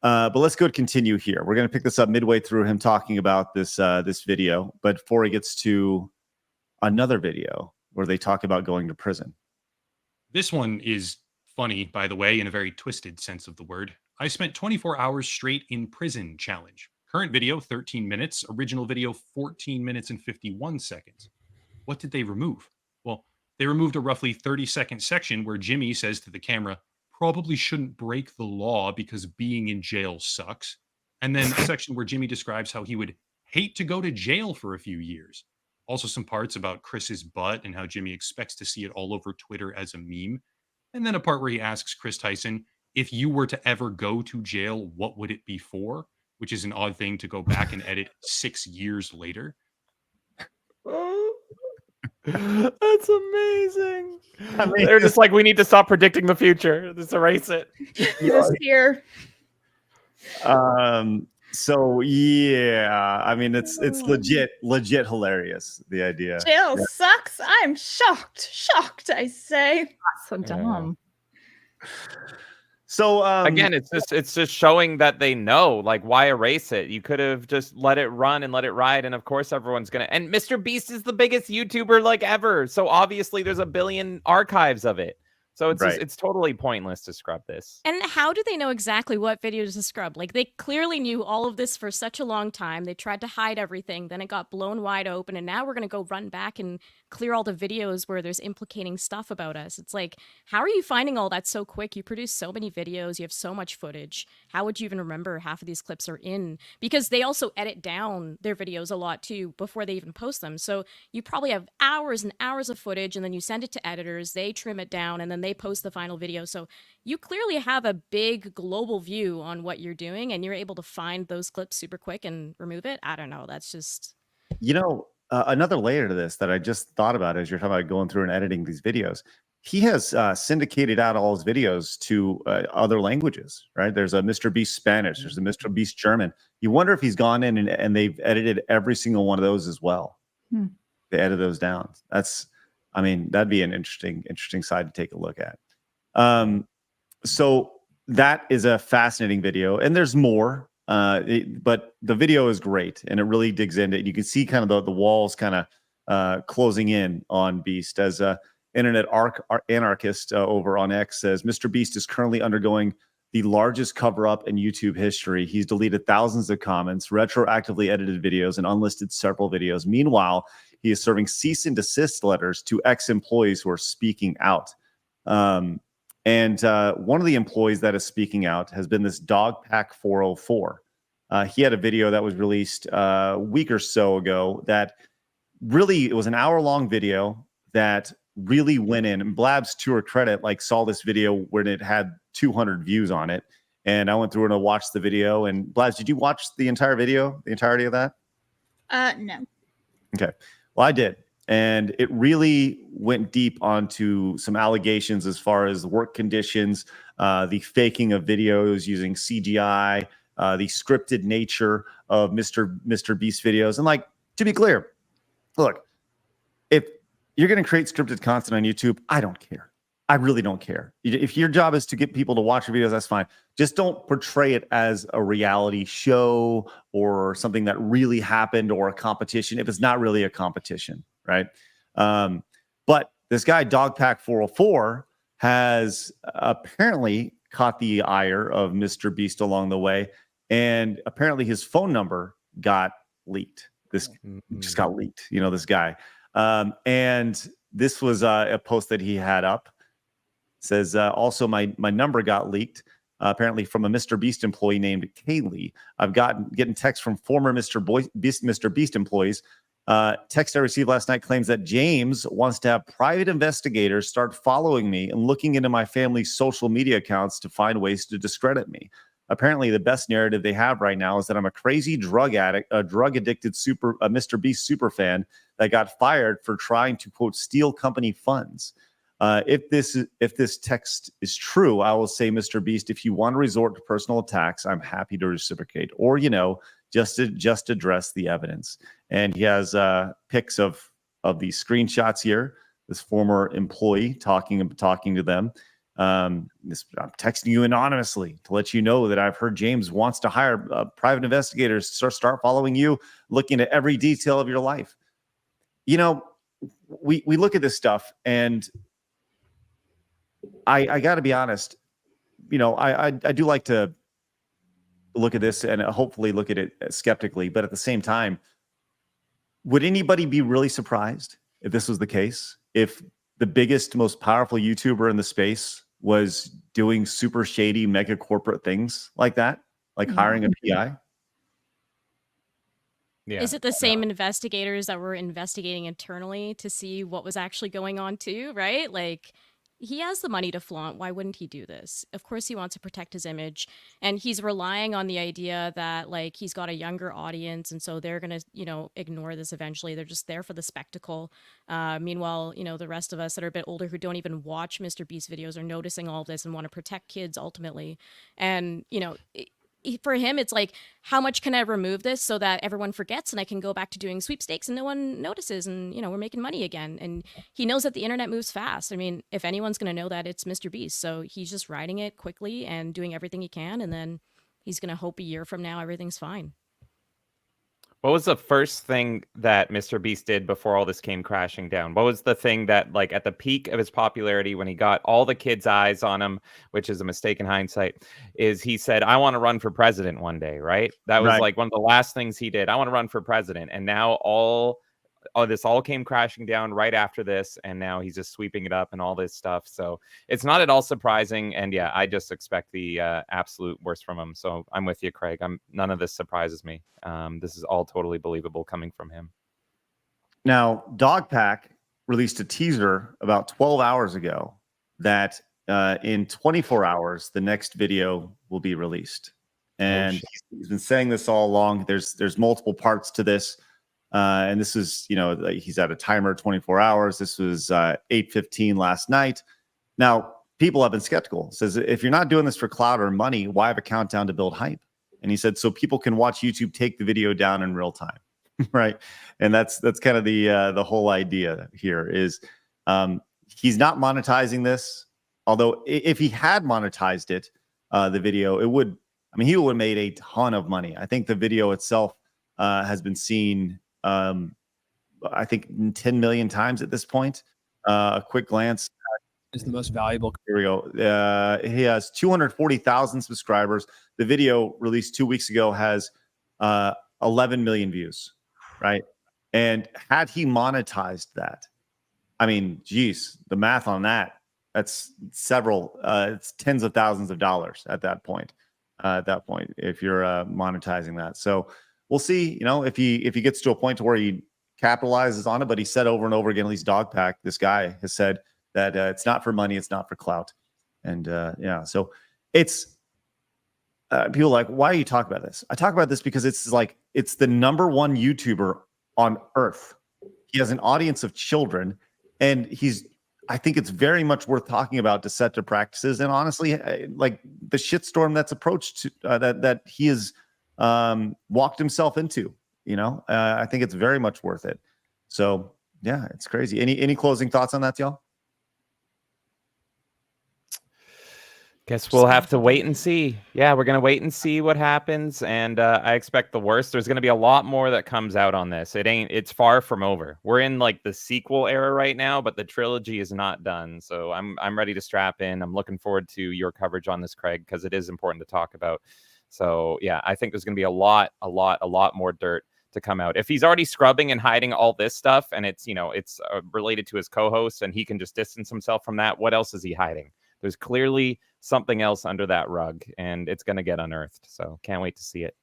But let's go to continue here. We're going to pick this up midway through him talking about this video, but before he gets to another video where they talk about going to prison. This one is funny, by the way, in a very twisted sense of the word. I spent 24 hours straight in prison challenge. Current video, 13 minutes. Original video, 14 minutes and 51 seconds. What did they remove? Well, they removed a roughly 30-second section where Jimmy says to the camera, probably shouldn't break the law because being in jail sucks. And then a section where Jimmy describes how he would hate to go to jail for a few years. Also some parts about Chris's butt and how Jimmy expects to see it all over Twitter as a meme. And then a part where he asks Chris Tyson, if you were to ever go to jail, what would it be for? Which is an odd thing to go back and edit 6 years later. That's amazing. They're just we need to stop predicting the future. Just erase it. Just here. So yeah, I mean it's legit hilarious, the idea. Jail sucks. I'm shocked, I say. That's so dumb. So again, it's just showing that they know, why erase it? You could have just let it run and let it ride, and of course everyone's gonna. And MrBeast is the biggest YouTuber ever, so obviously there's a billion archives of it. So it's it's totally pointless to scrub this. And how do they know exactly what videos to scrub? They clearly knew all of this for such a long time. They tried to hide everything. Then it got blown wide open. And now we're going to go run back and clear all the videos where there's implicating stuff about us. It's how are you finding all that so quick? You produce so many videos. You have so much footage. How would you even remember half of these clips are in? Because they also edit down their videos a lot too before they even post them. So you probably have hours and hours of footage, and then you send it to editors. They trim it down, and then they post the final video. So you clearly have a big global view on what you're doing, and you're able to find those clips super quick and remove it. I don't know. That's just Another layer to this that I just thought about as you're talking about going through and editing these videos. He has syndicated out all his videos to other languages, right? There's a MrBeast Spanish, there's a MrBeast German. You wonder if he's gone in and they've edited every single one of those as well. They edit those down. That'd be an interesting side to take a look at. So that is a fascinating video, and there's more. But the video is great, and it really digs into it. You can see kind of the walls kind of closing in on Beast as internet anarchist over on X says MrBeast is currently undergoing the largest cover-up in YouTube history. He's deleted thousands of comments, retroactively edited videos, and unlisted several videos. Meanwhile, he is serving cease and desist letters to ex-employees who are speaking out. And one of the employees that is speaking out has been this Dogpack 404. He had a video that was released a week or so ago that really, it was an hour-long video that really went in. And Blabs, to her credit, saw this video when it had 200 views on it. And I went through and I watched the video. And Blabs, did you watch the entire video, the entirety of that? No. Okay. Well, I did. And it really went deep onto some allegations as far as work conditions, the faking of videos using CGI, the scripted nature of MrBeast videos. And to be clear, look, if you're going to create scripted content on YouTube, I don't care. I really don't care. If your job is to get people to watch your videos, that's fine. Just don't portray it as a reality show or something that really happened or a competition if it's not really a competition, right? But this guy, Dogpack 404, has apparently caught the ire of MrBeast along the way, and apparently his phone number got leaked. This just got leaked, this guy. And this was a post that he had up. It says, also, my number got leaked, apparently from a MrBeast employee named Kaylee. I've getting texts from former MrBeast employees. Text I received last night claims that James wants to have private investigators start following me and looking into my family's social media accounts to find ways to discredit me. Apparently, the best narrative they have right now is that I'm a crazy drug addict, a drug-addicted MrBeast super fan that got fired for trying to, quote, steal company funds. If this text is true, I will say, MrBeast, if you want to resort to personal attacks, I'm happy to reciprocate, or just address the evidence. And he has pics of these screenshots here. This former employee talking to them. I'm texting you anonymously to let you know that I've heard James wants to hire private investigators to start following you, looking at every detail of your life. We look at this stuff, and I got to be honest. I do like to look at this and hopefully look at it skeptically, but at the same time, would anybody be really surprised if this was the case? If the biggest, most powerful YouTuber in the space was doing super shady, mega corporate things like that, like hiring a PI? Yeah. Is it the same investigators that were investigating internally to see what was actually going on too, right? He has the money to flaunt. Why wouldn't he do this? Of course he wants to protect his image, and he's relying on the idea that he's got a younger audience, and so they're going to, ignore this eventually. They're just there for the spectacle. Meanwhile, the rest of us that are a bit older who don't even watch MrBeast videos are noticing all of this and want to protect kids ultimately. And, for him, it's how much can I remove this so that everyone forgets and I can go back to doing sweepstakes and no one notices and, we're making money again. And he knows that the internet moves fast. I mean, if anyone's going to know that, it's MrBeast. So he's just riding it quickly and doing everything he can. And then he's going to hope a year from now, everything's fine. What was the first thing that MrBeast did before all this came crashing down? What was the thing that, at the peak of his popularity, when he got all the kids' eyes on him, which is a mistake in hindsight, is he said, I want to run for president one day, right? That was one of the last things he did. I want to run for president. And now this all came crashing down right after this, and now he's just sweeping it up and all this stuff. So it's not at all surprising, and yeah, I just expect the absolute worst from him. So I'm with you, Craig. None of this surprises me. This is all totally believable coming from him. Now, Dogpack released a teaser about 12 hours ago that in 24 hours, the next video will be released. And he's been saying this all along. There's multiple parts to this. And this is, like he's at a timer 24 hours. This was 8:15 last night. Now, people have been skeptical. Says, if you're not doing this for clout or money, why have a countdown to build hype? And he said, so people can watch YouTube take the video down in real time. Right. And that's kind of the whole idea here is he's not monetizing this. Although if he had monetized it, the video, he would have made a ton of money. I think the video itself has been seen, I think 10 million times at this point. A quick glance. Is the most valuable. Here we go. He has 240,000 subscribers. The video released 2 weeks ago has 11 million views, right? And had he monetized that, I mean, geez, the math on that, that's it's tens of thousands of dollars at that point. If you're monetizing that. So we'll see, if he gets to a point to where he capitalizes on it, but he said over and over again, at least Dogpack, this guy has said that it's not for money, it's not for clout. And so it's people are like, why are you talking about this? I talk about this because it's the number one YouTuber on earth. He has an audience of children, and I think it's very much worth talking about deceptive practices. And honestly, like the shitstorm that's approached that he has walked himself into, I think it's very much worth it. So yeah, it's crazy. Any closing thoughts on that, y'all? Guess we'll have to wait and see. Yeah, we're going to wait and see what happens. And I expect the worst. There's going to be a lot more that comes out on this. It's far from over. We're in like the sequel era right now, but the trilogy is not done. So I'm ready to strap in. I'm looking forward to your coverage on this, Craig, because it is important to talk about. So yeah, I think there's going to be a lot more dirt to come out. If he's already scrubbing and hiding all this stuff, and it's related to his co-hosts, and he can just distance himself from that, what else is he hiding? There's clearly something else under that rug, and it's going to get unearthed. So can't wait to see it.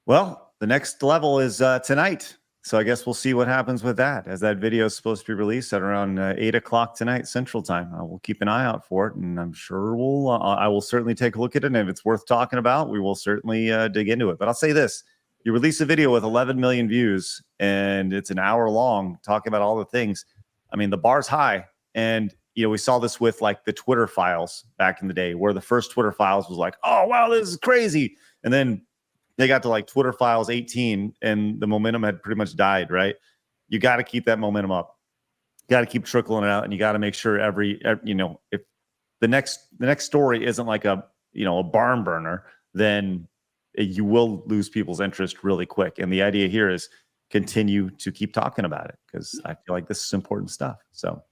Well, the next level is tonight. So I guess we'll see what happens with that, as that video is supposed to be released at around 8 o'clock tonight Central Time. We'll keep an eye out for it, and I'm sure I will certainly take a look at it. And if it's worth talking about, we will certainly dig into it. But I'll say this. You release a video with 11 million views, and it's an hour long talking about all the things. I mean, the bar's high. And we saw this with like the Twitter files back in the day, where the first Twitter files was like, oh, wow, this is crazy. And then they got to like Twitter files 18, and the momentum had pretty much died, right? You got to keep that momentum up. You got to keep trickling it out, and you got to make sure if the next story isn't like a barn burner, then you will lose people's interest really quick. And the idea here is continue to keep talking about it, because I feel like this is important stuff. So.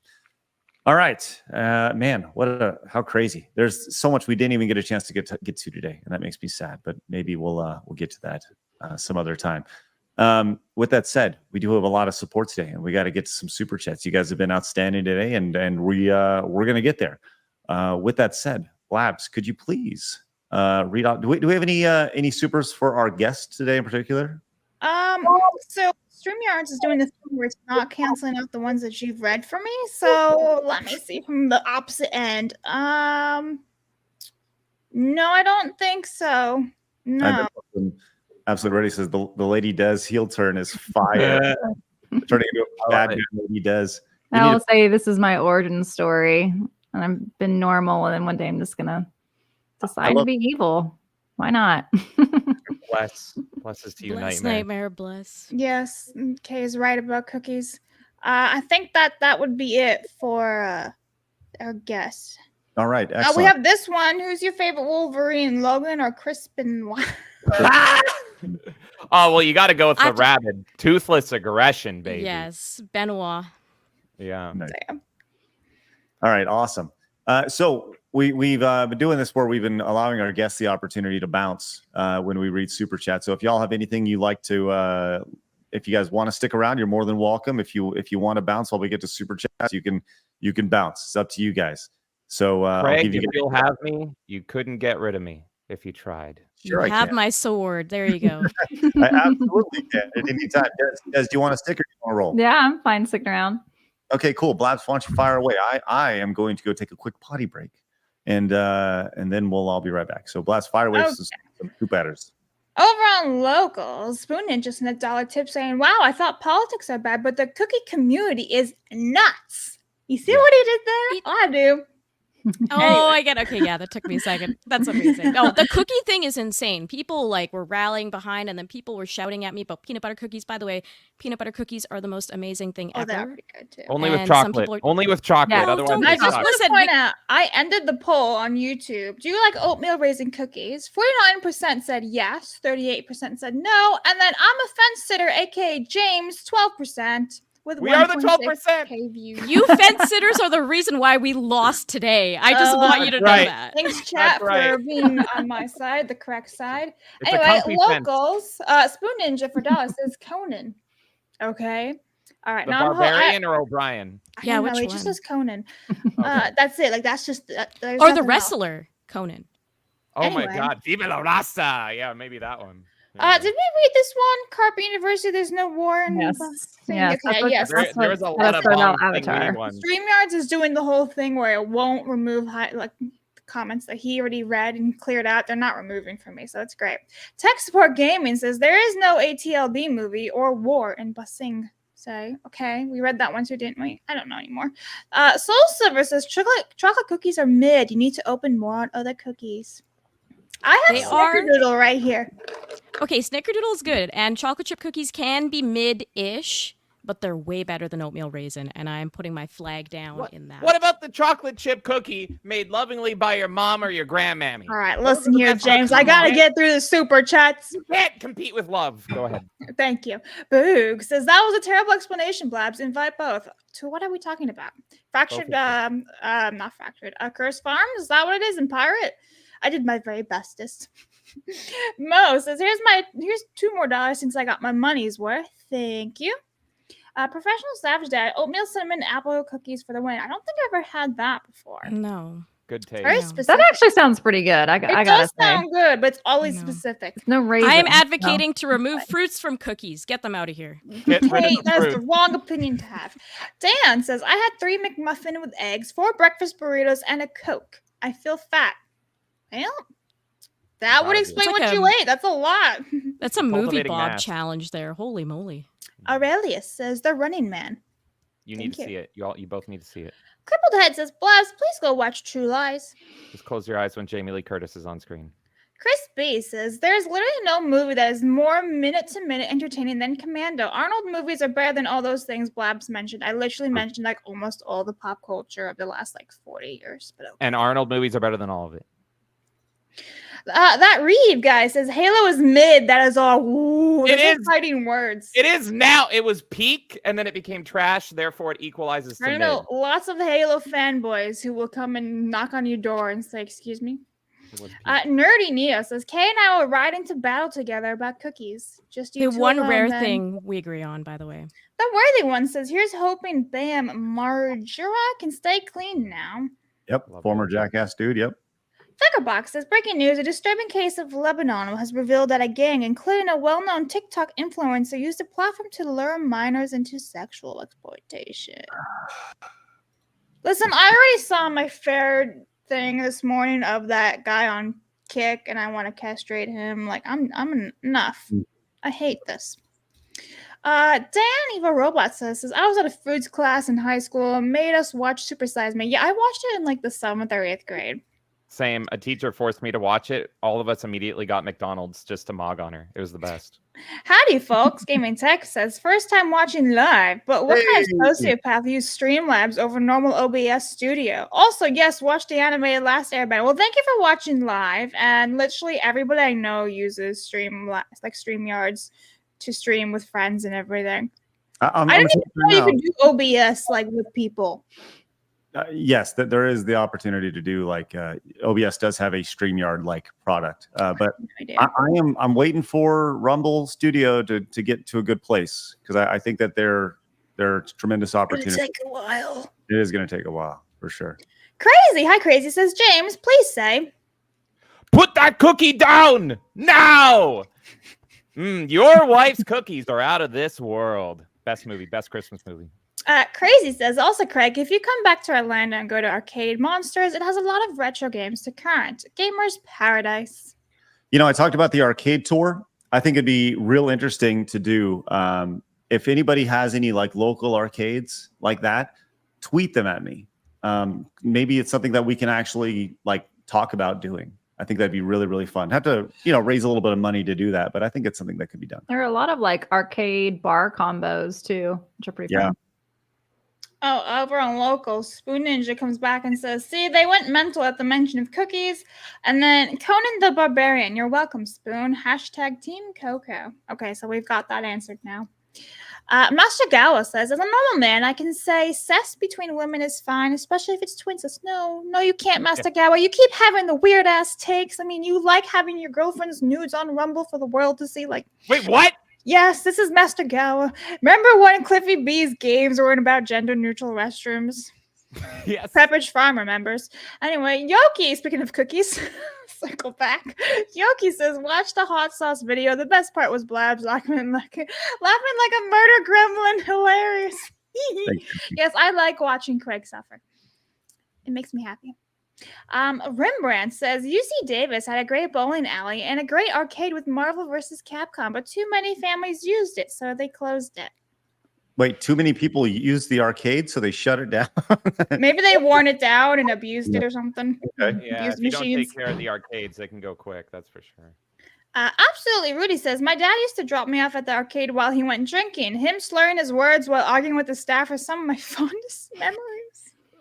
All right, man, how crazy. There's so much we didn't even get a chance to get to today, and that makes me sad, but maybe we'll get to that some other time. With that said, we do have a lot of support today, and we got to get to some super chats. You guys have been outstanding today, and we're going to get there. With that said, Labs, could you please read out, do we have any supers for our guests today in particular? So StreamYards is doing this thing where it's not canceling out the ones that you've read for me. So let me see from the opposite end. No, I don't think so. No. Absolutely ready says the Lady Des heel turn is fire. Turning into a bad guy, Lady Des. I will say this is my origin story, and I've been normal, and then one day I'm just gonna decide to be evil. Why not? Blesses to you, Bless, Nightmare. Bless. Yes, Kay is right about cookies. I think that would be it for our guest. All right, excellent. We have this one. Who's your favorite Wolverine, Logan or Crispin? Oh, well, you got to go with the rabid, toothless aggression, baby. Yes, Benoit. Yeah. Nice. All right, awesome. So we've been doing this where we've been allowing our guests the opportunity to bounce when we read super chat. So if y'all have anything you like to, if you guys want to stick around, you're more than welcome. If you want to bounce while we get to super chats, you can bounce. It's up to you guys. So Craig, if you'll have me, you couldn't get rid of me if you tried. Sure, I have my sword. There you go. I absolutely can at any time. Des, do you want to stick or do you want to roll? Yeah, I'm fine sticking around. Okay, cool. Blabs, why don't you fire away? I am going to go take a quick potty break, and then we'll all be right back. So Blabs, fire away with some poop batters. Over on locals, Spoon Ninja sent a $1 tip saying, "Wow, I thought politics are bad, but the cookie community is nuts." You see what he did there? I do. Oh, I get. Okay, yeah, that took me a second. That's amazing. No, the cookie thing is insane. People like were rallying behind, and then people were shouting at me about peanut butter cookies. By the way, peanut butter cookies are the most amazing thing ever. They're pretty good too. Only with chocolate. Only with chocolate. Yeah. Otherwise, I it's just not. want to point out, I ended the poll on YouTube. Do you like oatmeal raisin cookies? 49% said yes, 38% said no, and then I'm a fence sitter, aka James, 12%. With We are the 12%. You fence sitters are the reason why we lost today. I just want you to know that. Thanks, chat, for being on my side, the correct side. It's a anyway, comfy locals, Spoon Ninja for $1 says Conan. Okay. All right. The now Barbarian or O'Brien? Yeah, which he one? just says Conan. That's it. Like, that's just... there's Or the nothing else. wrestler, Conan. Oh my Anyway. God, Viva la Raza! Yeah, maybe that one. Did we read this one? Carpe University, there's no war in Yes. Boston? Yes, Okay, that's yes. There was a lot that's of about long Avatar. thingy ones. StreamYards is doing the whole thing where it won't remove comments that he already read and cleared out. They're not removing from me, so it's great. Tech Support Gaming says there is no ATLB movie or war in Basing. So, okay, we read that one too, didn't we? I don't know anymore. Soul Silver says chocolate cookies are mid. You need to open more on other cookies. I have Snickerdoodle right here. Okay, Snickerdoodle is good, and chocolate chip cookies can be mid-ish, but they're way better than oatmeal raisin, and I'm putting my flag down in that. What about the chocolate chip cookie made lovingly by your mom or your grandmammy? All right, listen here, James. I gotta get through the super chats. You can't compete with love. Go ahead. Thank you. Boog says that was a terrible explanation, Blabs. Invite both. To what are we talking about? Fractured, not fractured. Curse Farms? Is that what it is in Pirate? I did my very bestest. Mo says, here's $2 more since I got my money's worth. Thank you. Professional Savage Dad, oatmeal cinnamon apple cookies for the win. I don't think I've ever had that before. No. Good taste. Very That specific. actually sounds pretty good. I gotta does say. sound good, but it's always specific. No raisin. I am advocating to remove fruits from cookies. Get them out of here. Get rid of Hey, the that's fruit. the wrong opinion to have. Dan says, I had 3 McMuffin with eggs, 4 breakfast burritos, and a Coke. I feel fat. Well, that would explain It's like what you ate. That's a lot. That's a movie Cultivating Bob mass. challenge there. Holy moly. Aurelius says, The Running Man. You need to Thank see it. You both need to see it. Crippled Head says, Blast, please go watch True Lies. Just close your eyes when Jamie Lee Curtis is on screen. Chris B says, there's literally no movie that is more minute-to-minute entertaining than Commando. Arnold movies are better than all those things Blabs mentioned. I literally mentioned like almost all the pop culture of the last like 40 years. But okay. And Arnold movies are better than all of it. That Reeve guy says Halo is mid. That is all. Ooh, It those are is. fighting words. It is now. It was peak, and then it became trash. Therefore, it equalizes to I don't mid. know. Lots of Halo fanboys who will come and knock on your door and say, "Excuse me." It was peak. Nerdy Neo says Kay and I will ride into battle together about cookies. Just The you two one alone, rare then. thing we agree on, by the way. The worthy one says, "Here's hoping, bam, Marjora can stay clean now." Yep, former jackass dude. Yep. Zuckerbox says, breaking news, a disturbing case of Lebanon has revealed that a gang, including a well-known TikTok influencer, used the platform to lure minors into sexual exploitation. Listen, I already saw my fair thing this morning of that guy on Kick, and I want to castrate him. Like, I'm enough. I hate this. Dan Eva Robot says, I was at a foods class in high school and made us watch Super Size Me. Yeah, I watched it in like the 7th or 8th grade. Same. A teacher forced me to watch it. All of us immediately got McDonald's just to mog on her. It was the best. Howdy, folks. Gaming Tech says, first time watching live, but what kind of sociopath used Streamlabs over normal OBS Studio? Also, yes, watch the animated Last Airbender. Well, thank you for watching live. And literally everybody I know uses StreamYards to stream with friends and everything. I didn't even know you could do OBS like with people. Yes, that there is the opportunity to do like OBS does have a StreamYard like product, but I'm waiting for Rumble Studio to get to a good place because I think that they're tremendous opportunities. It'll take a while. It is going to take a while for sure. Crazy, hi Crazy says James, please say, put that cookie down now. Your wife's cookies are out of this world. Best movie, best Christmas movie. Crazy says, also, Craig, if you come back to Orlando and go to Arcade Monsters, it has a lot of retro games to current. Gamer's paradise. You know, I talked about the arcade tour. I think it'd be real interesting to do. If anybody has any like local arcades like that, tweet them at me. Maybe it's something that we can actually like talk about doing. I think that'd be really, really fun. Have to, raise a little bit of money to do that, but I think it's something that could be done. There are a lot of like arcade bar combos too, which are pretty fun. Oh, over on locals, Spoon Ninja comes back and says, see, they went mental at the mention of cookies. And then Conan the Barbarian, you're welcome, Spoon. Hashtag Team Coco. Okay, so we've got that answered now. Master Gawa says, as a normal man, I can say cess between women is fine, especially if it's twin sis. No, you can't, Master Gawa. You keep having the weird-ass takes. I mean, you like having your girlfriend's nudes on Rumble for the world to see, like... Wait, what? Yes, this is Master Gawa. Remember when Cliffy B's games were about gender-neutral restrooms? Yes. Pepperidge Farm remembers. Anyway, Yoki, speaking of cookies, circle back. Yoki says, watch the hot sauce video. The best part was Blabs laughing like a murder gremlin. Hilarious. Yes, I like watching Craig suffer. It makes me happy. Rembrandt says, UC Davis had a great bowling alley and a great arcade with Marvel vs. Capcom, but too many families used it, so they closed it. Wait, too many people used the arcade, so they shut it down? Maybe they worn it down and abused it or something. Okay. Yeah, if you don't take care of the arcades, they can go quick, that's for sure. Absolutely. Rudy says, my dad used to drop me off at the arcade while he went drinking. Him slurring his words while arguing with the staff are some of my fondest memories.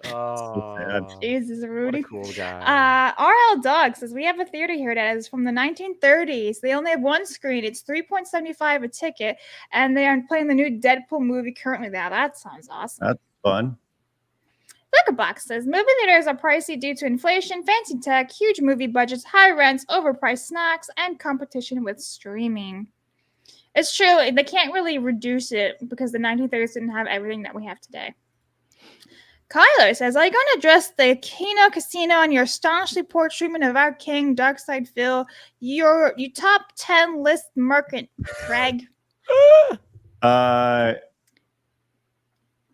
Oh, Jesus, Rudy. What a cool guy. RL Dog says, we have a theater here that is from the 1930s. They only have one screen. It's $3.75 a ticket, and they are playing the new Deadpool movie currently now. That sounds awesome. That's fun. Liquorbox says, movie theaters are pricey due to inflation, fancy tech, huge movie budgets, high rents, overpriced snacks, and competition with streaming. It's true. They can't really reduce it because the 1930s didn't have everything that we have today. Kyler says, are you going to address the Kino Casino and your astonishingly poor treatment of our king, Darkside Phil? You top 10 list merchant, Craig. Who? Are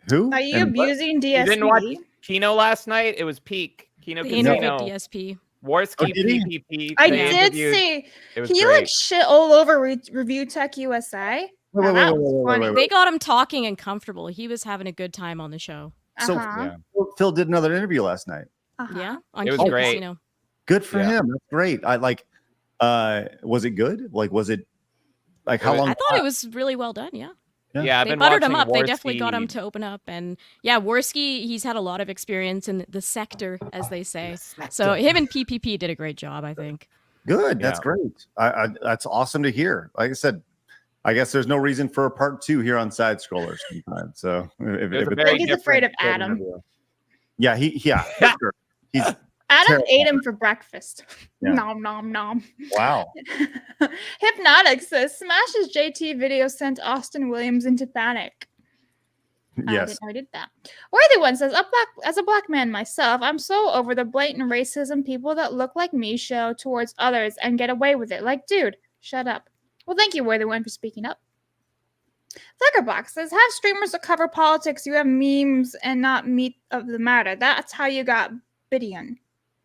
you abusing DSP? You didn't watch Kino last night? It was peak. Kino The Casino. interview DSP. Warski PPP. I did see. He like shit all over Review Tech USA. Wait. They got him talking and comfortable. He was having a good time on the show. So Phil did another interview last night. Yeah, on it was Kino great. Casino. Good for him. That's great. I like. Was it good? Like, was it like how long? I thought it was really well done. Yeah. Yeah, they buttered him up. They definitely got him to open up, and yeah, Worski, he's had a lot of experience in the sector, as they say. So him and PPP did a great job, I think. Good. That's great. That's awesome to hear. Like I said, I guess there's no reason for a part 2 here on Side Scrollers sometimes. So he's afraid of Adam. Yeah, sure. He's Adam terrible. ate him for breakfast. Yeah. Nom nom nom. Wow. Hypnotic says, Smash's JT video sent Austin Williams into panic. Yes. I did that. Worthy One says, as a black man myself, I'm so over the blatant racism people that look like me show towards others and get away with it. Like, dude, shut up. Well, thank you, Worthy One, for speaking up. Zuckerbox says, have streamers that cover politics. You have memes and not meat of the matter. That's how you got Biden,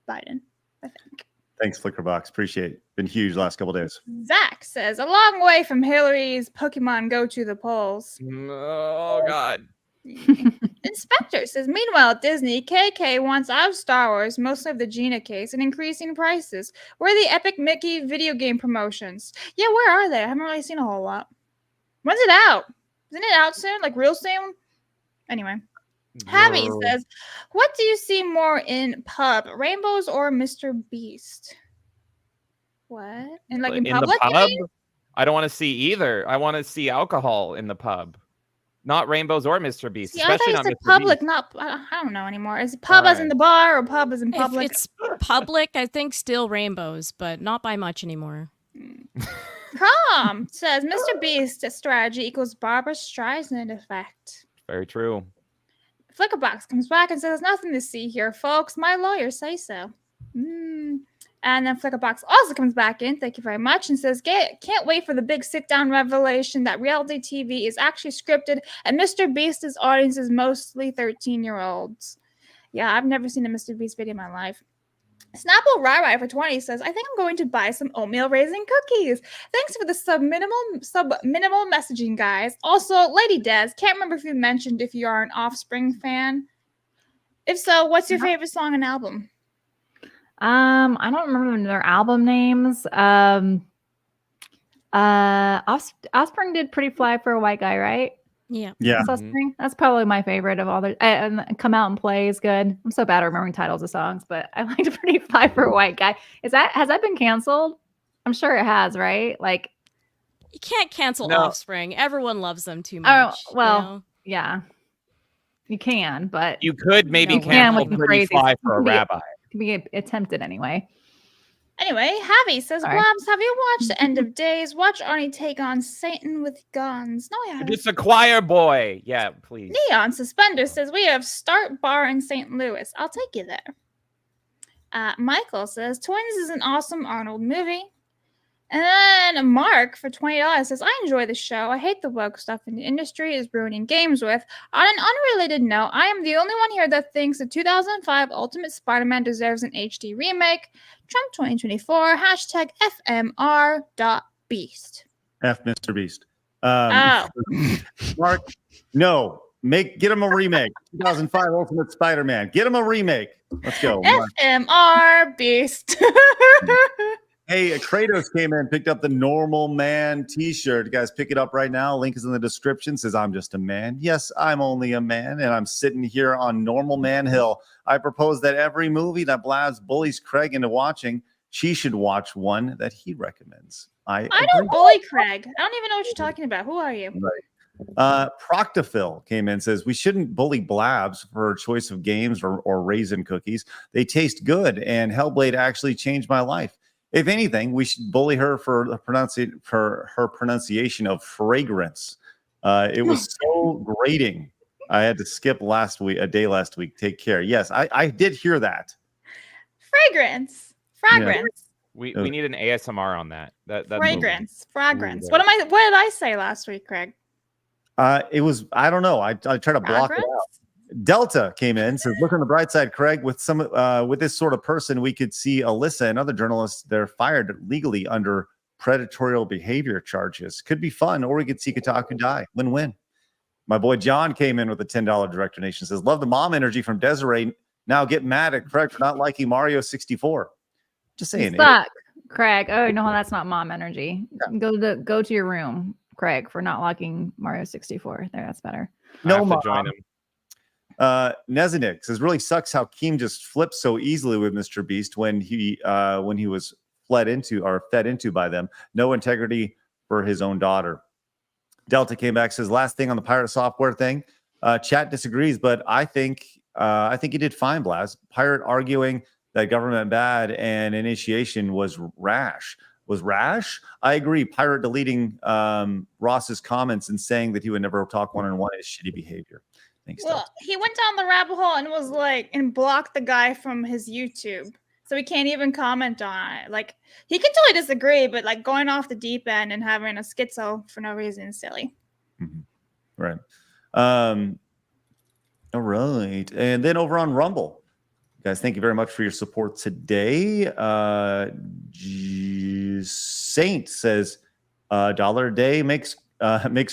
I think. Thanks, Flickerbox. Appreciate it. Been huge last couple days. Zach says, a long way from Hillary's Pokemon go to the polls. Oh, God. Inspector says, meanwhile, at Disney, KK wants out of Star Wars, mostly of the Gina case, and increasing prices. Where are the Epic Mickey video game promotions? Yeah, where are they? I haven't really seen a whole lot. When's it out? Isn't it out soon? Like real soon? Anyway. Habby says, what do you see more in pub? Rainbows or MrBeast? What? And like in public? The pub? I don't want to see either. I want to see alcohol in the pub. Not rainbows or MrBeast. See, I thought you said public, not, I don't know anymore. Is it pub as in the bar or pub as in public? If it's public, I think still rainbows, but not by much anymore. Prom says MrBeast strategy equals Barbara Streisand effect. Very true. Flickerbox comes back and says, nothing to see here, folks. My lawyers say so. And then Flickerbox also comes back in. Thank you very much. And says, can't wait for the big sit-down revelation that reality TV is actually scripted and MrBeast's audience is mostly 13-year-olds. Yeah, I've never seen a MrBeast video in my life. Snapple Rai for 20 says, I think I'm going to buy some oatmeal raisin cookies. Thanks for the sub-minimal messaging, guys. Also, Lady Des, can't remember if you mentioned if you are an Offspring fan. If so, what's your favorite song and album? I don't remember their album names. Offspring did Pretty Fly for a White Guy, right? Yeah. Yeah. Offspring. That's probably my favorite of all the. And Come Out and Play is good. I'm so bad at remembering titles of songs, but I liked Pretty Fly for a White Guy. Has that been canceled? I'm sure it has, right? Like, you can't cancel No. Offspring. Everyone loves them too much. Oh well, you know? yeah, you can, but You could maybe No, can cancel with the Pretty crazies. Fly for a Can be- Rabbi. can be attempted anyway. Anyway, Javi says, Sorry. Blobs, have you watched The End of Days? Watch Arnie take on Satan with guns. No, I You're haven't. just a choir boy. Yeah, please. Neon Suspender says, we have Start Bar in St. Louis. I'll take you there. Michael says, Twins is an awesome Arnold movie. And then Mark for $20 says, I enjoy the show. I hate the woke stuff in the industry is ruining games with. On an unrelated note, I am the only one here that thinks the 2005 Ultimate Spider-Man deserves an HD remake. Trump 2024, hashtag FMR.beast. F Mr. Beast. Oh. Mark, no. Get him a remake. 2005 Ultimate Spider-Man. Get him a remake. Let's go. Mark. FMR beast. Hey, Kratos came in, picked up the Normal Man t-shirt. Guys, pick it up right now. Link is in the description. Says, I'm just a man. Yes, I'm only a man, and I'm sitting here on Normal Man Hill. I propose that every movie that Blabs bullies Craig into watching, she should watch one that he recommends. I don't bully Craig. I don't even know what you're talking about. Who are you? Proctophil came in, says, we shouldn't bully Blabs for her choice of games or raisin cookies. They taste good, and Hellblade actually changed my life. If anything, we should bully her for her pronunciation of fragrance. It was so grating. I had to skip a day last week. Take care. Yes, I did hear that. Fragrance. Fragrance. We need an ASMR on that. That's Fragrance. Fragrance. Ooh, What did I say last week, Craig? It was, I don't know. I tried to block it out. Delta came in, says, look on the bright side, Craig, with this sort of person, we could see Alyssa and other journalists, they're fired legally under predatory behavior charges. Could be fun, or we could see Kotaku die. Win-win. My boy John came in with a $10 direct donation, says, love the mom energy from Desiree. Now get mad at Craig for not liking Mario 64. Just saying. Suck, Craig. Oh no, that's not mom energy. Yeah. Go to your room, Craig, for not liking Mario 64. There, that's better. No, mom. Join him. Nezanik says, really sucks how Keem just flipped so easily with MrBeast when he was fed into by them. No integrity for his own daughter. Delta came back, says, last thing on the pirate software thing. Chat disagrees, but I think he did fine, Blast. Pirate arguing that government bad and initiation was rash. Was rash? I agree. Pirate deleting Ross's comments and saying that he would never talk one-on-one is shitty behavior. Thanks, well, Delta. he went down the rabbit hole and was like, and blocked the guy from his YouTube. So he can't even comment on it. Like, he can totally disagree, but like going off the deep end and having a schizo for no reason is silly. Mm-hmm. Right. All right. And then over on Rumble, guys, thank you very much for your support today. Saint says, $1 a day makes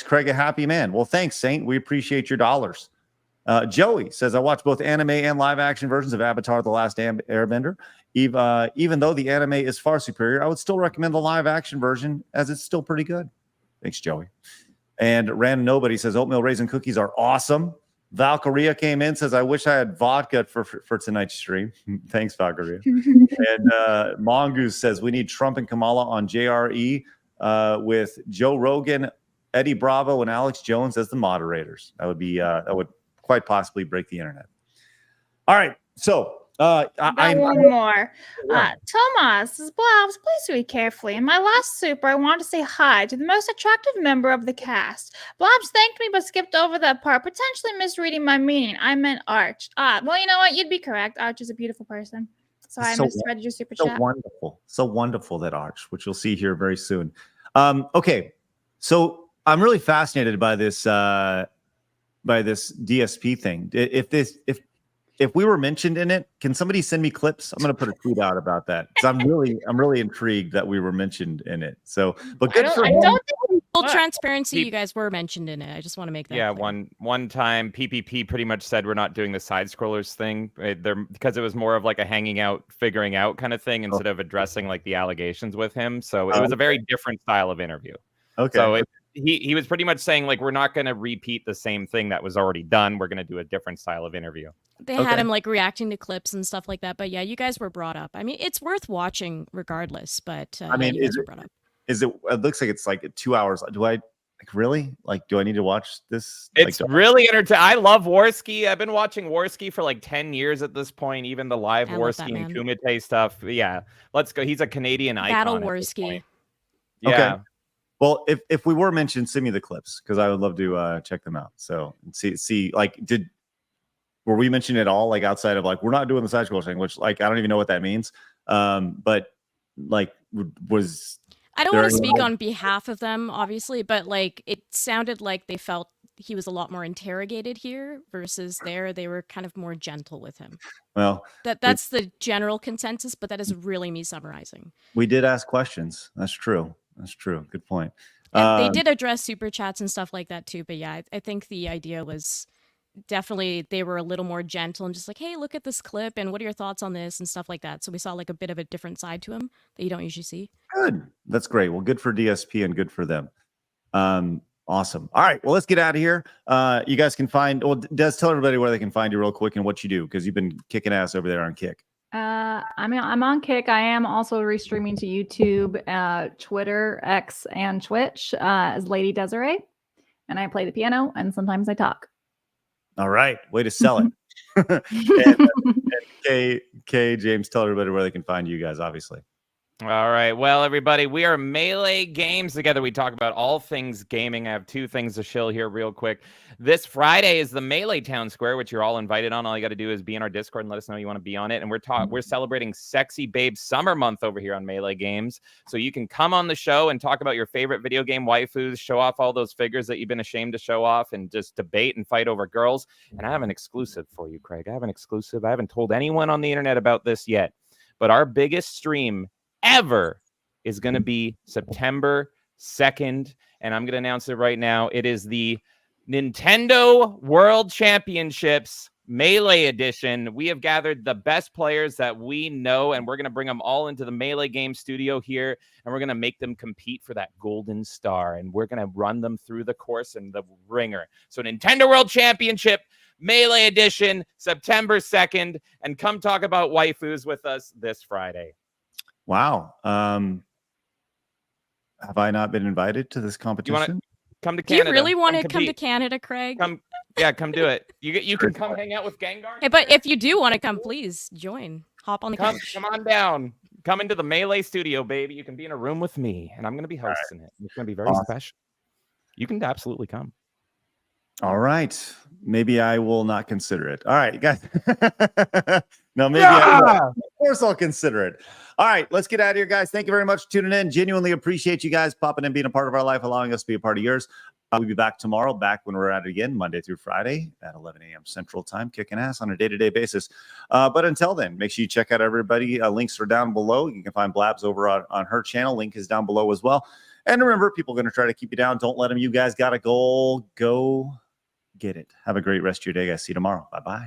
Craig a happy man. Well, thanks, Saint. We appreciate your dollars. Joey says, I watched both anime and live action versions of Avatar: The Last Airbender. Even though the anime is far superior, I would still recommend the live action version as it's still pretty good. Thanks, Joey. And Random Nobody says, oatmeal raisin cookies are awesome. Valkyria came in, says, I wish I had vodka for tonight's stream. Thanks, Valkyria. And Mongoose says, we need Trump and Kamala on JRE with Joe Rogan, Eddie Bravo, and Alex Jones as the moderators. That would quite possibly break the internet. All right. So I one more. Tomas says, Blobs, please read carefully. In my last super, I want to say hi to the most attractive member of the cast. Blobs thanked me but skipped over that part, potentially misreading my meaning. I meant Arch. Well, you know what? You'd be correct. Arch is a beautiful person. Sorry, I So misread your super So chat. wonderful, that arch, which you'll see here very soon. Okay, so I'm really fascinated by this DSP thing. If we were mentioned in it, can somebody send me clips? I'm going to put a tweet out about that because I'm really intrigued that we were mentioned in it. So, but good for I him. don't think Full transparency, you guys were mentioned in it. I just want to make that Yeah, clear. one time PPP pretty much said we're not doing the side scrollers thing because it was more of like a hanging out, figuring out kind of thing instead of addressing like the allegations with him. So it was a very different style of interview. Okay. So he was pretty much saying like we're not going to repeat the same thing that was already done. We're going to do a different style of interview. They had him like reacting to clips and stuff like that. But yeah, you guys were brought up. I mean, it's worth watching regardless. But I mean, you guys were brought up. Is it? It looks like it's like 2 hours. Do I really do I need to watch this? It's really entertaining. I love Warski. I've been watching Warski for like 10 years at this point. Even the live Warski and Kumite stuff. Yeah, let's go. He's a Canadian icon. Battle Warski. Yeah. Okay. Well, if we were mentioned, send me the clips because I would love to check them out. So see like were we mentioned at all like outside of like we're not doing the side scroll thing, which like I don't even know what that means. But like was I don't want to speak on behalf of them, obviously, but like it sounded like they felt he was a lot more interrogated here versus there. They were kind of more gentle with him. Well, that's the general consensus, but that is really me summarizing. We did ask questions. That's true. Good point. And they did address super chats and stuff like that too. But yeah, I think the idea was definitely they were a little more gentle and just like, hey, look at this clip and what are your thoughts on this and stuff like that. So we saw like a bit of a different side to him that you don't usually see. Good. That's great. Well, good for DSP and good for them. Awesome. All right. Well, let's get out of here. You guys can find, Des, tell everybody where they can find you real quick and what you do because you've been kicking ass over there on Kick. I'm on Kick. I am also restreaming to YouTube, Twitter, X, and Twitch as Lady Desiree. And I play the piano and sometimes I talk. All right. Way to sell it. and Kay, James, tell everybody where they can find you guys, obviously. All right. Well, everybody, we are Melee Games together. We talk about all things gaming. I have two things to shill here real quick. This Friday is the Melee Town Square, which you're all invited on. All you got to do is be in our Discord and let us know you want to be on it. And we're celebrating Sexy Babe Summer Month over here on Melee Games. So you can come on the show and talk about your favorite video game waifus, show off all those figures that you've been ashamed to show off, and just debate and fight over girls. And I have an exclusive for you, Craig. I have an exclusive. I haven't told anyone on the internet about this yet, but our biggest stream ever is going to be September 2nd, and I'm going to announce it right now. It is the Nintendo World Championships Melee Edition. We have gathered the best players that we know, and we're going to bring them all into the Melee Game studio here, and we're going to make them compete for that golden star, and we're going to run them through the course and the ringer. So Nintendo World Championship Melee Edition, September 2nd, and come talk about waifus with us this Friday. Wow. Have I not been invited to this competition? You want to come to Do Canada? you really want to compete. come to Canada, Craig? Come do it. You can come hang out with Gengar. Hey, but if you do want to come, please join. Hop on the couch. Come on down. Come into the Melee studio, baby. You can be in a room with me, and I'm going to be hosting it. It's going to be very special. You can absolutely come. All right. Maybe I will not consider it. All right, guys. No, maybe I will. Of course I'll consider it. All right, let's get out of here, guys. Thank you very much for tuning in. Genuinely appreciate you guys popping in, being a part of our life, allowing us to be a part of yours. We'll be back tomorrow, back when we're at it again, Monday through Friday at 11 a.m. Central Time, kicking ass on a day-to-day basis. But until then, make sure you check out everybody. Links are down below. You can find Blabs over on her channel. Link is down below as well. And remember, people are going to try to keep you down. Don't let them. You guys got a goal. Go get it. Have a great rest of your day, guys. See you tomorrow. Bye-bye.